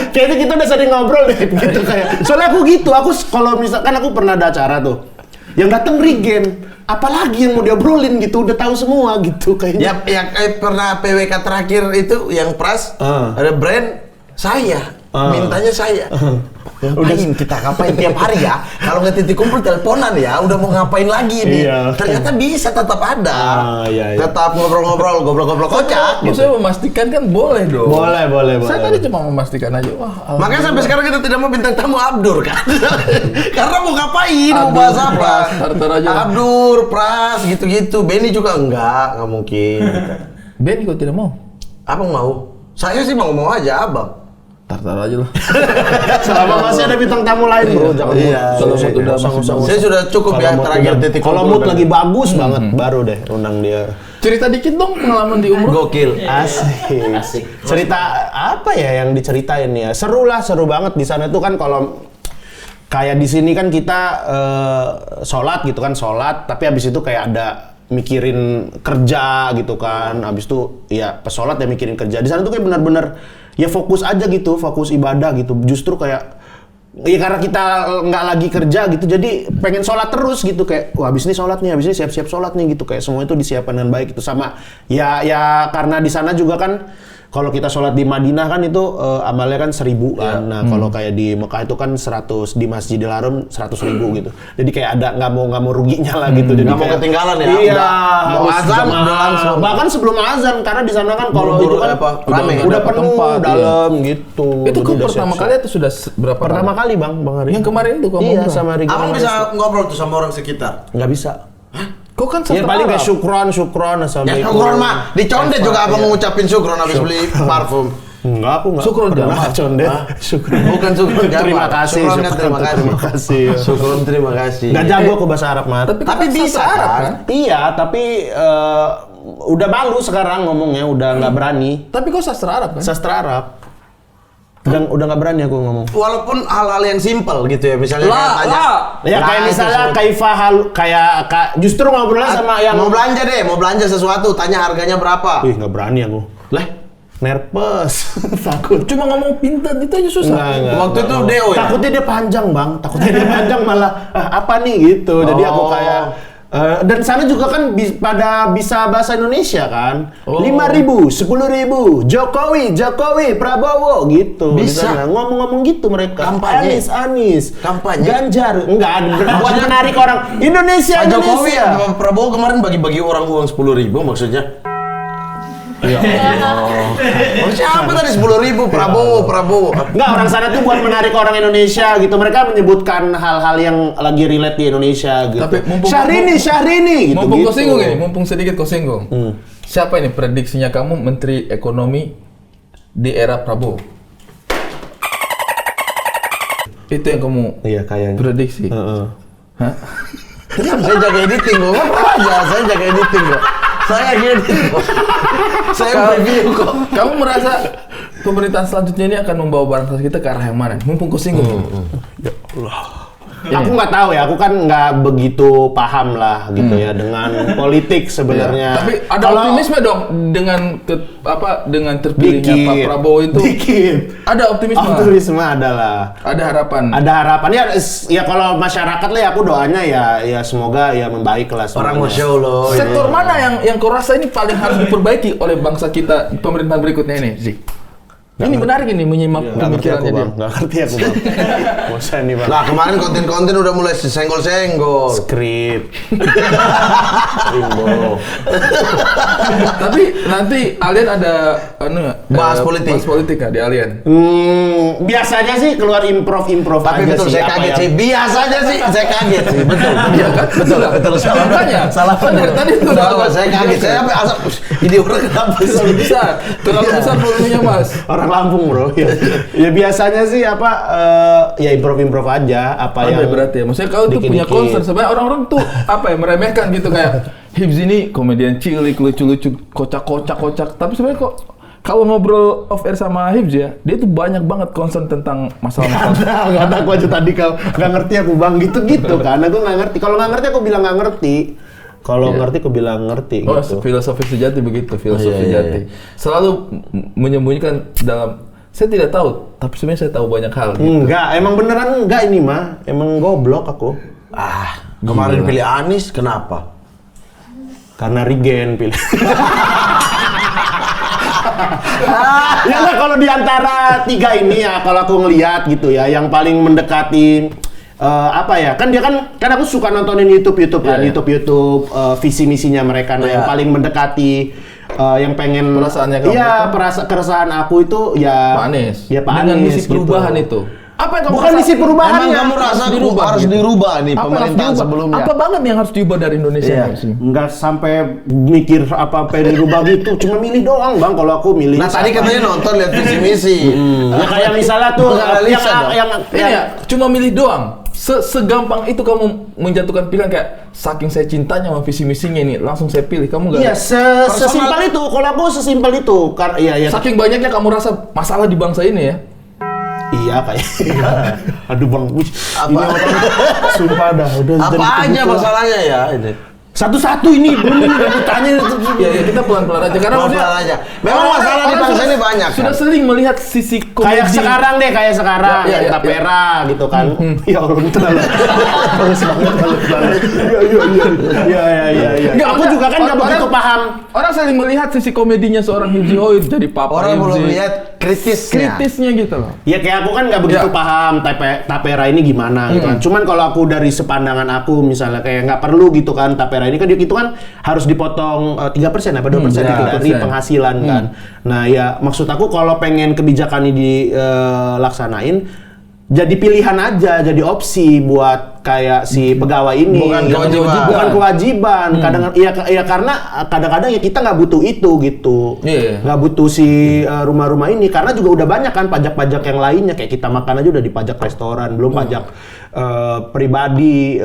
Speaker 1: Kayaknya kita udah sering ngobrol deh, gitu kayak. Soalnya aku gitu, kalau misalkan aku pernah ada acara tuh, yang datang Regen, apalagi yang mau diobrolin gitu, udah tahu semua gitu kayaknya.
Speaker 2: Ya, yang pernah PWK terakhir itu yang pras ada brand saya, mintanya saya. Ngapain kita ngapain tiap hari ya? Kalau nggak titik kumpul teleponan ya, udah mau ngapain lagi nih?
Speaker 1: Iya.
Speaker 2: Ternyata bisa tetap ada.
Speaker 1: Iya.
Speaker 2: Tetap ngobrol-ngobrol, goblok-goblok kocak. Gitu.
Speaker 3: Maksudnya memastikan kan boleh dong.
Speaker 1: Boleh.
Speaker 3: Saya tadi cuma memastikan aja. Wah,
Speaker 2: Makanya sampai sekarang kita tidak mau bintang tamu Abdur kan? Karena mau ngapain? Mau
Speaker 3: Abdur,
Speaker 2: bahas apa?
Speaker 3: Pras, tar aja.
Speaker 2: Abdur, Pras, gitu-gitu. Benny juga nggak mungkin.
Speaker 3: Ben kok tidak mau?
Speaker 2: Abang mau? Saya sih mau aja, abang.
Speaker 3: Tar aja lah.
Speaker 1: Selama masih ada bintang tamu lain bro, jangan
Speaker 3: Kalau mood udah masih
Speaker 2: Saya sudah cukup ya terakhir titik
Speaker 1: Kalau
Speaker 2: kumpul
Speaker 1: mood
Speaker 2: dan-
Speaker 1: lagi bagus banget, baru deh undang dia.
Speaker 3: Cerita dikit dong pengalaman di umroh.
Speaker 2: Gokil.
Speaker 1: Asik. Cerita apa ya yang diceritain ya? Seru banget di sana tuh kan kalau kayak di sini kan kita sholat gitu kan, tapi habis itu kayak ada mikirin kerja gitu kan, habis itu ya pas sholat ya mikirin kerja. Di sana tuh kayak benar-benar ya fokus aja gitu, fokus ibadah gitu. Justru kayak ya karena kita nggak lagi kerja gitu, jadi pengen sholat terus gitu kayak wah habis ini sholat nih, habis ini siap-siap sholat nih gitu, kayak semua itu disiapkan dengan baik itu. Sama ya karena di sana juga kan kalau kita sholat di Madinah kan itu amalnya kan 1.000 kan. Nah kalau kayak di Mekah itu kan 100, di Masjidil Haram 100.000 gitu. Jadi kayak ada nggak mau ruginya lah gitu. Jadi
Speaker 2: Nggak mau
Speaker 1: kayak-
Speaker 2: ketinggalan ya?
Speaker 1: Iya.
Speaker 2: Udah mau
Speaker 1: harus
Speaker 2: azan,
Speaker 1: jamaah.
Speaker 2: udah langsung.
Speaker 1: Bahkan sebelum azan karena di sana kan kalau
Speaker 2: Buru-buru
Speaker 1: itu kan
Speaker 2: apa, rame.
Speaker 1: udah
Speaker 3: Dapat
Speaker 1: penuh
Speaker 3: tempat,
Speaker 1: dalam gitu.
Speaker 3: Itu
Speaker 1: Jadi
Speaker 3: kok
Speaker 1: udah
Speaker 3: pertama
Speaker 1: siap-siap.
Speaker 3: kali atau sudah berapa
Speaker 1: Pertama
Speaker 3: kali?
Speaker 1: kali bang Hari.
Speaker 3: Yang kemarin itu kamu
Speaker 1: Iya
Speaker 3: umrah?
Speaker 1: sama Ricky.
Speaker 2: Abang bisa ngobrol tuh sama orang sekitar.
Speaker 1: Nggak bisa.
Speaker 3: Kok kan
Speaker 1: Ya
Speaker 3: sastra
Speaker 1: paling kayak
Speaker 3: Arab?
Speaker 1: syukron
Speaker 2: Ya
Speaker 1: assalamualaikum.
Speaker 2: syukron mah, di condet juga abang ngucapin syukron habis beli parfum.
Speaker 1: Enggak, aku enggak
Speaker 3: Syukron
Speaker 1: pernah
Speaker 3: jamaah.
Speaker 1: condet. Syukron.
Speaker 2: Bukan syukron jamaah.
Speaker 1: Terima kasih.
Speaker 2: Syukron kan terima kasih.
Speaker 1: Terima kasih.
Speaker 2: Syukron terima kasih.
Speaker 1: Nggak jago aku bahasa Arab, Mat.
Speaker 3: Tapi
Speaker 2: Tapi
Speaker 3: kan
Speaker 2: bisa
Speaker 3: sastra Arab,
Speaker 2: kan?
Speaker 1: Iya, tapi udah malu sekarang ngomongnya, udah nggak berani.
Speaker 3: Tapi kok sastra Arab kan?
Speaker 1: Sastra Arab. Udah nggak berani aku ngomong.
Speaker 2: Walaupun hal-hal yang simpel gitu ya, misalnya kayak tanya.
Speaker 1: Ya kayak
Speaker 2: itu
Speaker 1: misalnya
Speaker 2: sebut.
Speaker 1: justru ngobrolnya sama yang
Speaker 2: mau belanja sesuatu, tanya harganya berapa.
Speaker 1: Ih, nggak berani aku.
Speaker 2: Lah,
Speaker 1: Nervous, takut.
Speaker 3: Cuma ngomong pintar itu aja susah.
Speaker 1: Enggak,
Speaker 2: waktu itu Deo ya.
Speaker 1: Takutnya dia panjang, Bang. Takutnya dia panjang malah apa nih gitu. Jadi aku kayak dan sana juga kan pada bisa bahasa Indonesia kan. 5.000, 10.000, Jokowi, Prabowo gitu.
Speaker 2: Bisa.
Speaker 1: Di sana. Ngomong-ngomong gitu mereka.
Speaker 2: Kampanye.
Speaker 1: Anies.
Speaker 2: Kampanye.
Speaker 1: Ganjar. Enggak, buat menarik orang Indonesia.
Speaker 2: Pak Jokowi,
Speaker 1: Indonesia.
Speaker 2: Prabowo kemarin bagi-bagi orang uang 10.000 maksudnya.
Speaker 1: Iya.
Speaker 2: Maksudnya apa tadi 10.000 Prabowo?
Speaker 1: Enggak, orang sana tuh buat menarik orang Indonesia gitu. Mereka menyebutkan hal-hal yang lagi relate di Indonesia gitu.
Speaker 3: Tapi
Speaker 1: Syahrini gitu.
Speaker 3: Mumpung kau singgung ini, mumpung sedikit kau singgung.
Speaker 1: Hmm.
Speaker 3: Siapa ini prediksinya kamu Menteri Ekonomi di era Prabowo? Itu yang kamu
Speaker 1: Iya, kayaknya.
Speaker 3: prediksi.
Speaker 1: Heeh.
Speaker 3: Hah?
Speaker 2: Tenang, saya jaga editing kok. Apa aja, saya jaga editing kok. Saya editing kok. Saya review kok.
Speaker 3: Kamu merasa pemerintahan selanjutnya ini akan membawa bangsa kita ke arah yang mana? Mumpung kau singgung.
Speaker 1: Ya Allah. Aku nggak tahu ya, aku kan nggak begitu paham lah gitu ya dengan politik sebenarnya.
Speaker 3: Tapi ada optimisme dong dengan terpilihnya Pak Prabowo itu.
Speaker 1: Dikit.
Speaker 3: Ada optimisme.
Speaker 1: Optimisme adalah.
Speaker 3: Ada harapan.
Speaker 1: Ada harapan ya kalau masyarakat lah ya aku doanya ya semoga ya membaik lah semuanya.
Speaker 2: Orang Masya Allah.
Speaker 3: Sektor mana yang kau rasa ini paling harus diperbaiki oleh bangsa kita pemerintahan berikutnya ini, Zik? Ini menarik ini menyimak pemikirannya dia.
Speaker 1: Nggak ngerti aku, Bang. Bosan nih, Bang.
Speaker 2: Lah kemarin konten-konten udah mulai senggol-senggol.
Speaker 1: Skrip. Rimbo.
Speaker 3: Tapi nanti Alien ada
Speaker 2: Bahas politik.
Speaker 3: Bahas politik nggak di Alien?
Speaker 1: Biasanya sih keluar improv
Speaker 2: Tapi
Speaker 1: aja
Speaker 2: betul,
Speaker 1: sih.
Speaker 2: saya kaget sih. Biasanya sih, saya kaget sih. Betul.
Speaker 3: Iya kan? Betul.
Speaker 2: Makanya.
Speaker 3: Salah dari tadi itu
Speaker 2: Salah, saya kaget. Saya sampai asap. Ini orang kenapa sih?
Speaker 3: Terlalu besar volumenya, Mas.
Speaker 1: Orang Lampung, bro. Ya biasanya sih ya improv aja apa yang
Speaker 3: berarti ya. Maksudnya kau tuh punya
Speaker 1: dikit-dikit.
Speaker 3: concern. Sebenarnya orang-orang tuh meremehkan gitu kayak Hibs ini komedian cilik, lucu-lucu, kocak. Tapi sebenarnya kok kalau ngobrol off air sama Hibs ya, dia tuh banyak banget concern tentang masalah-masalah.
Speaker 1: Kata aku aja tadi kau nggak ngerti aku, Bang, gitu kan. Aku nggak ngerti. Kalau nggak ngerti aku bilang nggak ngerti. Kalau ngerti aku bilang ngerti gitu.
Speaker 3: Filosofi sejati begitu, filosofi
Speaker 2: Iya.
Speaker 3: sejati. Selalu menyembunyikan dalam saya tidak tahu, tapi sebenarnya saya tahu banyak hal. Gitu.
Speaker 1: Enggak, emang beneran enggak ini mah. Emang goblok aku.
Speaker 2: Kemarin pilih Anies, kenapa?
Speaker 1: Karena Regen pilih. Ya enggak, kalau di antara tiga ini ya, kalau aku ngelihat gitu ya, yang paling mendekati apa ya? Kan dia kan aku suka nontonin YouTube kan, YouTube visi misinya mereka. Nah, yang paling mendekati yang pengen
Speaker 3: Perasaannya kamu.
Speaker 1: Iya, keresahan aku itu ya
Speaker 3: Pak Anies.
Speaker 1: Ya Pak
Speaker 3: Dengan
Speaker 1: Anies
Speaker 3: misi perubahan itu. Apa yang kamu
Speaker 1: Bukan
Speaker 3: rasa?
Speaker 1: misi perubahannya.
Speaker 2: Emang kamu rasa harus
Speaker 3: gitu?
Speaker 2: dirubah nih
Speaker 3: Apa yang harus
Speaker 2: pemerintahan
Speaker 3: diubah?
Speaker 2: sebelumnya?
Speaker 3: Apa banget yang harus diubah dari Indonesia
Speaker 2: Iya.
Speaker 3: sih?
Speaker 1: Enggak sampai mikir apa yang dirubah gitu, cuma milih doang, Bang. Kalau aku milih.
Speaker 2: Nah tadi
Speaker 1: siapa.
Speaker 2: katanya nonton lihat visi misi.
Speaker 1: Ya kayak misalnya tuh
Speaker 2: Menganalisa dong.
Speaker 3: Ini ya, cuma milih doang. Segampang itu kamu menjatuhkan pilihan kayak saking saya cintanya sama visi misinya ini langsung saya pilih. Kamu nggak?
Speaker 1: Iya, sesimpel itu. Kalau aku sesimpel itu. Iya.
Speaker 3: Saking banyaknya kamu rasa masalah di bangsa ini ya.
Speaker 1: Iya kayak. Aduh, Bang.
Speaker 2: Apa?
Speaker 1: Ini orang sumpah dah udah
Speaker 2: Apa
Speaker 1: jadi
Speaker 2: aja
Speaker 1: kebutuhan.
Speaker 2: masalahnya ya ini?
Speaker 1: Satu-satu ini belum udah ditanya.
Speaker 3: Ya, kita pelan-pelan aja karena maksudnya
Speaker 2: Pelan-pelan aja. Memang masalah di bangsa ini banyak,
Speaker 3: Sudah
Speaker 2: kan?
Speaker 3: sering melihat sisi komedi.
Speaker 1: Kayak sekarang
Speaker 3: Ya, ya,
Speaker 1: tapera gitu kan. Ya Allah, itu terlalu bagus banget. Iya.
Speaker 3: Nggak,
Speaker 1: Aku
Speaker 3: maksudnya,
Speaker 1: juga kan nggak begitu paham.
Speaker 3: Orang sering melihat sisi komedinya seorang Hibzi Hoir jadi papa
Speaker 2: Orang belum
Speaker 3: Hibzi.
Speaker 2: lihat kritisnya.
Speaker 3: kritisnya gitu loh.
Speaker 1: Ya kayak aku kan nggak begitu
Speaker 3: Ya.
Speaker 1: paham tapera ini gimana gitu kan. Cuman kalau aku dari sepandangan aku misalnya kayak nggak perlu gitu kan tapera ini kan itu kan harus dipotong 3% apa 2%
Speaker 3: ya,
Speaker 1: itu dari
Speaker 3: 3%.
Speaker 1: penghasilan kan. Nah ya maksud aku kalau pengen kebijakan ini dilaksanain jadi pilihan aja, jadi opsi buat kayak si pegawai ini.
Speaker 2: Bukan kewajiban.
Speaker 1: Bukan kewajiban. Karena kadang-kadang ya kita nggak butuh itu gitu.
Speaker 3: Iya.
Speaker 1: Nggak butuh si rumah-rumah ini karena juga udah banyak kan pajak-pajak yang lainnya kayak kita makan aja udah dipajak restoran, belum pajak pribadi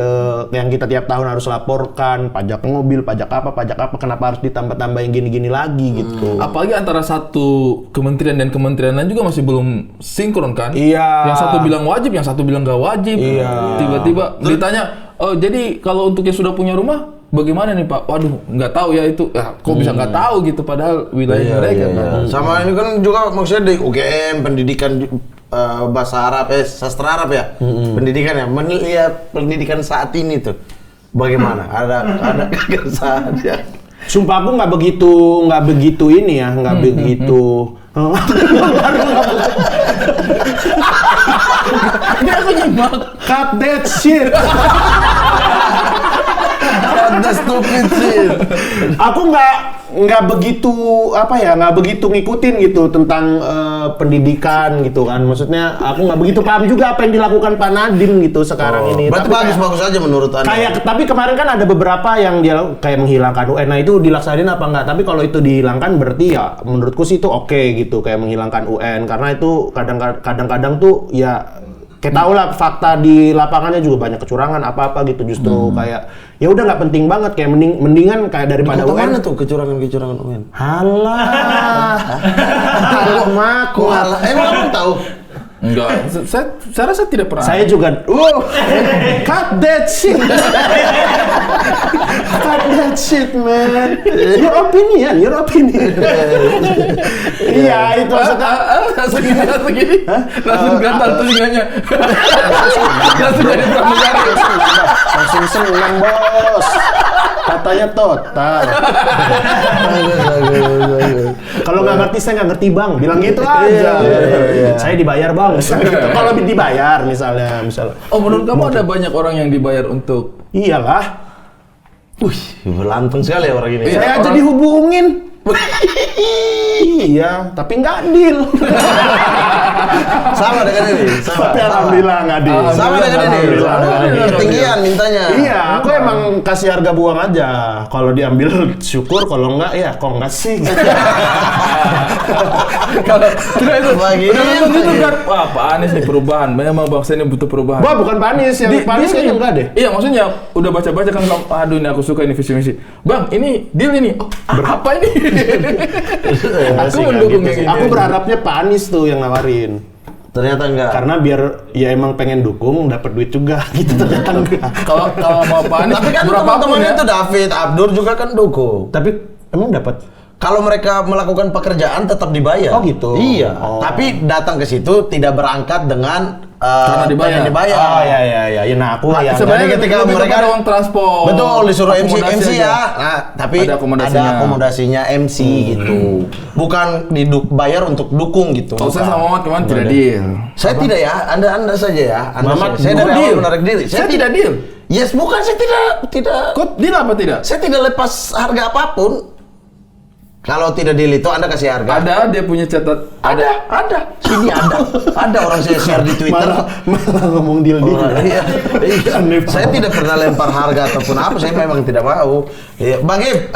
Speaker 1: yang kita tiap tahun harus laporkan, pajak mobil, pajak apa, kenapa harus ditambah-tambah yang gini-gini lagi gitu.
Speaker 3: Apalagi antara satu kementerian dan kementerian lain juga masih belum sinkron kan?
Speaker 1: Iya.
Speaker 3: Yang satu bilang wajib, yang satu bilang nggak wajib.
Speaker 1: Iya.
Speaker 3: Tiba-tiba ditanya, oh jadi kalau untuk yang sudah punya rumah, bagaimana nih Pak? Waduh, nggak tahu ya itu. Ya, kok bisa nggak tahu gitu padahal wilayah mereka kan?
Speaker 2: Sama ini kan juga maksudnya di UGM pendidikan bahasa Arab, sastra Arab ya, pendidikan ya, melihat pendidikan saat ini tuh bagaimana? Ada kegesahan ya.
Speaker 1: Sumpah aku nggak begitu ini ya, nggak begitu.
Speaker 3: Ini aku nyimak.
Speaker 1: Cut that shit.
Speaker 2: Ada stupid sih.
Speaker 1: Aku nggak begitu ngikutin gitu tentang pendidikan gitu kan. Maksudnya aku nggak begitu paham juga apa yang dilakukan Pak Nadiem gitu sekarang ini.
Speaker 2: Berarti bagus-bagus aja menurut Anda.
Speaker 1: Tapi kemarin kan ada beberapa yang dia kayak menghilangkan UN. Nah itu dilaksanain apa enggak? Tapi kalau itu dihilangkan berarti ya menurutku sih itu oke gitu kayak menghilangkan UN karena itu kadang-kadang tuh ya kayak tau lah fakta di lapangannya juga banyak kecurangan apa-apa gitu justru kayak ya udah nggak penting banget kayak mendingan kayak daripada UN.
Speaker 2: Mana tuh kecurangan UN?
Speaker 1: Halah. Halah.
Speaker 2: Emang kamu tahu?
Speaker 3: Enggak, saya rasa tidak pernah.
Speaker 1: Saya juga, cut that shit. Cut that shit, man. Your opinion. Iya, itu maksudnya.
Speaker 3: Langsung gini. Langsung gatal telinganya. Langsung jadi pramugari.
Speaker 1: Langsung senang, Bos. Katanya total. Kalau nggak ngerti, saya nggak ngerti, Bang. Bilang gitu aja. Saya dibayar, Bang. Kalau dibayar misalnya.
Speaker 3: Oh, menurut kamu ada banyak orang yang dibayar untuk?
Speaker 1: Iyalah.
Speaker 2: Wih, berlantang sekali ya orang ini.
Speaker 1: Saya aja dihubungin. Iya, tapi nggak deal.
Speaker 2: Sama dengan ini.
Speaker 1: Tapi alhamdulillah nggak deal.
Speaker 2: Sama dengan ini. Ketinggian mintanya.
Speaker 1: Iya, aku emang kasih harga buang aja. Kalau diambil syukur, kalau enggak ya kok enggak sih.
Speaker 3: Kalau tidak itu,
Speaker 2: Begini.
Speaker 3: itu kan, wah Pak Anies nih perubahan. Memang bangsa ini butuh perubahan.
Speaker 1: Wah, bukan Panis, yang Panis kayaknya enggak deh.
Speaker 3: Iya, maksudnya udah baca-baca kan, aduh ini aku suka ini visi misi. Bang, ini deal ini. Oh, apa ini? Aku mendukung yang ini.
Speaker 1: Aku berharapnya Panis tuh yang nawarin.
Speaker 2: Ternyata enggak.
Speaker 1: Karena biar ya emang pengen dukung, dapat duit juga gitu. Ternyata enggak.
Speaker 3: Kalau mau Pak Anies,
Speaker 2: Tapi kan
Speaker 3: berapapun
Speaker 2: teman-teman
Speaker 3: ya.
Speaker 2: itu David, Abdur juga kan dukung.
Speaker 1: Tapi emang dapat.
Speaker 2: Kalau mereka melakukan pekerjaan tetap dibayar.
Speaker 1: Oh, gitu.
Speaker 2: Iya.
Speaker 1: Oh.
Speaker 2: Tapi datang ke situ tidak berangkat dengan
Speaker 3: Karena dibayar.
Speaker 2: yang dibayar.
Speaker 1: Oh iya. Ya nah aku ya.
Speaker 3: Sebenarnya
Speaker 2: ketika
Speaker 3: lebih
Speaker 2: mereka
Speaker 3: kepada uang transport.
Speaker 2: Betul, disuruh MC
Speaker 3: Akomodasi
Speaker 2: ya.
Speaker 3: aja.
Speaker 2: Nah, tapi
Speaker 3: Ada akomodasinya.
Speaker 2: ada akomodasinya MC gitu. Bukan bayar untuk dukung gitu.
Speaker 3: Kalau saya
Speaker 2: Bukan.
Speaker 3: sama Mamat kemarin tidak deal.
Speaker 2: Saya tidak ya, Anda saja ya.
Speaker 3: Mamat,
Speaker 2: Saya dari
Speaker 3: kok
Speaker 2: awal
Speaker 3: deal?
Speaker 2: menarik diri.
Speaker 3: Saya tidak deal.
Speaker 2: Yes, bukan saya tidak.
Speaker 3: Kok deal apa tidak?
Speaker 2: Saya tidak lepas harga apapun. Kalau tidak deal itu Anda kasih harga.
Speaker 3: Ada, dia punya catat.
Speaker 2: Ada. Sini ada. Ada orang saya share di Twitter.
Speaker 1: Malah ngomong deal.
Speaker 2: Iya. Saya tidak pernah lempar harga ataupun apa. Saya memang tidak mau. Iya. Bang Ib,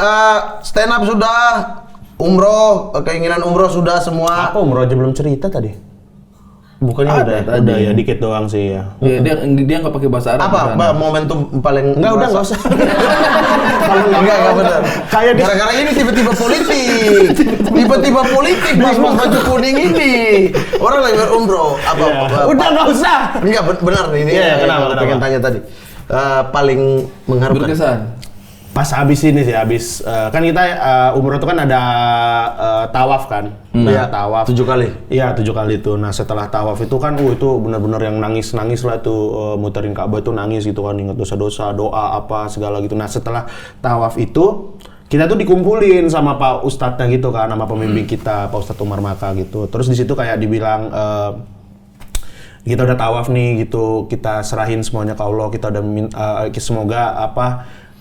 Speaker 2: stand up sudah, umroh, keinginan umroh sudah semua.
Speaker 1: Apa umroh aja belum cerita tadi? Bukannya
Speaker 2: Ada,
Speaker 1: udah ya dikit doang sih ya.
Speaker 3: Dia nggak pakai bahasa Arab.
Speaker 2: Apa
Speaker 3: di sana.
Speaker 2: momentum paling
Speaker 1: Enggak udah enggak usah. Kalau
Speaker 2: Enggak benar.
Speaker 1: Kayak di
Speaker 2: Gara-gara ini tiba-tiba politik. Tiba-tiba politik Mas baju kuning ini. Orang lagi berumroh apa?
Speaker 1: Udah enggak usah.
Speaker 2: Enggak benar nih ini.
Speaker 1: Iya,
Speaker 2: yang
Speaker 1: kenapa?
Speaker 2: aku pengen tanya tadi. Paling mengharukan.
Speaker 3: Berkesan.
Speaker 1: Pas habis ini sih, kan kita umroh itu kan ada tawaf kan. Nah, tawaf
Speaker 2: 7 kali.
Speaker 1: Iya, 7 kali itu. Nah, setelah tawaf itu kan itu benar-benar yang nangis lah itu muterin Ka'bah itu nangis gitu kan, ingat dosa-dosa, doa apa segala gitu. Nah, setelah tawaf itu kita tuh dikumpulin sama Pak Ustadznya gitu kan, sama pembimbing kita, Pak Ustadz Umar Maka gitu. Terus di situ kayak dibilang kita udah tawaf nih gitu, kita serahin semuanya ke Allah, kita udah semoga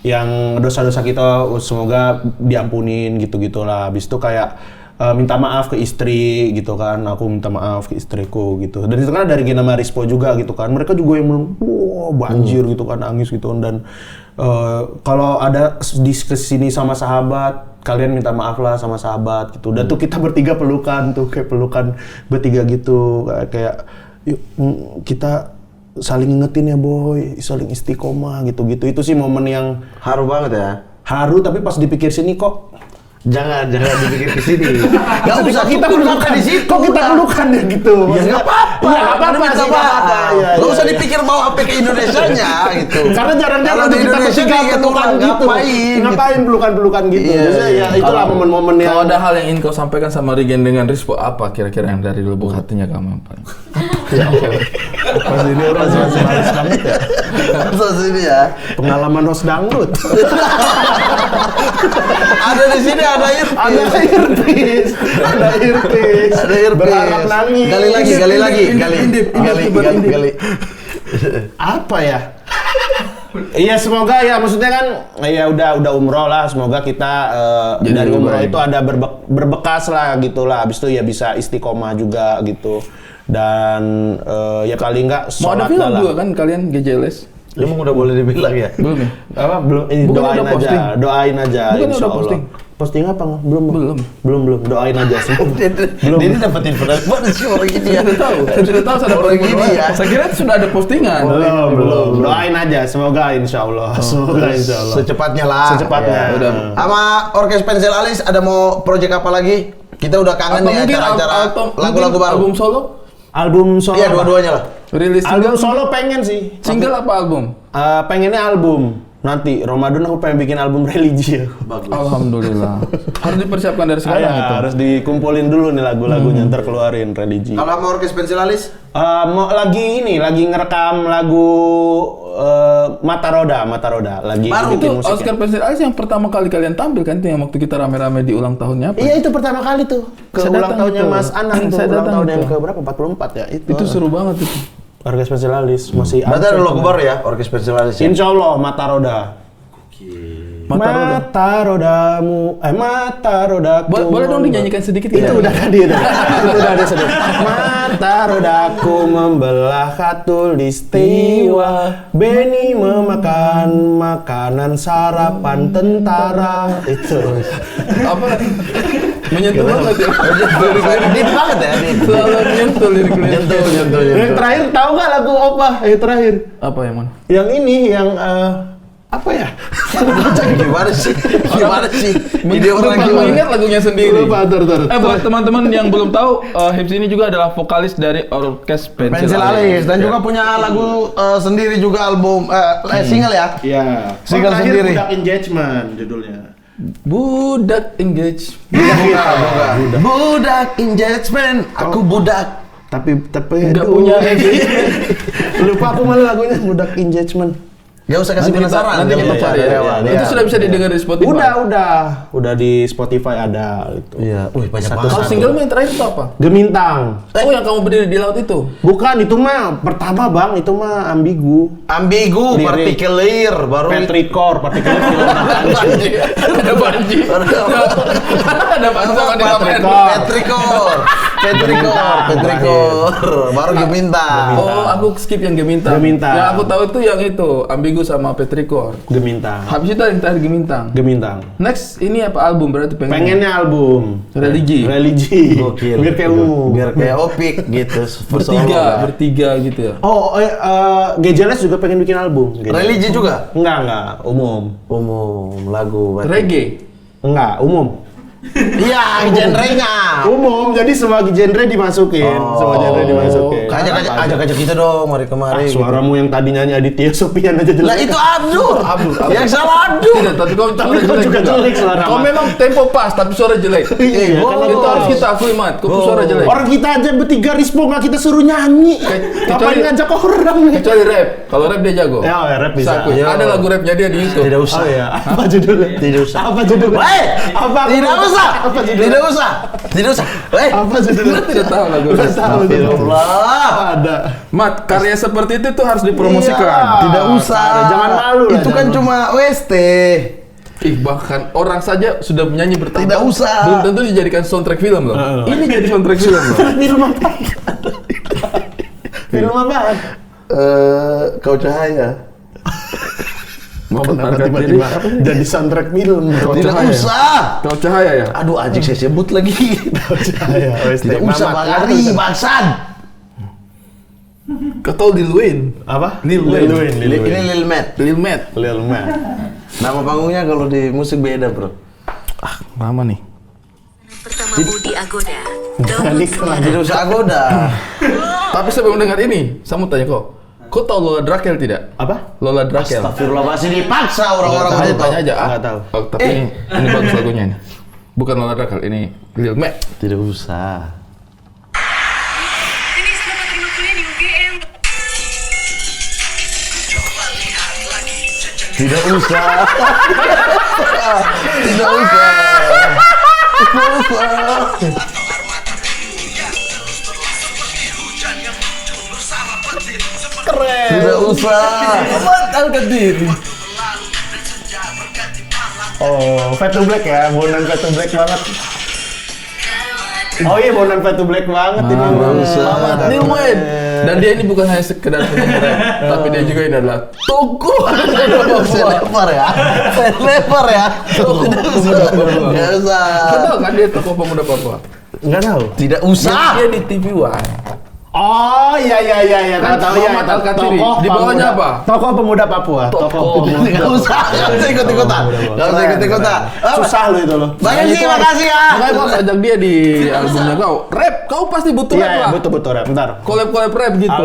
Speaker 1: yang dosa-dosa kita semoga diampunin gitu-gitulah. Habis itu kayak minta maaf ke istri gitu kan, aku minta maaf ke istriku gitu. Dan itu kan dari Gina Marispo juga gitu kan, mereka juga yang banjir gitu kan, nangis gitu. Dan kalau ada diskusi ini sama sahabat, kalian minta maaf lah sama sahabat gitu. Dan tuh kita bertiga pelukan tuh, kayak pelukan bertiga gitu, kayak yuk, kita saling ingetin ya boy, saling istiqomah gitu-gitu. Itu sih momen yang
Speaker 2: Haru banget ya.
Speaker 1: haru, tapi pas dipikir sini kok
Speaker 2: Jangan dipikir ke sini. Gak usah
Speaker 1: kita pelukan di situ. Kok kita pelukan ya gitu?
Speaker 2: Ya nggak apa-apa.
Speaker 1: Iya, nggak apa-apa sih, nggak apa-apa. Ya,
Speaker 2: Gak usah dipikir bawa HP ke Indonesianya gitu.
Speaker 1: Karena jarang-jarang
Speaker 2: Kalau di
Speaker 1: kita
Speaker 2: Indonesia
Speaker 1: bertiga
Speaker 2: kayak
Speaker 1: pelukan
Speaker 2: gitu,
Speaker 1: gitu. Ngapain pelukan-pelukan gitu?
Speaker 2: Iya,
Speaker 1: Biasanya
Speaker 2: iya.
Speaker 1: ya itulah momen-momen yang
Speaker 3: Kalau ada hal yang ingin kau sampaikan sama Regen dengan Rispo, apa kira-kira yang dari lubuk hatinya kamu yang paling?
Speaker 1: pas ini orang masih malas banget ya.
Speaker 2: Masa sini ya.
Speaker 1: Pengalaman host dangdut.
Speaker 2: Ada di sini ada Irtis.
Speaker 1: Ada Irtis. Berharap nangis.
Speaker 2: Gali lagi.
Speaker 1: Apa ya? Iya, semoga ya, maksudnya kan ya udah umroh lah, semoga kita dari umroh itu ada berbekas lah gitulah, habis itu ya bisa istiqomah juga gitu. Dan ya paling enggak
Speaker 3: Mau ada
Speaker 1: sholat
Speaker 3: film
Speaker 1: lah.
Speaker 3: juga kan kalian GJLS?
Speaker 2: Emang udah boleh dibilang ya?
Speaker 3: Belum ya?
Speaker 1: Apa belum ini
Speaker 3: Bukan
Speaker 1: doain
Speaker 3: udah
Speaker 1: aja,
Speaker 3: posting?
Speaker 1: doain aja
Speaker 3: Bukan
Speaker 1: insya
Speaker 3: udah
Speaker 1: Allah.
Speaker 3: posting?
Speaker 1: Posting apa? Belum.
Speaker 3: Belum.
Speaker 1: Doain aja sih.
Speaker 2: Belum. Dia dapat informasi mana sih orang ini ya?
Speaker 3: Saya tidak tahu ada
Speaker 2: Orang gini ya.
Speaker 3: Saya kira sudah ada postingan.
Speaker 1: Belum. Doain aja, semoga insya Allah. Semoga insya Allah.
Speaker 2: Secepatnya lah.
Speaker 1: Secepatnya.
Speaker 2: Ya.
Speaker 3: Udah.
Speaker 2: Sama Orkes Pensil Alis ada mau project apa lagi? Kita udah kangen
Speaker 3: Atau
Speaker 2: nih
Speaker 3: mungkin
Speaker 2: acara-acara
Speaker 3: mungkin
Speaker 2: lagu-lagu baru.
Speaker 3: album solo?
Speaker 1: Album solo.
Speaker 2: Iya,
Speaker 1: apa?
Speaker 2: dua-duanya lah.
Speaker 3: Rilis
Speaker 1: Album
Speaker 3: single?
Speaker 1: solo pengen sih.
Speaker 3: Single apa album?
Speaker 1: Pengennya album. Nanti Ramadan aku pengen bikin album religi aku.
Speaker 3: Alhamdulillah. Harus dipersiapkan dari sekarang itu.
Speaker 1: Harus dikumpulin dulu nih lagu-lagunya, ntar keluarin religi.
Speaker 2: Kalau sama Orkes Pensil Alis?
Speaker 1: Mau lagi ngerekam lagu Mata Roda lagi
Speaker 3: Baru
Speaker 1: bikin
Speaker 3: itu
Speaker 1: musiknya.
Speaker 3: Oscar Pensil Alis yang pertama kali kalian tampil kan, itu yang waktu kita rame-rame di ulang tahunnya apa?
Speaker 1: Iya, itu pertama kali tuh ke
Speaker 3: Saya
Speaker 1: ulang
Speaker 3: datang
Speaker 1: tahunnya
Speaker 3: itu.
Speaker 1: Mas Anang tuh,
Speaker 3: Saya
Speaker 1: ulang
Speaker 3: datang
Speaker 1: tahun yang
Speaker 3: itu.
Speaker 1: ke berapa? 44 ya itu.
Speaker 3: Itu seru banget itu.
Speaker 1: Orkes Spesialis masih
Speaker 2: Berarti ada logo baru ya, Orkes Pensil Alis ya?
Speaker 1: Insya Allah Mata Roda.
Speaker 3: Mata
Speaker 1: rodamu, mata rodaku.
Speaker 3: Boleh dong dinyanyikan sedikit
Speaker 1: Itu
Speaker 3: ya?
Speaker 1: udah tadi itu. Itu udah ada sedih. Mata rodaku membelah khatulistiwa, Beni memakan makanan sarapan tentara. Itu.
Speaker 3: Apa? Menyentuh banget ya.
Speaker 2: Deep banget ya, deep.
Speaker 3: Selalu menyentuh lirik-lirik.
Speaker 2: Nyentuh.
Speaker 1: Yang terakhir tahu nggak lagu Opa? Yang terakhir.
Speaker 3: Apa yang mana?
Speaker 1: Yang ini yang apa ya?
Speaker 2: Gimana sih? Ide
Speaker 3: Lupa
Speaker 2: orang gimana?
Speaker 3: mengingat lagunya sendiri.
Speaker 1: Lupa, ntar.
Speaker 3: Buat teman-teman yang belum tahu, Hips ini juga adalah vokalis dari Orkes
Speaker 2: Pensil Alis dan juga punya lagu sendiri juga album single ya.
Speaker 1: Iya.
Speaker 2: Single
Speaker 1: Terakhir
Speaker 2: sendiri.
Speaker 1: Budak Engagement judulnya.
Speaker 3: Budak Engage.
Speaker 2: Budak engagement, aku budak.
Speaker 1: Tapi
Speaker 3: Nggak
Speaker 1: aduh.
Speaker 3: punya
Speaker 1: Lupa aku malah lagunya Budak Engagement.
Speaker 2: Gak usah kasih penasaran.
Speaker 3: Nanti kita
Speaker 2: Iya,
Speaker 3: cari
Speaker 2: iya,
Speaker 3: ya.
Speaker 2: iya.
Speaker 3: Itu sudah bisa didengar di Spotify.
Speaker 1: Udah di Spotify ada itu.
Speaker 2: Iya, wih banyak
Speaker 1: Satu-
Speaker 2: banget.
Speaker 3: Kalau single yang terakhir itu apa?
Speaker 1: Gemintang.
Speaker 3: Oh, yang kamu berdiri di laut itu.
Speaker 1: Bukan, itu mah pertama Bang, itu mah ambigu.
Speaker 2: Ambigu,
Speaker 1: Lirik.
Speaker 2: partikelir, baru
Speaker 1: Petricor, partikel film
Speaker 3: Banji. Ada banji. Ada bantuan di lapangan.
Speaker 2: Petrikor, baru Gemintang.
Speaker 3: Oh, aku skip yang Gemintang.
Speaker 1: Gemintang.
Speaker 3: Yang aku tahu itu yang itu, Ambigu sama Petrikor.
Speaker 1: Gemintang.
Speaker 3: Habis itu yang terakhir Gemintang.
Speaker 1: Gemintang.
Speaker 3: Next, ini apa album berarti
Speaker 1: Pengennya album
Speaker 3: religi.
Speaker 1: religi.
Speaker 2: Gokil.
Speaker 1: Biar kayak umum.
Speaker 2: Biar kayak opik gitu.
Speaker 3: bertiga gitu ya.
Speaker 1: Oh, Gejeles juga pengen bikin album. Gejeles.
Speaker 2: Religi juga?
Speaker 1: Enggak, umum.
Speaker 2: Umum, lagu.
Speaker 3: Reggae.
Speaker 1: Enggak, umum.
Speaker 2: Iya, genrenya.
Speaker 1: Umum, jadi semua genre dimasukin. Semua genre dimasukin.
Speaker 2: Ajak kita dong, mari kemari.
Speaker 1: Suaramu yang tadi nyanyi Aditya Sopian aja jelek.
Speaker 2: Lah itu Abdul. Yang salah Abdul.
Speaker 3: Tidak, tapi kau
Speaker 1: Tapi kau juga jelek suara,
Speaker 3: Kau
Speaker 1: Mat.
Speaker 3: memang tempo pas, tapi suara jelek.
Speaker 1: Iya,
Speaker 2: Oh.
Speaker 1: kan
Speaker 3: Itu harus kita akui, Mat. Kau suara jelek.
Speaker 1: Orang kita aja bertiga Rispo nggak kita suruh nyanyi. Ngapain ngajak orang nih?
Speaker 3: Kecuali rap. Kalau rap dia jago.
Speaker 1: Ya, rap bisa.
Speaker 3: Akui.
Speaker 2: Ya.
Speaker 3: Ada lagu rapnya dia di YouTube.
Speaker 2: Tidak usah.
Speaker 1: Oh ya, apa judulnya?
Speaker 2: Tidak usah.
Speaker 1: Apa judulnya? Apa?
Speaker 2: Tidak usah.
Speaker 1: Apa judulnya?
Speaker 2: Tidak usah. Tidak usah.
Speaker 1: Apa judulnya?
Speaker 3: Tidak tahu lagu
Speaker 1: Nggak
Speaker 3: rap.
Speaker 1: tahu.
Speaker 2: Astagfirullah.
Speaker 1: Ada.
Speaker 3: Mat, karya seperti itu tuh harus dipromosikan.
Speaker 1: Iya.
Speaker 2: Tidak usah.
Speaker 1: Jangan malu lah,
Speaker 2: Itu kan
Speaker 1: jangan.
Speaker 2: cuma WST.
Speaker 3: Bahkan orang saja sudah menyanyi bertahun.
Speaker 2: Tidak usah.
Speaker 3: Belum tentu dijadikan soundtrack film loh. Ini jadi soundtrack film loh.
Speaker 1: Film apa? Film apa?
Speaker 2: Kau Cahaya.
Speaker 3: Muhammad
Speaker 1: Kenapa
Speaker 3: Markatiri.
Speaker 1: tiba-tiba jadi soundtrack film?
Speaker 2: Tidak
Speaker 3: Cahaya.
Speaker 2: usah.
Speaker 3: Kau Cahaya ya?
Speaker 2: Aduh, anjing saya sebut lagi. Tidak usah Bang Ari, bangsat.
Speaker 3: Kau tahu Lil Wayne?
Speaker 1: Apa?
Speaker 3: Lil Wayne.
Speaker 2: Ini Lil Matt.
Speaker 3: Lil Matt.
Speaker 1: Lil Man.
Speaker 2: Nama panggungnya kalau di musik beda, Bro.
Speaker 3: Lama nih.
Speaker 6: Pertama Budi Agoda.
Speaker 1: Jadi kan
Speaker 2: Tidak usah Agoda.
Speaker 3: Tapi sebelum dengar ini, saya mau tanya kau tahu Lola Drakel tidak?
Speaker 1: apa?
Speaker 3: Lola Drakel.
Speaker 2: Astagfirullah, masih dipaksa orang-orang
Speaker 3: Tahu,
Speaker 2: itu.
Speaker 3: tanya aja.
Speaker 1: Nggak tahu.
Speaker 3: Oh, tapi ini bagus lagunya ini. Bukan Lola Drakel, ini Lil Matt.
Speaker 2: Tidak usah.
Speaker 6: Ini saya dapat terima kuliah di UGM.
Speaker 2: Tidak usah. Tidak usah.
Speaker 1: Keren.
Speaker 2: Tidak usah.
Speaker 3: Al-Qadir.
Speaker 1: Oh, Fade to Black ya, Bondan Fade to Black banget. Oh iya, Bondan Fade to Black banget ini.
Speaker 2: usah.
Speaker 3: Lil Wayne. Dan dia ini bukan hanya sekedar penyanyi rap, tapi dia juga ini adalah tokoh
Speaker 2: Selebar ya. Selebar ya. Tidak usah.
Speaker 3: Kau tahu kan dia tokoh pemuda Papua?
Speaker 1: Enggak tahu.
Speaker 2: Tidak usah.
Speaker 3: Dia di TV One.
Speaker 1: Oh iya,
Speaker 3: Kan
Speaker 1: tahu ya.
Speaker 3: Muhammad Al-Qatiri.
Speaker 1: Tokoh
Speaker 3: Di bawahnya
Speaker 1: pemuda-
Speaker 3: apa?
Speaker 1: Tokoh pemuda Papua. Tokoh pemuda.
Speaker 2: Tidak usah. Gak usah ikut-ikutan. Gak usah ikut-ikutan.
Speaker 1: Susah lu itu lo.
Speaker 2: Bang Enji, makasih ya.
Speaker 3: Makanya kau ajak dia di albumnya kau. Rap, kau pasti butuh
Speaker 1: Iya,
Speaker 3: rap lah.
Speaker 1: betul rap. Bentar.
Speaker 3: Collab rap gitu.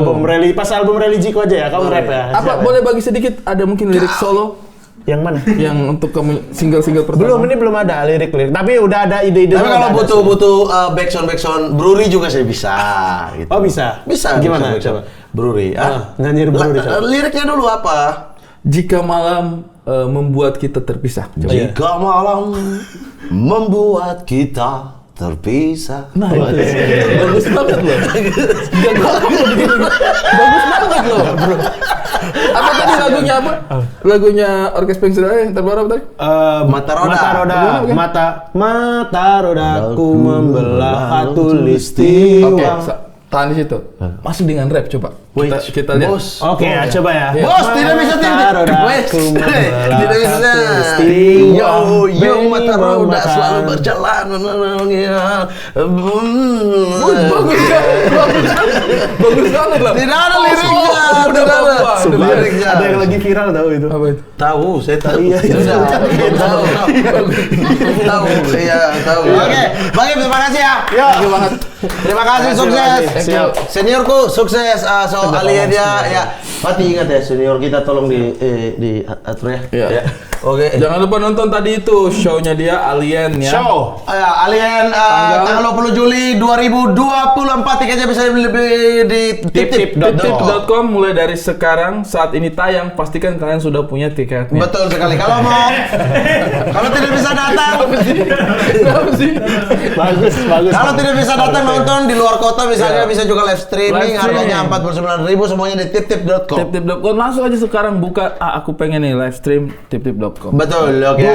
Speaker 1: Pas album religi aja ya, kamu rap ya.
Speaker 3: Apa
Speaker 1: Siap ya?
Speaker 3: boleh bagi sedikit ada mungkin lirik solo
Speaker 1: Yang mana?
Speaker 3: yang untuk kamu single pertama?
Speaker 1: Belum ada lirik. Tapi udah ada ide-ide.
Speaker 2: Tapi kalau
Speaker 1: udah ada.
Speaker 2: butuh backsound brewery juga saya bisa. Gitu.
Speaker 1: Oh bisa?
Speaker 2: Bisa.
Speaker 1: Gimana?
Speaker 2: backsound.
Speaker 1: Coba.
Speaker 2: Brewery.
Speaker 1: nyanyi brewery, coba.
Speaker 2: Liriknya dulu apa?
Speaker 3: Jika malam membuat kita terpisah. Coba.
Speaker 2: Jika malam membuat kita terpisah.
Speaker 3: Nah, itu. Bagus banget loh. Gak gampang loh begini. Bagus banget loh, bro. Apa tadi lagunya apa? Lagunya Orkes Pensil yang terbaru apa tadi?
Speaker 2: Mata roda.
Speaker 1: Mata rodaku membelah tulis tiwa.
Speaker 3: Oke, tahan di situ. Masuk dengan rap coba. Kita lihat.
Speaker 2: Bos.
Speaker 1: Oke, ya, coba ya.
Speaker 3: Iya.
Speaker 2: Bos, tidak bisa tidak. Tidak bisa. Yo, mata roda selalu berjalan.
Speaker 3: Bagus kan? Bagus banget lah.
Speaker 2: Tidak ada liriknya.
Speaker 3: Udah
Speaker 2: Tidak ada.
Speaker 3: apa?
Speaker 1: Sumpah,
Speaker 2: Liriknya.
Speaker 1: ada yang lagi viral tahu itu.
Speaker 3: Apa itu?
Speaker 2: Tahu, saya tahu.
Speaker 1: Iya,
Speaker 2: Sudah. Tahu. Tahu, saya tahu. Oke, Bang Im, terima kasih ya.
Speaker 1: Yo.
Speaker 2: Terima kasih, sukses.
Speaker 1: Siap.
Speaker 2: Seniorku sukses. So kalian ya. Pati ingat ya, senior kita tolong di atur ya.
Speaker 3: Iya.
Speaker 2: Ya. Oke.
Speaker 3: Jangan lupa nonton tadi itu show-nya dia Alien ya.
Speaker 1: Show.
Speaker 2: Alien tanggal 20 Juli 2024 tiketnya bisa dibeli di
Speaker 1: Tip-tip.com.
Speaker 3: Tip.com mulai dari sekarang saat ini tayang pastikan kalian sudah punya tiketnya.
Speaker 2: Betul sekali. Kalau mau kalau tidak bisa datang,
Speaker 3: Kenapa sih?
Speaker 1: Bagus.
Speaker 2: kalau tidak bisa datang nonton di luar kota misalnya bisa juga live streaming,
Speaker 3: Live streaming.
Speaker 2: harganya 49.000 semuanya di tip.com.
Speaker 3: Tip.com langsung aja sekarang buka. Aku pengen nih live stream tip.com.
Speaker 2: Betul, oke.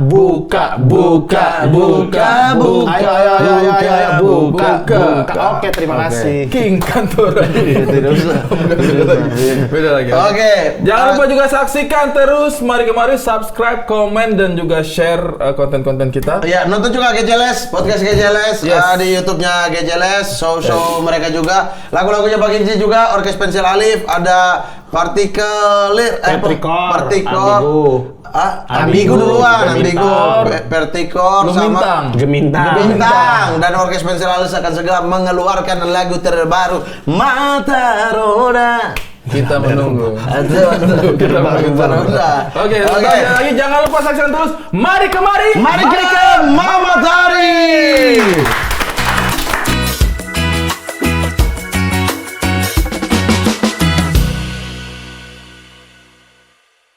Speaker 1: Buka. Ayo, buka. Oke, terima kasih.
Speaker 3: King Kantoran.
Speaker 2: Tidak usah.
Speaker 3: Beda lagi.
Speaker 2: Oke.
Speaker 3: Jangan lupa juga saksikan terus Mari Kemari, subscribe, komen dan juga share konten-konten kita.
Speaker 2: Ya, nonton juga GJLS, podcast GJLS
Speaker 3: Yes.
Speaker 2: di YouTube-nya GJLS, show mereka juga. Lagu-lagunya Bang Inji juga, Orkes Pensil Alif, ada Partikor, Ambigu duluan, Ambigu, Vertikor sama Gemintang. Dan Orkes Pensil Alif akan segera mengeluarkan lagu terbaru Mata Roda.
Speaker 3: Kita menunggu.
Speaker 2: Kita menunggu.
Speaker 3: Oke, lagi jangan lupa saksikan terus Mari Kemari.
Speaker 2: Mari ke